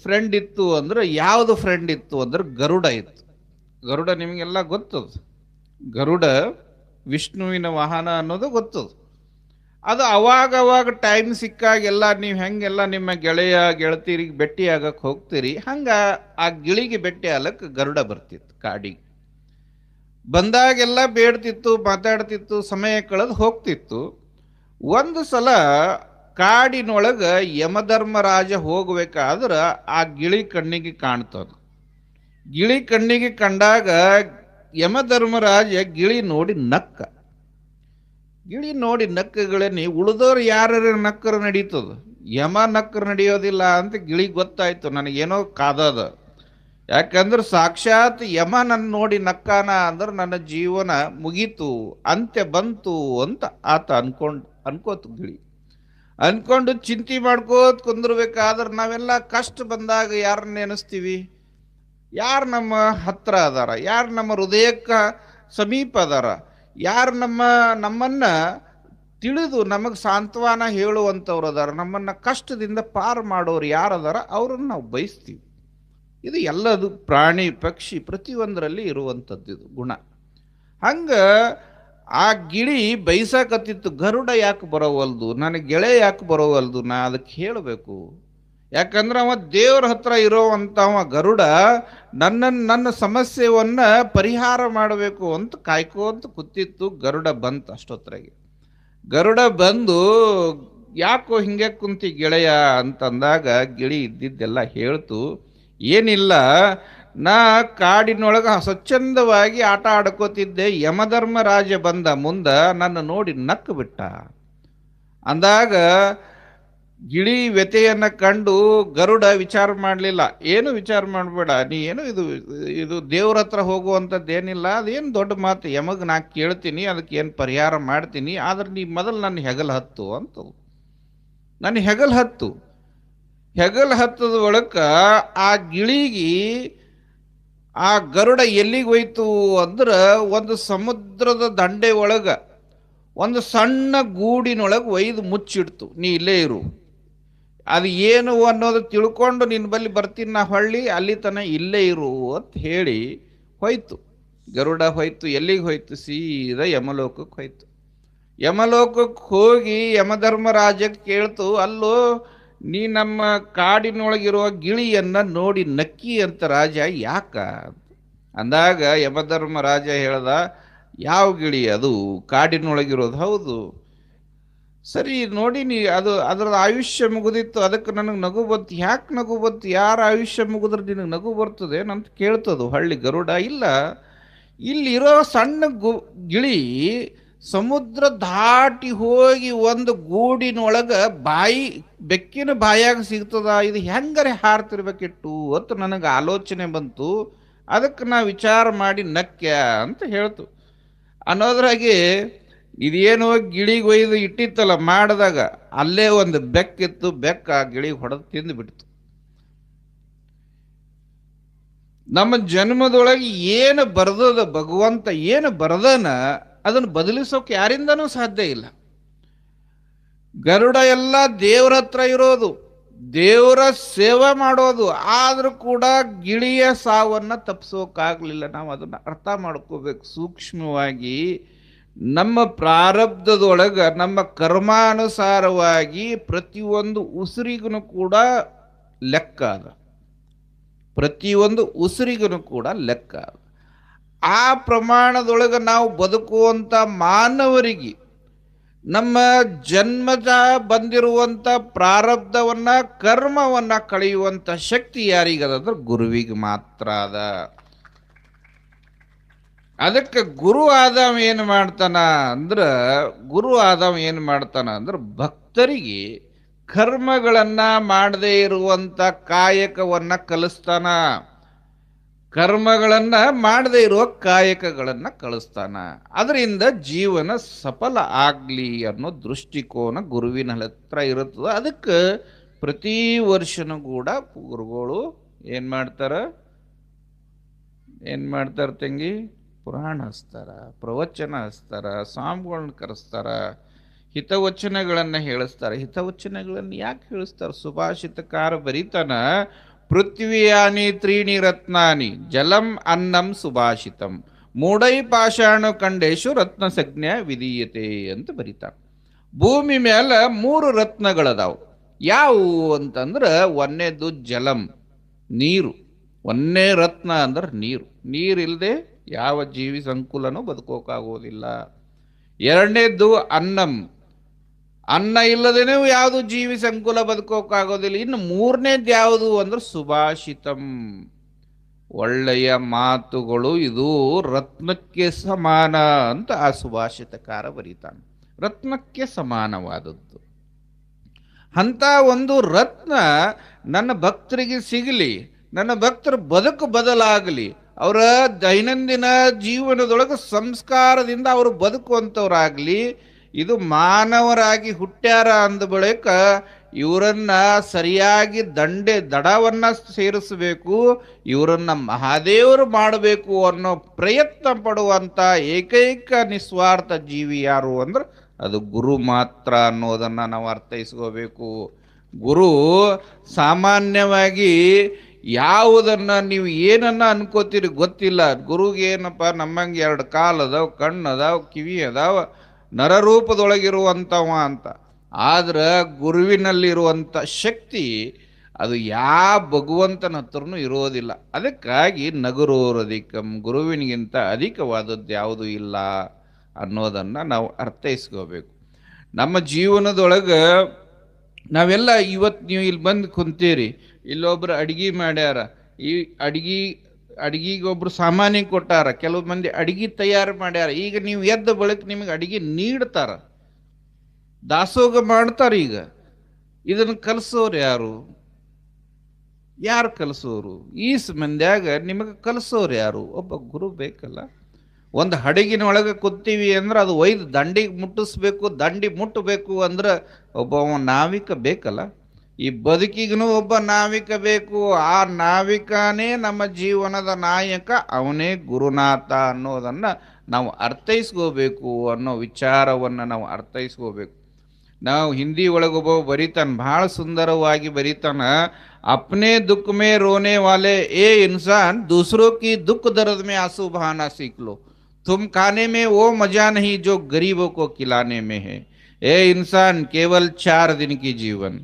ಫ್ರೆಂಡ್ ಇತ್ತು ಅಂದ್ರೆ, ಯಾವುದು ಫ್ರೆಂಡ್ ಇತ್ತು ಅಂದ್ರೆ ಗರುಡ ಇತ್ತು. ಗರುಡ ನಿಮಗೆಲ್ಲ ಗೊತ್ತದು. ಗರುಡ ವಿಷ್ಣುವಿನ ವಾಹನ ಅನ್ನೋದು ಗೊತ್ತದು. ಅದು ಅವಾಗವಾಗ ಟೈಮ್ ಸಿಕ್ಕಾಗೆಲ್ಲ ನೀವು ಹೆಂಗೆಲ್ಲ ನಿಮ್ಮ ಗೆಳತಿಯರಿಗೆ ಭೇಟಿ ಆಗಕ್ಕೆ ಹೋಗ್ತೀರಿ, ಹಂಗೆ ಆ ಗಿಳಿಗೆ ಭೇಟಿ ಆಗಕ್ಕೆ ಗರುಡ ಬರ್ತಿತ್ತು. ಕಾಡಿಗೆ ಬಂದಾಗೆಲ್ಲ ಬೇಡ್ತಿತ್ತು, ಮಾತಾಡ್ತಿತ್ತು, ಸಮಯ ಕಳೆದು ಹೋಗ್ತಿತ್ತು. ಒಂದು ಸಲ ಕಾಡಿನೊಳಗೆ ಯಮಧರ್ಮರಾಜ ಹೋಗ್ಬೇಕಾದ್ರೆ ಆ ಗಿಳಿ ಕಣ್ಣಿಗೆ ಕಾಣ್ತದ. ಗಿಳಿ ಕಣ್ಣಿಗೆ ಕಂಡಾಗ ಯಮಧರ್ಮರಾಜ ಗಿಳಿ ನೋಡಿ ನಕ್ಕ. ಗಿಳಿ ನೋಡಿ ನಕ್ಕಗಳೇನಿ ಉಳಿದವ್ರು ಯಾರು ನಕ್ಕರು ನಡೀತದ, ಯಮ ನಕ್ಕರು ನಡೆಯೋದಿಲ್ಲ ಅಂತ ಗಿಳಿ ಗೊತ್ತಾಯ್ತು. ನನಗೇನೋ ಕಾದದ. ಯಾಕಂದ್ರೆ ಸಾಕ್ಷಾತ್ ಯಮ ನನ್ನ ನೋಡಿ ನಕ್ಕಾನ ಅಂದ್ರೆ ನನ್ನ ಜೀವನ ಮುಗೀತು, ಅಂತ್ಯ ಬಂತು ಅಂತ ಆತ ಅನ್ಕೋತು. ಗಿಳಿ ಅನ್ಕೊಂಡು ಚಿಂತೆ ಮಾಡ್ಕೋತ ಕುಂದಿರ್ಬೇಕಾದ್ರೆ ನಾವೆಲ್ಲ ಕಷ್ಟ ಬಂದಾಗ ಯಾರನ್ನ ನೆನೆಸ್ತೀವಿ? ಯಾರು ನಮ್ಮ ಹತ್ರ ಅದಾರ, ಯಾರು ನಮ್ಮ ಹೃದಯಕ್ಕೆ ಸಮೀಪ ಅದಾರ, ಯಾರು ನಮ್ಮನ್ನ ತಿಳಿದು ನಮಗೆ ಸಾಂತ್ವನ ಹೇಳುವಂಥವ್ರು ಅದಾರ, ನಮ್ಮನ್ನ ಕಷ್ಟದಿಂದ ಪಾರು ಮಾಡೋರು ಯಾರದಾರ ಅವ್ರನ್ನ ನಾವು ಬಯಸ್ತೀವಿ. ಇದು ಎಲ್ಲದು ಪ್ರಾಣಿ ಪಕ್ಷಿ ಪ್ರತಿಯೊಂದರಲ್ಲಿ ಇರುವಂಥದ್ದು ಇದು ಗುಣ. ಹಂಗೆ ಆ ಗಿಳಿ ಬೈಸಾಕತ್ತಿತ್ತು, ಗರುಡ ಯಾಕೆ ಬರೋವಲ್ದು, ನನಗೆ ಗೆಳೆ ಯಾಕೆ ಬರೋವಲ್ದು, ನಾ ಅದಕ್ಕೆ ಹೇಳಬೇಕು. ಯಾಕಂದ್ರೆ ಅವ ದೇವ್ರ ಹತ್ರ ಇರೋವಂಥವ ಗರುಡ ನನ್ನ ಸಮಸ್ಯೆಯನ್ನು ಪರಿಹಾರ ಮಾಡಬೇಕು ಅಂತ ಕಾಯ್ಕೋಂತ ಕೂತಿತ್ತು. ಗರುಡ ಬಂತು. ಅಷ್ಟೊತ್ತರೆಗೆ ಗರುಡ ಬಂದು ಯಾಕೋ ಹಿಂಗೆ ಕುಂತಿ ಗೆಳೆಯ ಅಂತಂದಾಗ ಗಿಳಿ ಇದ್ದಿದ್ದೆಲ್ಲ ಹೇಳ್ತು. ಏನಿಲ್ಲ, ನಾ ಕಾಡಿನೊಳಗೆ ಸ್ವಚ್ಛಂದವಾಗಿ ಆಟ ಆಡ್ಕೋತಿದ್ದೆ, ಯಮಧರ್ಮರಾಜ ಬಂದ ಮುಂದೆ ನನ್ನ ನೋಡಿ ನಕ್ಕು ಬಿಟ್ಟ ಅಂದಾಗ ಗಿಳಿ ವ್ಯತೆಯನ್ನು ಕಂಡು ಗರುಡ ವಿಚಾರ ಮಾಡಲಿಲ್ಲ. ಏನು ವಿಚಾರ ಮಾಡಬೇಡ, ನೀ ಏನು ಇದು ದೇವ್ರ ಹತ್ರ ಹೋಗುವಂಥದ್ದೇನಿಲ್ಲ, ಅದೇನು ದೊಡ್ಡ ಮಾತು, ಯಮಗೆ ನಾ ಕೇಳ್ತೀನಿ, ಅದಕ್ಕೆ ಏನು ಪರಿಹಾರ ಮಾಡ್ತೀನಿ, ಆದ್ರೆ ನೀ ಮೊದಲು ನನ್ನ ಹೆಗಲು ಹತ್ತು ಅಂತ. ನನ್ನ ಹೆಗಲು ಹತ್ತದ ಒಳಕ ಆ ಗಿಳಿಗೆ ಆ ಗರುಡ ಎಲ್ಲಿಗೆ ಹೋಯ್ತು ಅಂದ್ರೆ ಒಂದು ಸಮುದ್ರದ ದಂಡೆ ಒಳಗೆ ಒಂದು ಸಣ್ಣ ಗೂಡಿನೊಳಗೆ ಒಯ್ದು ಮುಚ್ಚಿಡ್ತು. ನೀ ಇಲ್ಲೇ ಇರು, ಅದು ಏನು ಅನ್ನೋದು ತಿಳ್ಕೊಂಡು ನಿನ್ನ ಬಳಿ ಬರ್ತೀನಿ ನಾ, ಹೊಳ್ಳಿ ಅಲ್ಲಿ ತನ ಇಲ್ಲೇ ಇರು ಅಂತ ಹೇಳಿ ಹೋಯ್ತು. ಗರುಡ ಹೋಯ್ತು. ಎಲ್ಲಿಗೆ ಹೋಯ್ತು? ಸೀದಾ ಯಮಲೋಕಕ್ಕೆ ಹೋಯ್ತು. ಯಮಲೋಕಕ್ಕೆ ಹೋಗಿ ಯಮಧರ್ಮರಾಜಕ್ಕೆ ಕೇಳ್ತು, ಅಲ್ಲೋ ನೀ ನಮ್ಮ ಕಾಡಿನೊಳಗಿರುವ ಗಿಳಿಯನ್ನು ನೋಡಿ ನಕ್ಕಿ ಅಂತ ರಾಜ ಯಾಕ ಅಂದಾಗ ಯಮಧರ್ಮರಾಜ ಹೇಳ್ದ, ಯಾವ ಗಿಳಿ? ಅದು ಕಾಡಿನೊಳಗಿರೋದು. ಹೌದು, ಸರಿ ನೋಡಿ, ನೀ ಅದರದ ಆಯುಷ್ಯ ಮುಗಿದಿತ್ತು, ಅದಕ್ಕೆ ನನಗೆ ನಗು ಬಂತು. ಯಾಕೆ ನಗು ಬಂತು? ಯಾರ ಆಯುಷ್ಯ ಮುಗಿದ್ರೆ ನಿನಗೆ ನಗು ಬರ್ತದೆ ಅಂತ ಕೇಳ್ತದು ಹಳ್ಳಿ ಗರುಡ. ಇಲ್ಲ, ಇಲ್ಲಿರೋ ಸಣ್ಣ ಗಿಳಿ ಸಮುದ್ರ ದಾಟಿ ಹೋಗಿ ಒಂದು ಗೂಡಿನೊಳಗೆ ಬೆಕ್ಕಿನ ಬಾಯಾಗ ಸಿಗ್ತದ, ಇದು ಹೆಂಗರೆ ಹಾರ್ತಿರ್ಬೇಕಿಟ್ಟು ಅಂತ ನನಗೆ ಆಲೋಚನೆ ಬಂತು. ಅದಕ್ಕೆ ನಾ ವಿಚಾರ ಮಾಡಿ ನಕ್ಯ ಅಂತ ಹೇಳ್ತು. ಅನ್ನೋದ್ರಾಗೆ ಇದೇನೋ ಗಿಳಿಗೆ ಒಯ್ದು ಇಟ್ಟಿತ್ತಲ್ಲ ಮಾಡಿದಾಗ ಅಲ್ಲೇ ಒಂದು ಬೆಕ್ಕಿತ್ತು, ಬೆಕ್ಕ ಆ ಗಿಳಿಗೆ ಹೊಡೆದು ತಿಂದು ಬಿಡ್ತು. ನಮ್ಮ ಜನ್ಮದೊಳಗೆ ಏನು ಬರ್ದದ ಭಗವಂತ ಏನು ಬರ್ದನ ಅದನ್ನು ಬದಲಿಸೋಕೆ ಯಾರಿಂದನೂ ಸಾಧ್ಯ ಇಲ್ಲ. ಗರುಡ ಎಲ್ಲ ದೇವ್ರ ಹತ್ರ ಇರೋದು, ದೇವರ ಸೇವೆ ಮಾಡೋದು, ಆದ್ರೂ ಕೂಡ ಗಿಳಿಯ ಸಾವನ್ನ ತಪ್ಪಿಸೋಕಾಗ್ಲಿಲ್ಲ. ನಾವು ಅದನ್ನ ಅರ್ಥ ಮಾಡ್ಕೋಬೇಕು ಸೂಕ್ಷ್ಮವಾಗಿ. ನಮ್ಮ ಪ್ರಾರಬ್ಧದೊಳಗ ನಮ್ಮ ಕರ್ಮಾನುಸಾರವಾಗಿ ಪ್ರತಿಯೊಂದು ಉಸಿರಿಗೂ ಕೂಡ ಲೆಕ್ಕ ಅದ, ಪ್ರತಿಯೊಂದು ಉಸಿರಿಗೂ ಕೂಡ ಲೆಕ್ಕ ಅದ. ಆ ಪ್ರಮಾಣದೊಳಗೆ ನಾವು ಬದುಕುವಂತ ಮಾನವರಿಗೆ ನಮ್ಮ ಜನ್ಮದ ಬಂದಿರುವಂತ ಪ್ರಾರಬ್ಧವನ್ನ ಕರ್ಮವನ್ನ ಕಳೆಯುವಂತ ಶಕ್ತಿ ಯಾರಿಗದಂದ್ರೆ ಗುರುವಿಗೆ ಮಾತ್ರ ಅದ. ಅದಕ್ಕೆ ಗುರು ಆದವ ಏನು ಮಾಡ್ತಾನ ಅಂದ್ರೆ ಭಕ್ತರಿಗೆ ಕರ್ಮಗಳನ್ನ ಮಾಡದೇ ಇರುವಂತ ಕಾಯಕವನ್ನ ಕಲಿಸ್ತಾನ, ಕರ್ಮಗಳನ್ನ ಮಾಡದೇ ಇರುವ ಕಾಯಕಗಳನ್ನ ಕಳಿಸ್ತಾನ. ಅದರಿಂದ ಜೀವನ ಸಫಲ ಆಗ್ಲಿ ಅನ್ನೋ ದೃಷ್ಟಿಕೋನ ಗುರುವಿನ ಹತ್ರ ಇರುತ್ತದೆ. ಅದಕ್ಕೆ ಪ್ರತಿ ವರ್ಷನೂ ಕೂಡ ಗುರುಗಳು ಏನ್ ಮಾಡ್ತಾರ ತಂಗಿ, ಪುರಾಣ ಹಚ್ತಾರ, ಪ್ರವಚನ ಹಚ್ತಾರ, ಸ್ವಾಮಿಗಳನ್ನ ಕರೆಸ್ತಾರ, ಹಿತವಚನಗಳನ್ನ ಹೇಳಿಸ್ತಾರೆ. ಹಿತವಚನಗಳನ್ನ ಯಾಕೆ ಹೇಳಿಸ್ತಾರ? ಸುಭಾಷಿತಕಾರ ಬರೀತಾನ, ಪೃಥ್ವಿಯಾನಿ ತ್ರೀಣಿ ರತ್ನಾನಿ ಜಲಂ ಅನ್ನಂ ಸುಭಾಷಿತಂ ಮೂಢೈ ಪಾಷಾಣ ಖಂಡೇಶು ರತ್ನ ಸಂಜ್ಞಾ ವಿಧೀಯತೆ ಅಂತ ಬರೀತಾನೆ. ಭೂಮಿ ಮೇಲೆ 3 ರತ್ನಗಳದಾವು. ಯಾವುವು ಅಂತಂದ್ರೆ ಒಂದನೇದು ಜಲಂ, ನೀರು. ಒಂದೇ ರತ್ನ ಅಂದ್ರೆ ನೀರು. ನೀರಿಲ್ಲದೆ ಯಾವ ಜೀವಿ ಸಂಕುಲನೂ ಬದುಕೋಕಾಗೋದಿಲ್ಲ. ಎರಡನೇದ್ದು ಅನ್ನಂ, ಅನ್ನ ಇಲ್ಲದೇನೆ ಯಾವುದು ಜೀವಿ ಸಂಕುಲ ಬದುಕೋಕಾಗೋದಿಲ್ಲ. ಇನ್ನು ಮೂರನೇದು ಯಾವುದು ಅಂದ್ರೆ ಸುಭಾಷಿತಂ, ಒಳ್ಳೆಯ ಮಾತುಗಳು. ಇದು ರತ್ನಕ್ಕೆ ಸಮಾನ ಅಂತ ಆ ಸುಭಾಷಿತಕಾರ ಬರೀತಾನೆ. ರತ್ನಕ್ಕೆ ಸಮಾನವಾದದ್ದು. ಅಂತ ಒಂದು ರತ್ನ ನನ್ನ ಭಕ್ತರಿಗೆ ಸಿಗಲಿ, ನನ್ನ ಭಕ್ತರ ಬದುಕು ಬದಲಾಗಲಿ, ಅವರ ದೈನಂದಿನ ಜೀವನದೊಳಗೆ ಸಂಸ್ಕಾರದಿಂದ ಅವರು ಬದುಕುವಂಥವ್ರಾಗಲಿ. ಇದು ಮಾನವರಾಗಿ ಹುಟ್ಟ್ಯಾರ ಅಂದ ಬಳಿಕ ಇವರನ್ನ ಸರಿಯಾಗಿ ದಡವನ್ನ ಸೇರಿಸಬೇಕು, ಇವರನ್ನ ಮಹಾದೇವರು ಮಾಡಬೇಕು ಅನ್ನೋ ಪ್ರಯತ್ನ ಪಡುವಂತ ಏಕೈಕ ನಿಸ್ವಾರ್ಥ ಜೀವಿ ಯಾರು ಅಂದ್ರೆ ಅದು ಗುರು ಮಾತ್ರ ಅನ್ನೋದನ್ನ ನಾವು ಅರ್ಥೈಸ್ಕೋಬೇಕು. ಗುರು ಸಾಮಾನ್ಯವಾಗಿ ಯಾವುದನ್ನ ನೀವು ಏನನ್ನ ಅನ್ಕೋತೀರಿ ಗೊತ್ತಿಲ್ಲ. ಗುರುಗೆ ಏನಪ್ಪ, ನಮ್ಮಂಗೆ 2 ಕಾಲು ಅದಾವ, ಕಣ್ಣು ಅದಾವ, ಕಿವಿ ಅದಾವ, ನರರೂಪದೊಳಗಿರುವಂಥವ ಅಂತ. ಆದ್ರೆ ಗುರುವಿನಲ್ಲಿರುವಂಥ ಶಕ್ತಿ ಅದು ಯಾವ ಭಗವಂತನ ಹತ್ರನೂ ಇರೋದಿಲ್ಲ. ಅದಕ್ಕಾಗಿ ನಗುರೋರಧಿಕಂ, ಗುರುವಿನಿಗಿಂತ ಅಧಿಕವಾದದ್ದು ಯಾವುದೂ ಇಲ್ಲ ಅನ್ನೋದನ್ನು ನಾವು ಅರ್ಥೈಸ್ಕೋಬೇಕು. ನಮ್ಮ ಜೀವನದೊಳಗೆ ನಾವೆಲ್ಲ ಇವತ್ತು ನೀವು ಇಲ್ಲಿ ಬಂದು ಕುಂತೀರಿ, ಇಲ್ಲೊಬ್ರು ಅಡಿಗೆ ಮಾಡ್ಯಾರ, ಈ ಅಡಿಗೆಗೊಬ್ರು ಸಾಮಾನ್ಯ ಕೊಟ್ಟಾರ, ಕೆಲವು ಮಂದಿ ಅಡಿಗೆ ತಯಾರು ಮಾಡ್ಯಾರ. ಈಗ ನೀವು ಎದ್ದ ಬಳಿಕ ನಿಮಗೆ ಅಡಿಗೆ ನೀಡ್ತಾರ, ದಾಸೋಗ ಮಾಡ್ತಾರ. ಈಗ ಇದನ್ನು ಕಲಿಸೋರು ಯಾರು ಕಲಿಸೋರು? ಈ ಮಂದ್ಯಾಗ ನಿಮಗೆ ಕಲಿಸೋರು ಯಾರು? ಒಬ್ಬ ಗುರು ಬೇಕಲ್ಲ. ಒಂದು ಹಡಗಿನೊಳಗೆ ಕೂತೀವಿ ಅಂದ್ರೆ ಅದು ಒಯ್ದು ದಂಡಿಗೆ ಮುಟ್ಟಿಸ್ಬೇಕು, ದಂಡಿ ಮುಟ್ಟಬೇಕು ಅಂದ್ರೆ ಒಬ್ಬ ನಾವಿಕ ಬೇಕಲ್ಲ. ಈ ಬದುಕಿಗೂ ಒಬ್ಬ ನಾವಿಕ ಬೇಕು. ಆ ನಾವಿಕನೇ ನಮ್ಮ ಜೀವನದ ನಾಯಕ, ಅವನೇ ಗುರುನಾಥ ಅನ್ನೋದನ್ನು ನಾವು ಅರ್ಥೈಸ್ಕೋಬೇಕು ಅನ್ನೋ ವಿಚಾರವನ್ನು ನಾವು ಅರ್ಥೈಸ್ಕೋಬೇಕು. ನಾವು ಹಿಂದಿ ಒಳಗೊಬ್ಬ ಬರೀತಾನೆ, ಬಹಳ ಸುಂದರವಾಗಿ ಬರೀತಾನ, अपने दुख में रोने वाले ए इंसान दूसरों की दुख दर्द में आंसू बहाना सीख लो. तुम खाने में वो मजा नहीं जो गरीबों को खिलाने में है. ए इंसान केवल 4 दिन की जीवन,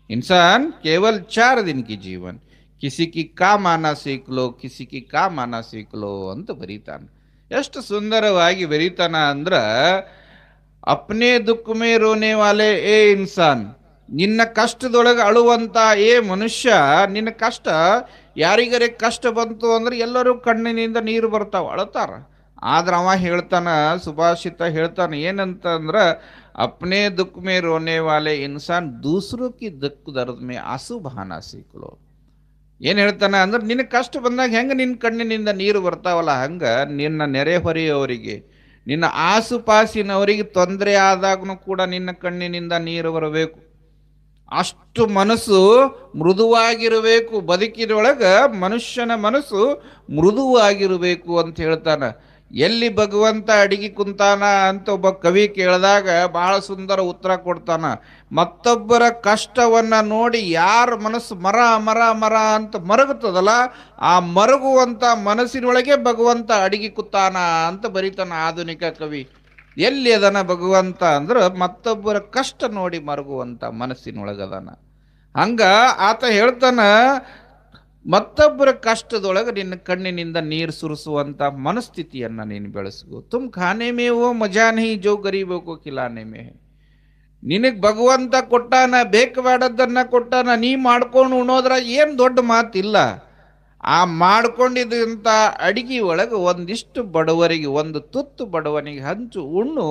इंसान केवल 4 दिन की जीवन, किसी की काम आना सीख लो, किसी की काम आना सीख लो ಅಂತ ಬರೀತಾನೆ. ಎಷ್ಟು ಸುಂದರವಾಗಿ ಬರೀತಾನ ಅಂದ್ರ, अपने दुख में रोने वाले ए इंसान, ನಿನ್ನ ಕಷ್ಟದೊಳಗೆ ಅಳುವಂತ ಏ ಮನುಷ್ಯ, ನಿನ್ನ ಕಷ್ಟ ಯಾರಿಗರೆ ಕಷ್ಟ ಬಂತು ಅಂದ್ರೆ ಎಲ್ಲರೂ ಕಣ್ಣಿನಿಂದ ನೀರು ಬರ್ತಾವ, ಅಳತಾರ. ಆದ್ರೆ ಅವ ಹೇಳ್ತಾನ, ಸುಭಾಷಿತ ಹೇಳ್ತಾನೆ ಏನಂತ ಅಂದ್ರ, अपने दुख में रोने वाले इंसान दूसरों की दुख दर्द में आंसू बहाना सीख लो. ಏನು ಹೇಳ್ತಾನೆ ಅಂದ್ರೆ ನಿನ್ನ ಕಷ್ಟ ಬಂದಾಗ ಹೆಂಗೆ ನಿನ್ನ ಕಣ್ಣಿನಿಂದ ನೀರು ಬರ್ತಾವಲ್ಲ ಹಂಗೆ ನಿನ್ನ ನೆರೆಹೊರೆಯವರಿಗೆ ನಿನ್ನ ಆಸುಪಾಸಿನವರಿಗೆ ತೊಂದರೆ ಆದಾಗೂ ಕೂಡ ನಿನ್ನ ಕಣ್ಣಿನಿಂದ ನೀರು ಬರಬೇಕು. ಅಷ್ಟು ಮನಸ್ಸು ಮೃದುವಾಗಿರಬೇಕು. ಬದುಕಿನೊಳಗೆ ಮನುಷ್ಯನ ಮನಸ್ಸು ಮೃದುವಾಗಿರಬೇಕು ಅಂತ ಹೇಳ್ತಾನೆ. ಎಲ್ಲಿ ಭಗವಂತ ಅಡಿಗೆ ಕುಂತಾನ ಅಂತ ಒಬ್ಬ ಕವಿ ಕೇಳಿದಾಗ ಬಹಳ ಸುಂದರ ಉತ್ತರ ಕೊಡ್ತಾನ. ಮತ್ತೊಬ್ಬರ ಕಷ್ಟವನ್ನ ನೋಡಿ ಯಾರ ಮನಸ್ಸು ಮರ ಮರ ಮರ ಅಂತ ಮರಗುತ್ತದಲ್ಲ, ಆ ಮರಗುವಂತ ಮನಸ್ಸಿನೊಳಗೆ ಭಗವಂತ ಅಡಿಗೆ ಕುತ್ತಾನ ಅಂತ ಬರೀತಾನ ಆಧುನಿಕ ಕವಿ. ಎಲ್ಲಿ ಅದನ ಭಗವಂತ ಅಂದ್ರೆ ಮತ್ತೊಬ್ಬರ ಕಷ್ಟ ನೋಡಿ ಮರಗುವಂತ ಮನಸ್ಸಿನೊಳಗದಾನ. ಹಂಗ ಆತ ಹೇಳ್ತಾನ, ಮತ್ತೊಬ್ಬರ ಕಷ್ಟದೊಳಗೆ ನಿನ್ನ ಕಣ್ಣಿನಿಂದ ನೀರು ಸುರಿಸುವಂತ ಮನಸ್ಥಿತಿಯನ್ನ ನೀನು ಬೆಳೆಸು. ತುಮ್ ಖಾನೆ ಮೇ ವೋ ಮಜಾ ನಹಿ ಜೋ ಗರೀಬೋ ಖಿಲಾನೆ ಮೇ. ನಿನಗೆ ಭಗವಂತ ಕೊಟ್ಟಾನ, ಬೇಕು ಬೇಡದ್ದನ್ನ ಕೊಟ್ಟಾನ, ನೀ ಮಾಡ್ಕೊಂಡು ಉಣೋದ್ರ ಏನು ದೊಡ್ಡ ಮಾತಿಲ್ಲ. ಆ ಮಾಡ್ಕೊಂಡಿದ್ದಂಥ ಅಡಿಗೆ ಒಳಗೆ ಒಂದಿಷ್ಟು ಬಡವರಿಗೆ, ಒಂದು ತುತ್ತು ಬಡವನಿಗೆ ಹಂಚು ಉಣ್ಣು.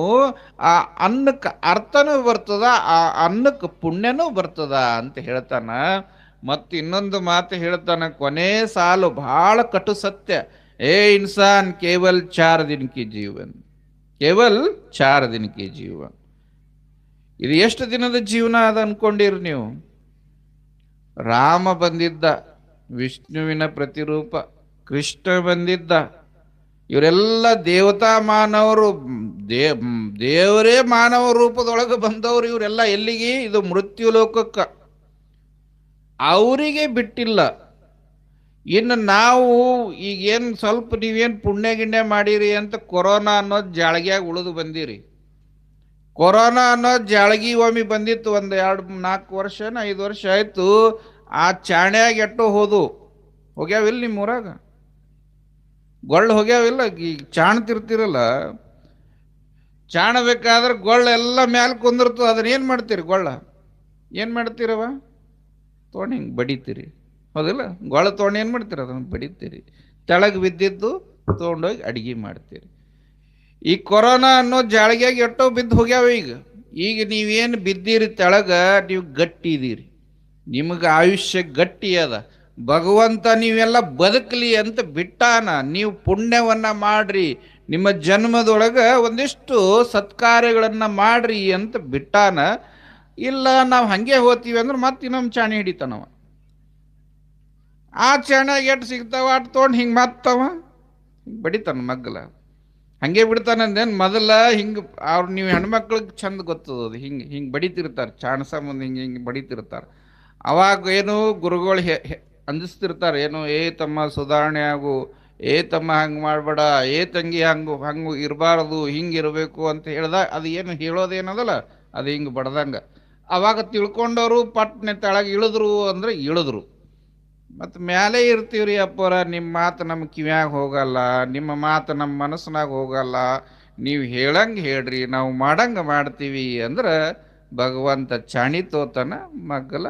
ಆ ಅನ್ನಕ್ಕೆ ಅರ್ಥನೂ ಬರ್ತದ, ಆ ಅನ್ನಕ್ಕೆ ಪುಣ್ಯನೂ ಬರ್ತದ ಅಂತ ಹೇಳ್ತಾನ. ಮತ್ತು ಇನ್ನೊಂದು ಮಾತು ಹೇಳ್ತಾನ, ಕೊನೆ ಸಾಲು ಬಹಳ ಕಟು ಸತ್ಯ. ಏ ಇನ್ಸಾನ್ ಕೇವಲ್ 4 ದಿನ ಕಿ ಜೀವನ್, ಕೇವಲ್ 4 ದಿನ ಕಿ ಜೀವನ್. ಇದು ಎಷ್ಟು ದಿನದ ಜೀವನ ಅದ ಅನ್ಕೊಂಡಿರಿ ನೀವು? ರಾಮ ಬಂದಿದ್ದ, ವಿಷ್ಣುವಿನ ಪ್ರತಿರೂಪ, ಕೃಷ್ಣ ಬಂದಿದ್ದ, ಇವರೆಲ್ಲ ದೇವತಾ ಮಾನವರು, ದೇವರೇ ಮಾನವ ರೂಪದೊಳಗೆ ಬಂದವರು. ಇವರೆಲ್ಲ ಎಲ್ಲಿಗೆ? ಇದು ಮೃತ್ಯು ಲೋಕಕ್ಕೆ. ಅವರಿಗೆ ಬಿಟ್ಟಿಲ್ಲ. ಇನ್ನು ನಾವು ಈಗೇನು ಸ್ವಲ್ಪ ನೀವೇನು ಪುಣ್ಯ ಗಿಣ್ಯ ಮಾಡೀರಿ ಅಂತ ಕೊರೋನಾ ಅನ್ನೋದು ಜಾಳಗಿಯಾಗಿ ಉಳಿದು ಬಂದಿರಿ. ಕೊರೋನಾ ಅನ್ನೋದು ಜಾಳಗಿ ಒಮ್ಮೆ ಬಂದಿತ್ತು, ಒಂದು 2-4 ವರ್ಷ 5 ವರ್ಷ ಆಯಿತು. ಆ ಚಾಣ್ಯಾಗ ಎಟ್ಟೋ ಹೋಗ್ಯಾವಿಲ್ಲ ನಿಮ್ಮ ಊರಾಗ? ಗೊಳ್ಳು ಹೋಗ್ಯಾವಿಲ್ಲ? ಈಗ ಚಾಣ್ತಿರ್ತಿರಲ್ಲ, ಚಾಣಬೇಕಾದ್ರೆ ಗೊಳ್ಳೆಲ್ಲ ಮ್ಯಾಲೆ ಕುಂದಿರ್ತದೆ. ಅದನ್ನ ಏನು ಮಾಡ್ತೀರಿ? ಗೊಳ್ಳ ಏನು ಮಾಡ್ತೀರವ? ತೊಗೊಂಡು ಹಿಂಗೆ ಬಡಿತೀರಿ, ಹೌದಿಲ್ಲ? ಗೊಳ್ಳ ತೊಗೊಂಡು ಏನು ಮಾಡ್ತೀರಿ? ಅದನ್ನು ಬಡಿತೀರಿ. ತೆಳಗೆ ಬಿದ್ದಿದ್ದು ತೊಗೊಂಡೋಗಿ ಅಡಿಗೆ ಮಾಡ್ತೀರಿ. ಈ ಕೊರೋನಾ ಅನ್ನೋ ಜಾಳಿಗೆಯಾಗಿ ಎಷ್ಟೋ ಬಿದ್ದು ಹೋಗ್ಯಾವ. ಈಗ ನೀವೇನು ಬಿದ್ದೀರಿ ತೆಳಗ, ನೀವು ಗಟ್ಟಿ ಇದೀರಿ, ನಿಮಗೆ ಆಯುಷ್ಯ ಗಟ್ಟಿ ಅದ. ಭಗವಂತ ನೀವೆಲ್ಲ ಬದುಕಲಿ ಅಂತ ಬಿಟ್ಟಾನ. ನೀವು ಪುಣ್ಯವನ್ನ ಮಾಡ್ರಿ, ನಿಮ್ಮ ಜನ್ಮದೊಳಗೆ ಒಂದಿಷ್ಟು ಸತ್ಕಾರ್ಯಗಳನ್ನು ಮಾಡ್ರಿ ಅಂತ ಬಿಟ್ಟಾನ. ಇಲ್ಲ ನಾವು ಹಂಗೆ ಹೋಗ್ತೀವಿ ಅಂದ್ರೆ ಮತ್ತೆ ಇನ್ನೊಮ್ಮೆ ಚಾಣಿ ಹಿಡಿತಾನವ. ಆ ಚಾಣ್ಯಾಗ ಎಟ್ಟು ಸಿಗ್ತಾವ ಅಟ್ಟು ತೊಗೊಂಡು ಹಿಂಗೆ ಮತ್ತವ ಹಿಂಗೆ ಬಡಿತಾನ ಮಗ್ಗಲ. ಹಂಗೆ ಬಿಡ್ತಾನಂದೇನು? ಮೊದಲ ಹಿಂಗೆ ಅವ್ರು, ನೀವು ಹೆಣ್ಮಕ್ಳಿಗೆ ಚಂದ ಗೊತ್ತದ, ಹಿಂಗೆ ಹಿಂಗೆ ಬಡಿತಿರ್ತಾರೆ, ಚಾಣಸ ಮುಂದೆ ಹಿಂಗೆ ಹಿಂಗೆ ಬಡಿತಿರ್ತಾರೆ. ಅವಾಗ ಏನು ಗುರುಗಳು ಅಂಜಿಸ್ತಿರ್ತಾರೆ, ಏನು ಏ ತಮ್ಮ ಸುಧಾರಣೆ ಆಗು, ಏ ತಮ್ಮ ಹಂಗೆ ಮಾಡಬೇಡ, ಏ ತಂಗಿ ಹಂಗೆ ಇರಬಾರ್ದು, ಹಿಂಗೆ ಇರಬೇಕು ಅಂತ ಹೇಳ್ದಾಗ ಅದು ಏನು ಹೇಳೋದೇನದಲ್ಲ, ಅದು ಹಿಂಗೆ ಬಡ್ದಂಗೆ. ಅವಾಗ ತಿಳ್ಕೊಂಡವರು ಪಟ್ನೆ ತೆಳಗೆ ಇಳಿದ್ರು ಅಂದರೆ ಇಳಿದ್ರು. ಮತ್ತು ಮ್ಯಾಲೆ ಇರ್ತೀವ್ರಿ ಅಪ್ಪರ, ನಿಮ್ಮ ಮಾತು ನಮ್ಮ ಕಿವ್ಯಾಗ ಹೋಗಲ್ಲ, ನಿಮ್ಮ ಮಾತು ನಮ್ಮ ಮನಸ್ಸಿನಾಗ ಹೋಗಲ್ಲ, ನೀವು ಹೇಳಂಗೆ ಹೇಳ್ರಿ, ನಾವು ಮಾಡಂಗೆ ಮಾಡ್ತೀವಿ ಅಂದ್ರೆ ಭಗವಂತ ಚಾಣಿ ತೋತನ, ಮಗ್ಗಲ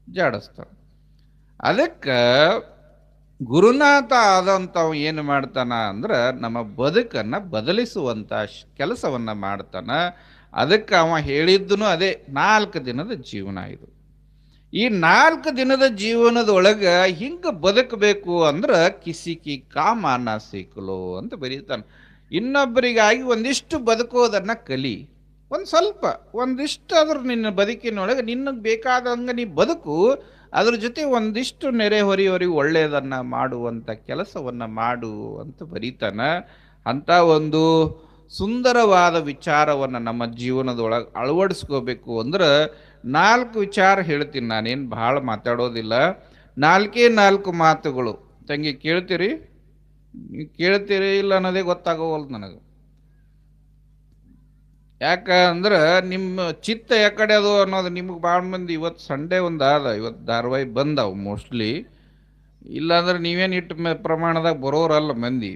ಜಾಡಿಸ್ತಾನ. ಅದಕ್ಕೆ ಗುರುನಾಥ ಆದಂಥವು ಏನು ಮಾಡ್ತಾನ ಅಂದ್ರೆ ನಮ್ಮ ಬದುಕನ್ನು ಬದಲಿಸುವಂಥ ಕೆಲಸವನ್ನು ಮಾಡ್ತಾನ. ಅದಕ್ಕೆ ಅವ ಹೇಳಿದ್ದನು ಅದೇ, 4 ದಿನದ ಜೀವನ ಇದು. ಈ 4 ದಿನದ ಜೀವನದೊಳಗೆ ಹಿಂಗೆ ಬದುಕಬೇಕು ಅಂದ್ರೆ ಕಿಸಿಕಿ ಕಾಮಾನ ಸಿಕ್ಕಲು ಅಂತ ಬರೀತಾನೆ. ಇನ್ನೊಬ್ಬರಿಗಾಗಿ ಒಂದಿಷ್ಟು ಬದುಕೋದನ್ನು ಕಲಿ, ಒಂದು ಸ್ವಲ್ಪ ಒಂದಿಷ್ಟು ಅದ್ರ ನಿನ್ನ ಬದುಕಿನೊಳಗೆ ನಿನ್ನಗೆ ಬೇಕಾದಂಗೆ ನೀ ಬದುಕು. ಅದ್ರ ಜೊತೆ ಒಂದಿಷ್ಟು ನೆರೆಹೊರೆಯವರಿಗೆ ಒಳ್ಳೆಯದನ್ನು ಮಾಡುವಂಥ ಕೆಲಸವನ್ನು ಮಾಡು ಅಂತ ಬರೀತಾನೆ. ಅಂಥ ಒಂದು ಸುಂದರವಾದ ವಿಚಾರವನ್ನು ನಮ್ಮ ಜೀವನದೊಳಗೆ ಅಳವಡಿಸ್ಕೋಬೇಕು ಅಂದ್ರೆ 4 ವಿಚಾರ ಹೇಳ್ತೀನಿ. ನಾನೇನು ಭಾಳ ಮಾತಾಡೋದಿಲ್ಲ, 4 ಮಾತುಗಳು. ತಂಗಿ ಕೇಳ್ತೀರಿ? ಕೇಳ್ತೀರಿ ಇಲ್ಲ ಅನ್ನೋದೇ ಗೊತ್ತಾಗೋವಲ್ದು ನನಗೆ. ಯಾಕಂದ್ರೆ ನಿಮ್ಮ ಚಿತ್ತ ಯಾಕಡೆ ಅದು ಅನ್ನೋದು ನಿಮ್ಗೆ ಭಾಳ ಮಂದಿ, ಇವತ್ತು ಸಂಡೇ ಒಂದು ಆದ, ಇವತ್ತು ಧಾರಾವಾಹಿ ಬಂದವು ಮೋಸ್ಟ್ಲಿ. ಇಲ್ಲಾಂದ್ರೆ ನೀವೇನು ಇಟ್ಟು ಪ್ರಮಾಣದಾಗ ಬರೋರಲ್ಲ ಮಂದಿ.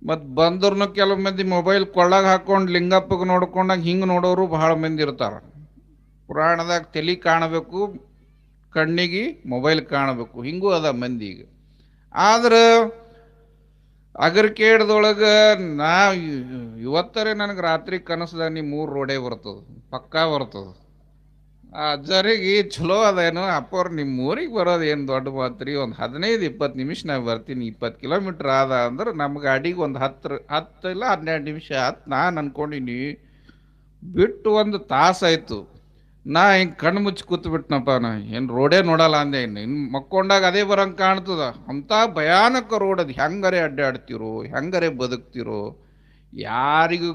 ಮತ್ತು ಬಂದ್ರೂ ಕೆಲವು ಮಂದಿ ಮೊಬೈಲ್ ಕೊಳ್ಳಾಗ ಹಾಕೊಂಡು ಲಿಂಗಪ್ಪಗೆ ನೋಡ್ಕೊಂಡಾಗ ಹಿಂಗೆ ನೋಡೋರು ಭಾಳ ಮಂದಿ ಇರ್ತಾರೆ. ಪುರಾಣದಾಗ ತಲೆ ಕಾಣಬೇಕು, ಕಣ್ಣಿಗೆ ಮೊಬೈಲ್ ಕಾಣಬೇಕು, ಹಿಂಗೂ ಅದ ಮಂದಿಗೆ. ಆದ್ರೆ ಅಗರ್ಕೇಡ್ದೊಳಗೆ ಇವತ್ತರೇ ನನಗೆ ರಾತ್ರಿ ಕನಸ್ದಾಗ ನೀ 3 ರೋಡೇ ಬರ್ತದೆ, ಪಕ್ಕಾ ಬರ್ತದೆ. ಆ ಅಜ್ಜರಿಗೆ ಚಲೋ ಅದೇನು ಅಪ್ಪವ್ರು ನಿಮ್ಮ ಊರಿಗೆ ಬರೋದು ಏನು ದೊಡ್ಡ ಮಾತ್ರಿ, ಒಂದು 15-20 ನಿಮಿಷ ನಾ ಬರ್ತೀನಿ, 20 ಕಿಲೋಮೀಟ್ರ್ ಆದ ಅಂದ್ರೆ ನಮ್ಮ ಗಾಡಿಗೆ ಒಂದು 10 ಇಲ್ಲ 12 ನಿಮಿಷ ಆತು. ನಾನು ಅನ್ಕೊಂಡಿನಿ ಬಿಟ್ಟು ಒಂದು ತಾಸಾಯ್ತು. ನಾ ಹಿಂಗೆ ಕಣ್ಣು ಮುಚ್ಚಿ ಕೂತ್ಬಿಟ್ನಪ್ಪ. ನಾ ಏನು ರೋಡೇ ನೋಡಲ್ಲ ಅಂದೆ. ಇನ್ನು ಮಕ್ಕೊಂಡಾಗ ಅದೇ ಬರಂಗೆ ಕಾಣ್ತದ. ಅಂಥ ಭಯಾನಕ ರೋಡ್ ಅದು. ಹೆಂಗರೆ ಅಡ್ಡಾಡ್ತಿರೋ, ಹೆಂಗರೆ ಬದುಕ್ತಿರೋ, ಯಾರಿಗೂ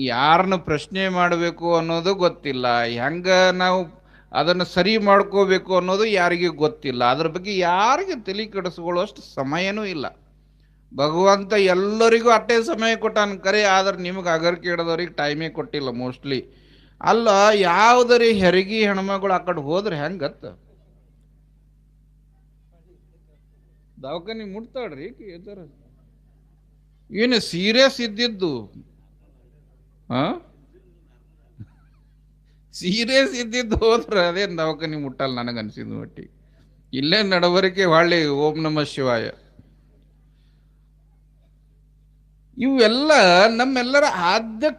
ಯಾರನ್ನ ಪ್ರಶ್ನೆ ಮಾಡಬೇಕು ಅನ್ನೋದು ಗೊತ್ತಿಲ್ಲ, ಹೆಂಗೆ ನಾವು ಅದನ್ನು ಸರಿ ಮಾಡ್ಕೋಬೇಕು ಅನ್ನೋದು ಯಾರಿಗೂ ಗೊತ್ತಿಲ್ಲ. ಅದ್ರ ಬಗ್ಗೆ ಯಾರಿಗೆ ತಲೆ ಕೆಡಿಸ್ಕೊಳ್ಳೋಷ್ಟು ಸಮಯನೂ ಇಲ್ಲ. ಭಗವಂತ ಎಲ್ಲರಿಗೂ ಅಟ್ಟೆ ಸಮಯ ಕೊಟ್ಟಾನ ಕರೆ, ಆದ್ರೆ ನಿಮಗೆ ಅಗರ್ಕೆ ಹಿಡಿದವ್ರಿಗೆ ಟೈಮೇ ಕೊಟ್ಟಿಲ್ಲ ಮೋಸ್ಟ್ಲಿ. ಅಲ್ಲ, ಯಾವುದರಿ ಹೆರಿಗೆ ಹೆಣ್ಮಗಳು ಆ ಕಡೆ ಹೋದ್ರೆ ಹೆಂಗತ್ತ ದವಾಖಾನಿ ಮುಟ್ತಾಳ್ರಿ. ಏನು ಸೀರಿಯಸ್ ಇದ್ದಿದ್ದು, ಸೀರಿಯಸ್ ಇದ್ದಿದ್ದು ಹೋದ್ರೆ ಅದೇನು ದವಾಖಾನಿ ಮುಟ್ಟಲ್ಲ ನನಗನ್ಸಿದ ಮಟ್ಟಿಗೆ. ಇಲ್ಲೇ ನಡವರಿಕೆ ಹೊಳ್ಳಿ ಓಂ ನಮಃ ಶಿವಾಯ. ಇವೆಲ್ಲ ನಮ್ಮೆಲ್ಲರ ಆದ್ಯ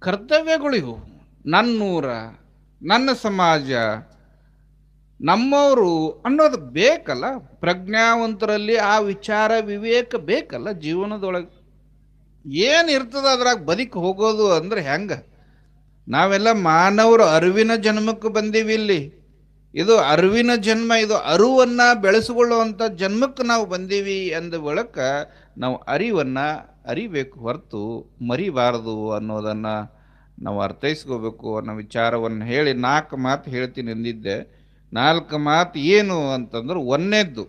ಕರ್ತವ್ಯಗಳು ಇವು. ನನ್ನೂರ, ನನ್ನ ಸಮಾಜ, ನಮ್ಮವರು ಅನ್ನೋದು ಬೇಕಲ್ಲ. ಪ್ರಜ್ಞಾವಂತರಲ್ಲಿ ಆ ವಿಚಾರ ವಿವೇಕ ಬೇಕಲ್ಲ ಜೀವನದೊಳಗೆ. ಏನಿರ್ತದ ಅದ್ರಾಗ ಬದುಕಿ ಹೋಗೋದು ಅಂದ್ರೆ ಹೆಂಗ? ನಾವೆಲ್ಲ ಮಾನವರು ಅರಿವಿನ ಜನ್ಮಕ್ಕೆ ಬಂದೀವಿ ಇಲ್ಲಿ. ಇದು ಅರಿವಿನ ಜನ್ಮ, ಇದು ಅರಿವನ್ನು ಬೆಳೆಸಿಕೊಳ್ಳುವಂಥ ಜನ್ಮಕ್ಕೆ ನಾವು ಬಂದೀವಿ ಅಂದ ಬಳಿಕ ನಾವು ಅರಿವನ್ನು ಅರಿಬೇಕು, ಹೊರತು ಮರಿಬಾರದು ಅನ್ನೋದನ್ನು ನಾವು ಅರ್ಥೈಸ್ಕೋಬೇಕು ಅನ್ನೋ ವಿಚಾರವನ್ನು ಹೇಳಿ 4 ಮಾತು ಹೇಳ್ತೀನಿ ಎಂದಿದ್ದೆ. 4 ಮಾತು ಏನು ಅಂತಂದ್ರೆ, ಒಂದನೇದ್ದು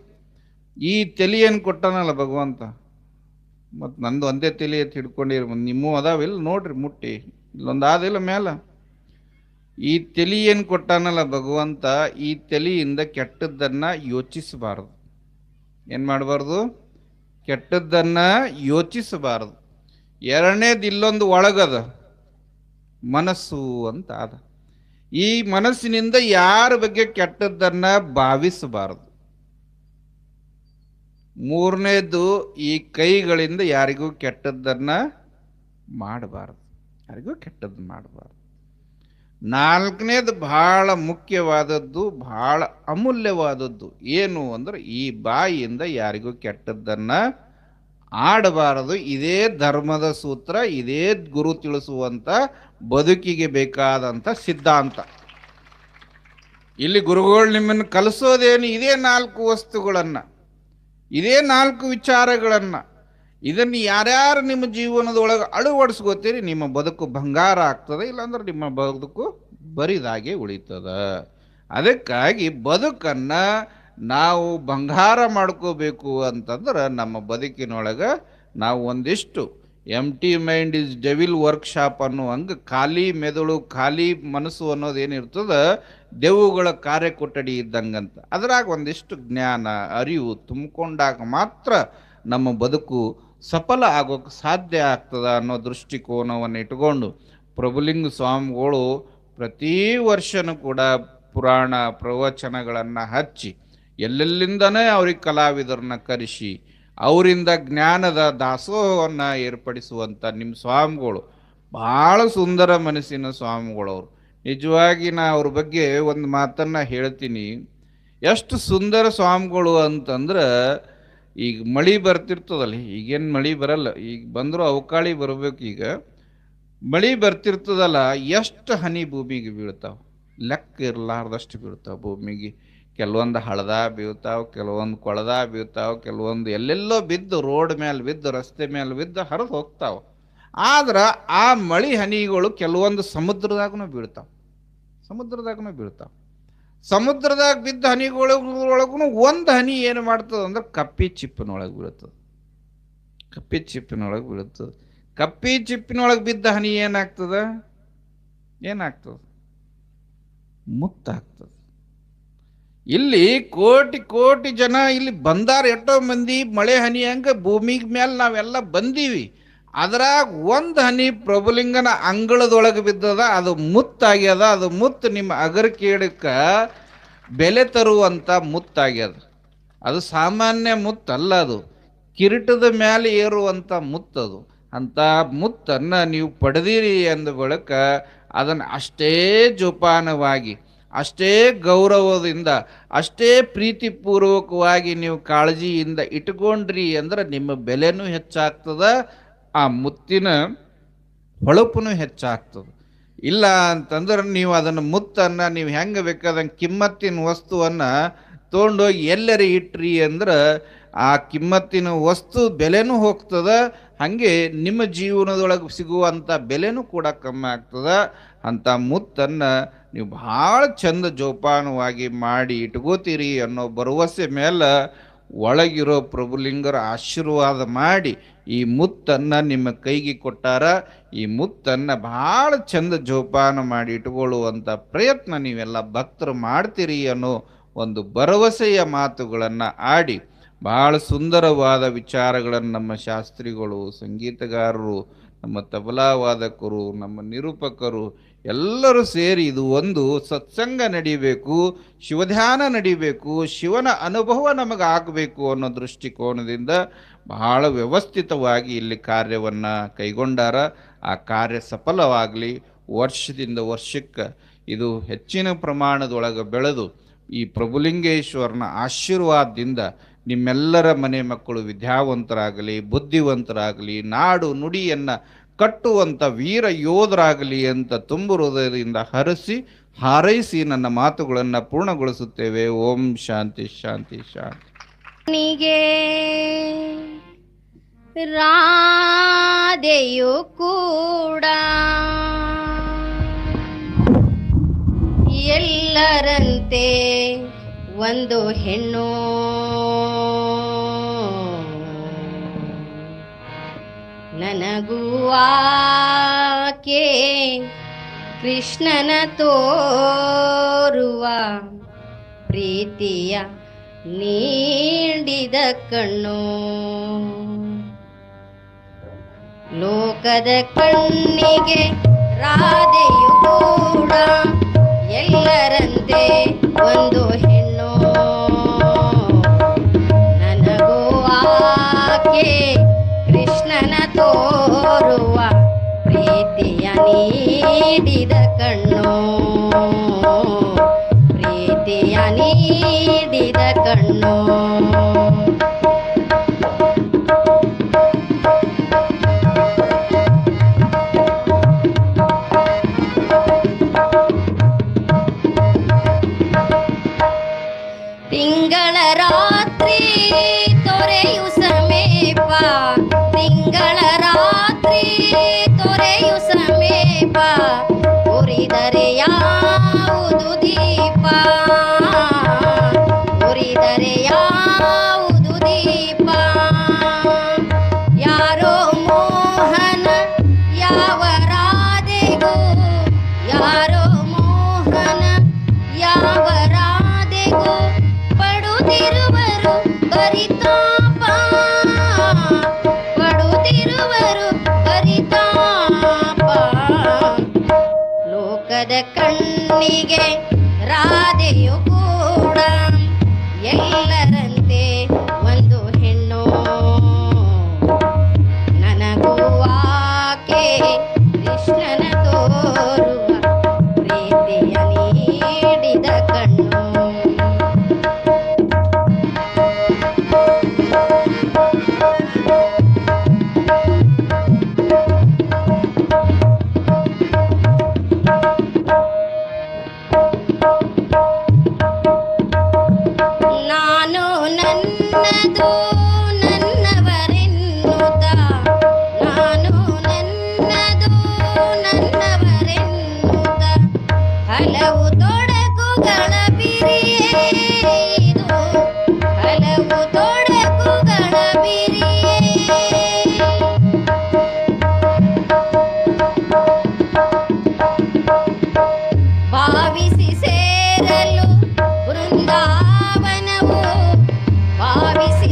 ಈ ತಲೆಯನ್ನು ಕೊಟ್ಟನಲ್ಲ ಭಗವಂತ. ಮತ್ತು ನಂದು ಒಂದೇ ತಲೆ ಅಂತ ಹಿಡ್ಕೊಂಡಿರಿ, ನಿಮ್ಮೂ ಅದಾವಿಲ್ಲ ನೋಡ್ರಿ ಮುಟ್ಟಿ, ಇಲ್ಲೊಂದು ಆದಿಲ್ಲ ಮೇಲೆ. ಈ ತಲೆ ಏನು ಕೊಟ್ಟಾನಲ್ಲ ಭಗವಂತ, ಈ ತಲೆಯಿಂದ ಕೆಟ್ಟದ್ದನ್ನು ಯೋಚಿಸಬಾರದು. ಏನು ಮಾಡಬಾರ್ದು? ಕೆಟ್ಟದ್ದನ್ನು ಯೋಚಿಸಬಾರದು. ಎರಡನೇದು ಇಲ್ಲೊಂದು ಒಳಗದ ಮನಸ್ಸು ಅಂತ ಅದ. ಈ ಮನಸ್ಸಿನಿಂದ ಯಾರ ಬಗ್ಗೆ ಕೆಟ್ಟದ್ದನ್ನ ಭಾವಿಸಬಾರದು. ಮೂರನೇದು ಈ ಕೈಗಳಿಂದ ಯಾರಿಗೂ ಕೆಟ್ಟದ್ದನ್ನ ಮಾಡಬಾರದು, ಯಾರಿಗೂ ಕೆಟ್ಟದ್ದು ಮಾಡಬಾರದು. ನಾಲ್ಕನೇದು ಬಹಳ ಮುಖ್ಯವಾದದ್ದು, ಬಹಳ ಅಮೂಲ್ಯವಾದದ್ದು ಏನು ಅಂದ್ರೆ, ಈ ಬಾಯಿಯಿಂದ ಯಾರಿಗೂ ಕೆಟ್ಟದ್ದನ್ನ ಆಡಬಾರದು. ಇದೇ ಧರ್ಮದ ಸೂತ್ರ, ಇದೇ ಗುರು ತಿಳಿಸುವಂತ ಬದುಕಿಗೆ ಬೇಕಾದಂತ ಸಿದ್ಧಾಂತ. ಇಲ್ಲಿ ಗುರುಗಳು ನಿಮ್ಮನ್ನು ಕಲಿಸೋದೇನು? ಇದೇ 4 ವಸ್ತುಗಳನ್ನ, ಇದೇ 4 ವಿಚಾರಗಳನ್ನ. ಇದನ್ನು ಯಾರ್ಯಾರು ನಿಮ್ಮ ಜೀವನದೊಳಗೆ ಅಳವಡಿಸ್ಕೋತೀರಿ, ನಿಮ್ಮ ಬದುಕು ಬಂಗಾರ ಆಗ್ತದೆ, ಇಲ್ಲಾಂದ್ರೆ ನಿಮ್ಮ ಬದುಕು ಬರಿದಾಗೆ ಉಳಿತದ. ಅದಕ್ಕಾಗಿ ಬದುಕನ್ನ ನಾವು ಬಂಗಾರ ಮಾಡ್ಕೋಬೇಕು ಅಂತಂದ್ರೆ, ನಮ್ಮ ಬದುಕಿನೊಳಗೆ ನಾವು ಒಂದಿಷ್ಟು ಎಂಟಿ ಮೈಂಡ್ ಇಸ್ ಡೆವಿಲ್ ವರ್ಕ್ಶಾಪ್ ಅನ್ನೋ ಹಂಗೆ ಖಾಲಿ ಮೆದುಳು, ಖಾಲಿ ಮನಸ್ಸು ಅನ್ನೋದೇನಿರ್ತದ ದೆವ್ವಗಳ ಕಾರ್ಯಕೊಠಡಿ ಇದ್ದಂಗಂತ. ಅದ್ರಾಗ ಒಂದಿಷ್ಟು ಜ್ಞಾನ, ಅರಿವು ತುಂಬಿಕೊಂಡಾಗ ಮಾತ್ರ ನಮ್ಮ ಬದುಕು ಸಫಲ ಆಗೋಕ್ಕೆ ಸಾಧ್ಯ ಆಗ್ತದ ಅನ್ನೋ ದೃಷ್ಟಿಕೋನವನ್ನು ಇಟ್ಕೊಂಡು ಪ್ರಭುಲಿಂಗ ಸ್ವಾಮಿಗಳು ಪ್ರತಿ ವರ್ಷನೂ ಕೂಡ ಪುರಾಣ ಪ್ರವಚನಗಳನ್ನು ಹಚ್ಚಿ, ಎಲ್ಲೆಲ್ಲಿಂದನೇ ಅವ್ರಿಗೆ ಕಲಾವಿದರನ್ನ ಕರೆಸಿ ಅವರಿಂದ ಜ್ಞಾನದ ದಾಸೋಹವನ್ನು ಏರ್ಪಡಿಸುವಂಥ ನಿಮ್ಮ ಸ್ವಾಮಿಗಳು ಭಾಳ ಸುಂದರ ಮನಸ್ಸಿನ ಸ್ವಾಮಿಗಳವರು. ನಿಜವಾಗಿ ನಾ ಅವ್ರ ಬಗ್ಗೆ ಒಂದು ಮಾತನ್ನು ಹೇಳ್ತೀನಿ. ಎಷ್ಟು ಸುಂದರ ಸ್ವಾಮಿಗಳು ಅಂತಂದ್ರೆ, ಈಗ ಮಳೆ ಬರ್ತಿರ್ತದಲ್ಲ, ಈಗೇನು ಮಳೆ ಬರಲ್ಲ, ಈಗ ಬಂದರೂ ಅವಕಾಳಿ ಬರಬೇಕು. ಈಗ ಮಳೆ ಬರ್ತಿರ್ತದಲ್ಲ, ಎಷ್ಟು ಹನಿ ಭೂಮಿಗೆ ಬೀಳ್ತಾವೆ, ಲೆಕ್ಕ ಇರಲಾರ್ದಷ್ಟು ಬೀಳ್ತಾವೆ ಭೂಮಿಗೆ. ಕೆಲವೊಂದು ಹಳದ ಬೀಳ್ತಾವೆ, ಕೆಲವೊಂದು ಕೊಳದ ಬೀಳ್ತಾವೆ, ಕೆಲವೊಂದು ಎಲ್ಲೆಲ್ಲೋ ಬಿದ್ದು ರೋಡ್ ಮೇಲೆ ಬಿದ್ದು, ರಸ್ತೆ ಮೇಲೆ ಬಿದ್ದು ಹರಿದು ಹೋಗ್ತಾವೆ. ಆದ್ರೆ ಆ ಮಳೆ ಹನಿಗಳು ಕೆಲವೊಂದು ಸಮುದ್ರದಾಗೂ ಬೀಳ್ತಾವೆ, ಸಮುದ್ರದಾಗ ಬಿದ್ದ ಹನಿಗಳೊಳಗೂ ಒಂದು ಹನಿ ಏನು ಮಾಡ್ತದೆ ಅಂದ್ರೆ ಕಪ್ಪಿ ಚಿಪ್ಪಿನೊಳಗೆ ಬೀಳ್ತದೆ, ಕಪ್ಪಿ ಚಿಪ್ಪಿನೊಳಗೆ ಬಿದ್ದ ಹನಿ ಏನಾಗ್ತದೆ? ಮುತ್ತಾಗ್ತದೆ. ಇಲ್ಲಿ ಕೋಟಿ ಕೋಟಿ ಜನ ಇಲ್ಲಿ ಬಂದಾರ, ಎಷ್ಟೋ ಮಂದಿ ಮಳೆ ಹನಿ ಹಂಗೆ ಭೂಮಿ ಮೇಲೆ ನಾವೆಲ್ಲ ಬಂದೀವಿ. ಅದ್ರಾಗ ಒಂದು ಹನಿ ಪ್ರಭುಲಿಂಗನ ಅಂಗಳದೊಳಗೆ ಬಿದ್ದದ, ಅದು ಮುತ್ತಾಗ್ಯದ. ಅದು ಮುತ್ತು ನಿಮ್ಮ ಅಗರಕೇಡಕ್ಕೆ ಬೆಲೆ ತರುವಂಥ ಮುತ್ತಾಗ್ಯದ. ಅದು ಸಾಮಾನ್ಯ ಮುತ್ತಲ್ಲ, ಅದು ಕಿರೀಟದ ಮೇಲೆ ಏರುವಂಥ ಮುತ್ತದು. ಅಂಥ ಮುತ್ತನ್ನು ನೀವು ಪಡೆದಿರಿ ಅಂದ ಬಳಿಕ ಅದನ್ನು ಅಷ್ಟೇ ಜೋಪಾನವಾಗಿ ಅಷ್ಟೇ ಗೌರವದಿಂದ, ಅಷ್ಟೇ ಪ್ರೀತಿಪೂರ್ವಕವಾಗಿ ನೀವು ಕಾಳಜಿಯಿಂದ ಇಟ್ಕೊಂಡ್ರಿ ಅಂದ್ರೆ ನಿಮ್ಮ ಬೆಲೆನೂ ಹೆಚ್ಚಾಗ್ತದ, ಆ ಮುತ್ತಿನ ಹೊಳಪುನೂ ಹೆಚ್ಚಾಗ್ತದೆ. ಇಲ್ಲ ಅಂತಂದ್ರೆ ನೀವು ಅದನ್ನು ಮುತ್ತನ್ನು ನೀವು ಹೆಂಗೆ ಬೇಕಾದಂಗೆ ಕಿಮ್ಮತ್ತಿನ ವಸ್ತುವನ್ನು ತೊಗೊಂಡೋಗಿ ಎಲ್ಲರ ಇಟ್ರಿ ಅಂದ್ರೆ ಆ ಕಿಮ್ಮತ್ತಿನ ವಸ್ತು ಬೆಲೆನೂ ಹೋಗ್ತದ, ಹಾಗೆ ನಿಮ್ಮ ಜೀವನದೊಳಗೆ ಸಿಗುವಂಥ ಬೆಲೆನೂ ಕೂಡ ಕಮ್ಮಿ ಆಗ್ತದ. ಅಂಥ ಮುತ್ತನ್ನು ನೀವು ಭಾಳ ಚಂದ ಜೋಪಾನವಾಗಿ ಮಾಡಿ ಇಟ್ಕೋತೀರಿ ಅನ್ನೋ ಭರವಸೆ ಮೇಲೆ ಒಳಗಿರೋ ಪ್ರಭುಲಿಂಗರ ಆಶೀರ್ವಾದ ಮಾಡಿ ಈ ಮುತ್ತನ್ನು ನಿಮ್ಮ ಕೈಗೆ ಕೊಟ್ಟಾರ. ಈ ಮುತ್ತನ್ನು ಭಾಳ ಚಂದ ಜೋಪಾನ ಮಾಡಿ ಇಟ್ಕೊಳ್ಳುವಂಥ ಪ್ರಯತ್ನ ನೀವೆಲ್ಲ ಭಕ್ತರು ಮಾಡ್ತೀರಿ ಅನ್ನೋ ಒಂದು ಭರವಸೆಯ ಮಾತುಗಳನ್ನು ಆಡಿ ಭಾಳ ಸುಂದರವಾದ ವಿಚಾರಗಳನ್ನು ನಮ್ಮ ಶಾಸ್ತ್ರಿಗಳು, ಸಂಗೀತಗಾರರು, ನಮ್ಮ ತಬಲಾ ವಾದಕರು, ನಮ್ಮ ನಿರೂಪಕರು ಎಲ್ಲರೂ ಸೇರಿ ಇದು ಒಂದು ಸತ್ಸಂಗ ನಡಿಬೇಕು, ಶಿವಧ್ಯಾನ ನಡಿಬೇಕು, ಶಿವನ ಅನುಭವ ನಮಗೆ ಆಗಬೇಕು ಅನ್ನೋ ದೃಷ್ಟಿಕೋನದಿಂದ ಬಹಳ ವ್ಯವಸ್ಥಿತವಾಗಿ ಇಲ್ಲಿ ಕಾರ್ಯವನ್ನು ಕೈಗೊಂಡಾರ. ಆ ಕಾರ್ಯ ಸಫಲವಾಗಲಿ, ವರ್ಷದಿಂದ ವರ್ಷಕ್ಕೆ ಇದು ಹೆಚ್ಚಿನ ಪ್ರಮಾಣದೊಳಗೆ ಬೆಳೆದು ಈ ಪ್ರಭುಲಿಂಗೇಶ್ವರನ ಆಶೀರ್ವಾದದಿಂದ ನಿಮ್ಮೆಲ್ಲರ ಮನೆ ಮಕ್ಕಳು ವಿದ್ಯಾವಂತರಾಗಲಿ, ಬುದ್ಧಿವಂತರಾಗಲಿ, ನಾಡು ನುಡಿಯನ್ನು ಕಟ್ಟುವಂಥ ವೀರ ಯೋಧರಾಗಲಿ ಅಂತ ತುಂಬು ಹೃದಯದಿಂದ ಹಾರೈಸಿ ನನ್ನ ಮಾತುಗಳನ್ನು ಪೂರ್ಣಗೊಳಿಸುತ್ತೇವೆ. ಓಂ ಶಾಂತಿ ಶಾಂತಿ ಶಾಂತಿ. ರಾಧೆಯು ಕೂಡ ಎಲ್ಲರಂತೆ ಒಂದು ಹೆಣ್ಣು, ನನಗೂ ಆಕೆ ಕೃಷ್ಣನ ತೋರುವ ಪ್ರೀತಿಯ ನೀಡಿದ ಕಣ್ಣು. ಲೋಕದ ಕಣ್ಣಿಗೆ ರಾಧೆಯು ಕೂಡ ಎಲ್ಲರಂತೆ ಒಂದು ಹೆಣ್ಣು, ನನಗೂ ಆಕೆ ಕೃಷ್ಣನ ತೋರುವ ಪ್ರೀತಿಯ ನೀಡಿದ ಕಣ್ಣು, ಪ್ರೀತಿಯ ನೀಡಿದ ಕಣ್ಣು. ತಿಂಗಳ ರಾತ್ರಿ ತೊರೆಯು ಸಮೀಪ, ತಿಂಗಳ ರಾತ್ರಿ ತೊರೆಯು ಸಮೀಪ, ಉರಿದರೆ ಯಾವುದು ದೀಪ, ಉರಿದರೆ ಯಾವುದು ದೀಪ. ಯಾರೋ ಮೋಹನ ಯಾವ ರಾಧೆಗೂ, ಯಾರೋ ಮೋಹನ ಯಾವ ರಾಧೆಗೂ ಪಡುತ್ತಿರುವರು ಪರಿತಾಪ, ಪಡುತ್ತಿರುವರು ಪರಿತಾಪ. ಲೋಕದ ಕಣ್ಣಿಗೆ ರಾಧೆಯು ಕೂಡ ಎಲ್ಲರಂತೆ ಒಂದು ಹೆಣ್ಣು, ನನಗೂ ಆಕೆ ಕೃಷ್ಣನ ತೋರುವ ಪ್ರೀತಿಯ ನೀಡಿದ ಕಣ್ಣು. ನಾನು ನನ್ನದು ನನ್ನವರೆನ್ನುತ್ತ, ನಾನು ನನ್ನದು ನನ್ನವರೆನ್ನುತ್ತ, ಹಲವು ತೊಡಕುಗಳ ಬಿರಿಯೇ ಇದು, ಹಲವು ತೊಡಕುಗಳ ಬಿರಿಯೇ. ಭಾವಿಸಿ ಸೇರಲು ಬೃಂದಾವನವು, ಭಾವಿಸಿ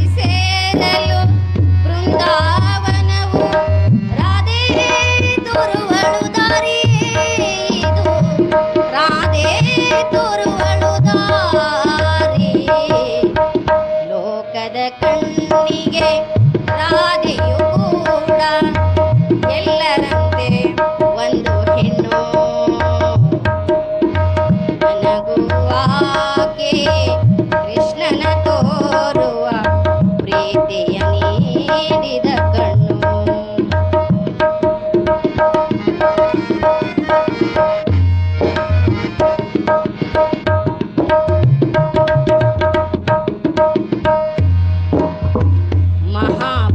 ಮಹಾ